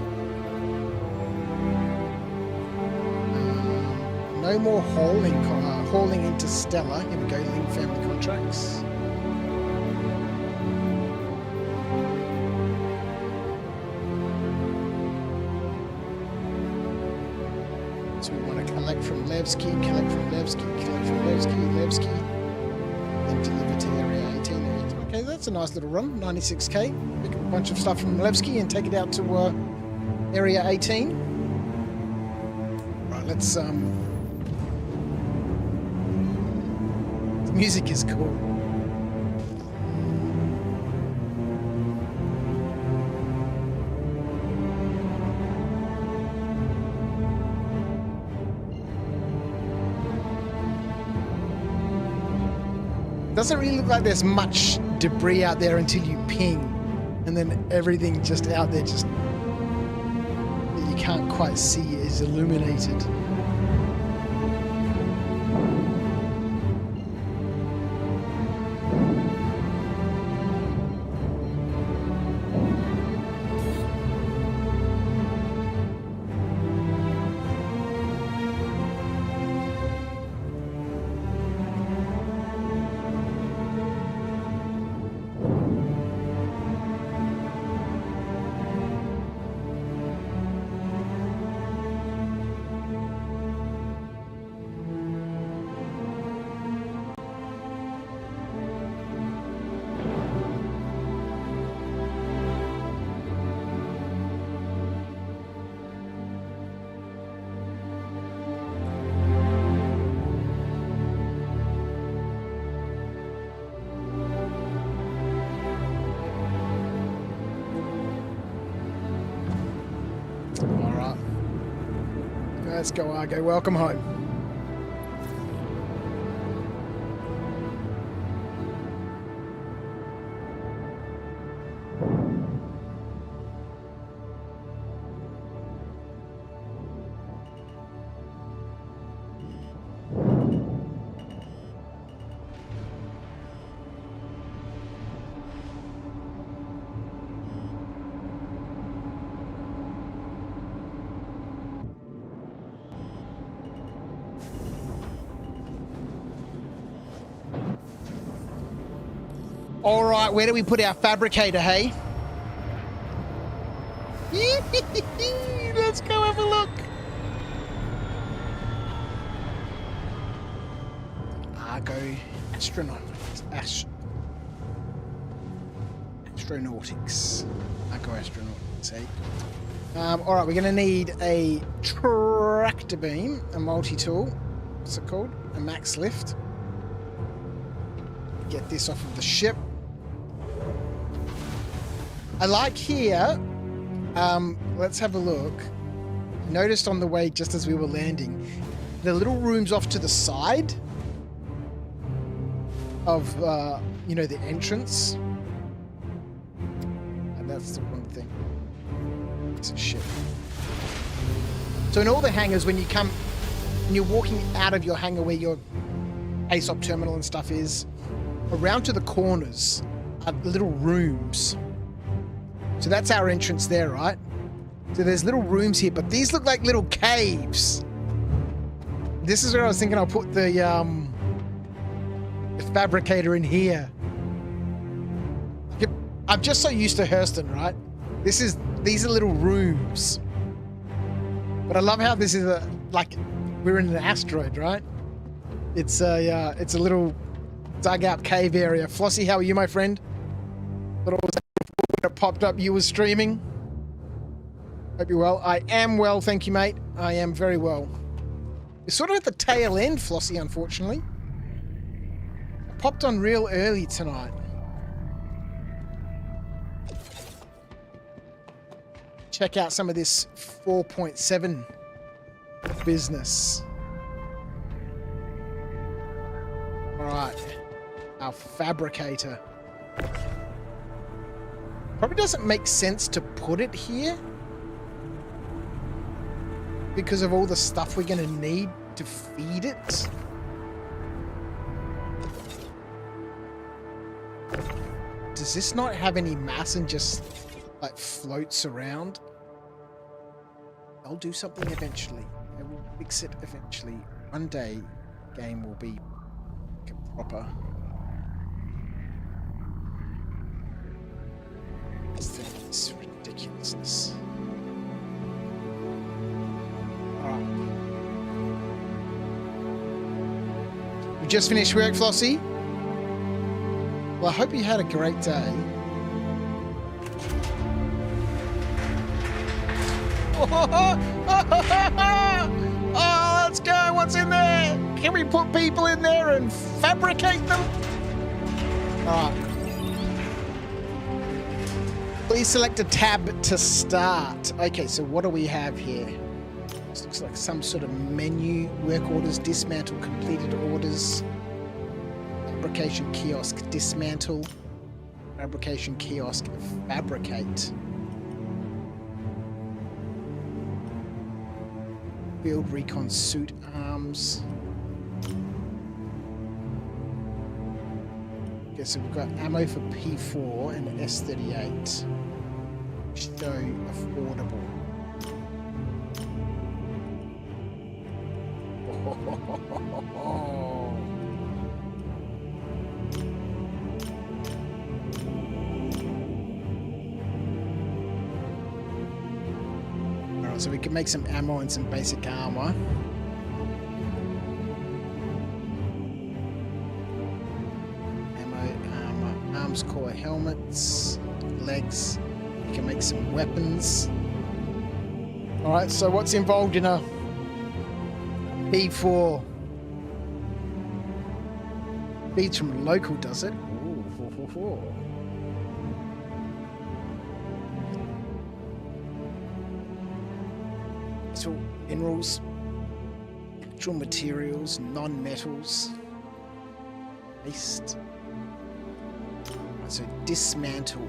No more hauling interstellar. Here we go, link family contracts. So we want to collect from Levski, collect from Levski, then deliver to Area 18. Okay, that's a nice little run, 96k. Pick up a bunch of stuff from Levski and take it out to Area 18. Right, let's music is cool. Doesn't really look like there's much debris out there until you ping, and then everything just out there just that you can't quite see is illuminated. Let's go, Argo. Welcome home. All right, where do we put our fabricator, hey? Let's go have a look. Argo Astronautics. Argo Astronautics, hey? All right, we're going to need a tractor beam, a multi-tool. What's it called? A max lift. Get this off of the ship. I like here, let's have a look. Noticed on the way, just as we were landing, the little rooms off to the side of, you know, the entrance. And that's the one thing. It's a ship. So in all the hangars, when you're walking out of your hangar where your ASOP terminal and stuff is, around to the corners are little rooms. So that's our entrance there, right? So there's little rooms here, but these look like little caves. This is where I was thinking I'll put the fabricator in here. I'm just so used to Hurston, right? These are little rooms. But I love how this is like we're in an asteroid, right? It's a little dugout cave area. Flossie, how are you, my friend? Thought it was when it popped up you were streaming. Hope you're well. I am well, thank you, mate. I am very well. You're sort of at the tail end, Flossie, unfortunately. I popped on real early tonight. Check out some of this 4.7 business. All right. Our fabricator. Probably doesn't make sense to put it here because of all the stuff we're going to need to feed it. Does this not have any mass and just like floats around? I'll do something eventually. I will fix it eventually. One day, the game will be proper. This ridiculousness. Alright. We just finished work, Flossie? Well, I hope you had a great day. Oh, let's go. What's in there? Can we put people in there and fabricate them? All right. Please select a tab to start. Okay, so what do we have here? This looks like some sort of menu. Work orders, dismantle, completed orders. Fabrication kiosk, dismantle. Fabrication kiosk, fabricate. Field recon suit arms. Okay, so we've got ammo for P4 and S3E1. Show affordable. Alright, so we can make some ammo and some basic armor. Arms, core, helmets, legs. We can make some weapons. Alright, so what's involved in a B4? Beats from local, does it? Ooh, So, minerals, Industrial materials, non-metals. Waste. So dismantle.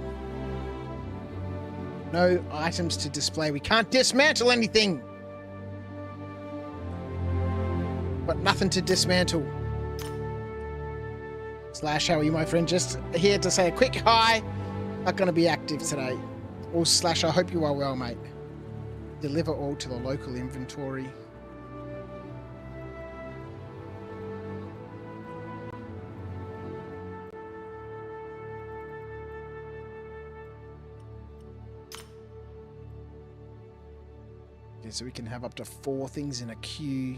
No items to display. We can't dismantle anything. But nothing to dismantle. Slash, how are you, my friend? Just here to say a quick hi. Not going to be active today. Or Slash, I hope you are well, mate. Deliver all to the local inventory. Okay, so we can have up to 4 things in a queue.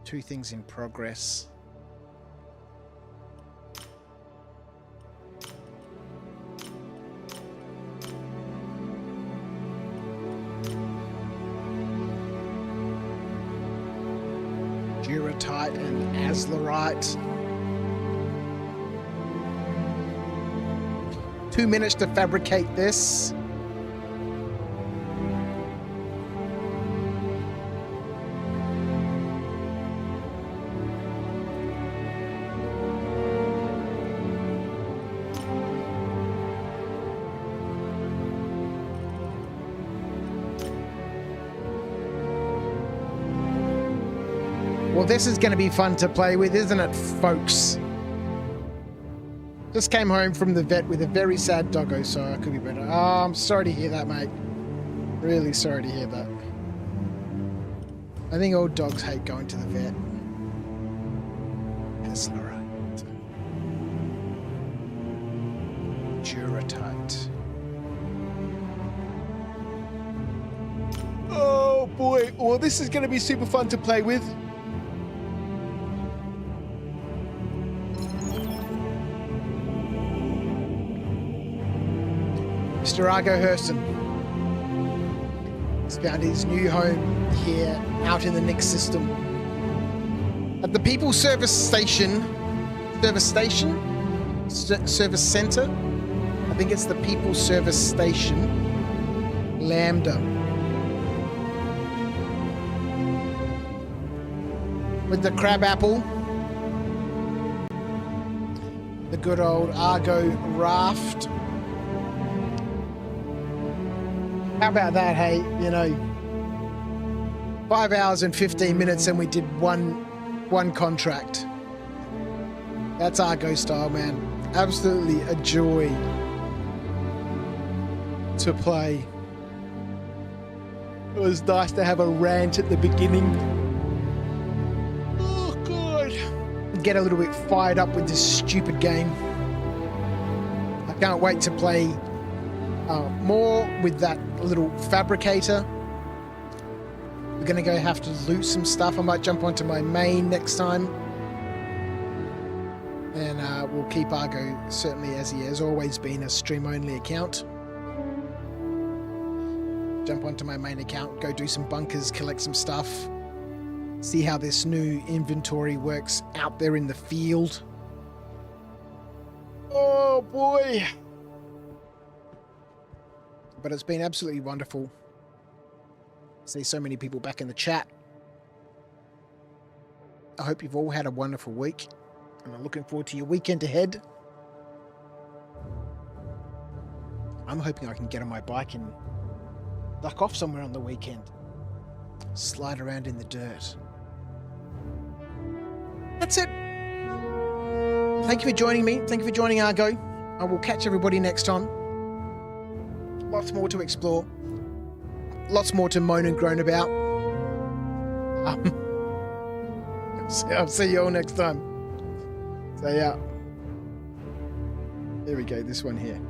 2 things in progress. Duratite and Azlerite. 2 minutes to fabricate this. Well, this is going to be fun to play with, isn't it, folks? Just came home from the vet with a very sad doggo, so I could be better. Oh, I'm sorry to hear that, mate. Really sorry to hear that. I think all dogs hate going to the vet. Azlerite. Duratite. Oh, boy. Well, this is going to be super fun to play with. Mr. Argo Hurston has found his new home here out in the Nix system. At the People Service Station, Service Center? I think it's the People Service Station, Lambda. With the crab apple, the good old Argo raft. How about that, hey? You know, 5 hours and 15 minutes and we did one contract. That's Argo style, man. Absolutely a joy to play. It was nice to have a rant at the beginning. Oh, God. Get a little bit fired up with this stupid game. I can't wait to play more with that little fabricator. We're gonna go have to loot some stuff. I might jump onto my main next time, and we'll keep Argo certainly as he has always been, a stream-only account. Jump onto my main account, go do some bunkers, collect some stuff, see how this new inventory works out there in the field. Oh boy! But it's been absolutely wonderful. See so many people back in the chat. I hope you've all had a wonderful week, and I'm looking forward to your weekend ahead. I'm hoping I can get on my bike and duck off somewhere on the weekend. Slide around in the dirt. That's it. Thank you for joining me. Thank you for joining Argo. I will catch everybody next time. Lots more to explore. Lots more to moan and groan about. I'll see you all next time. So yeah. There we go, this one here.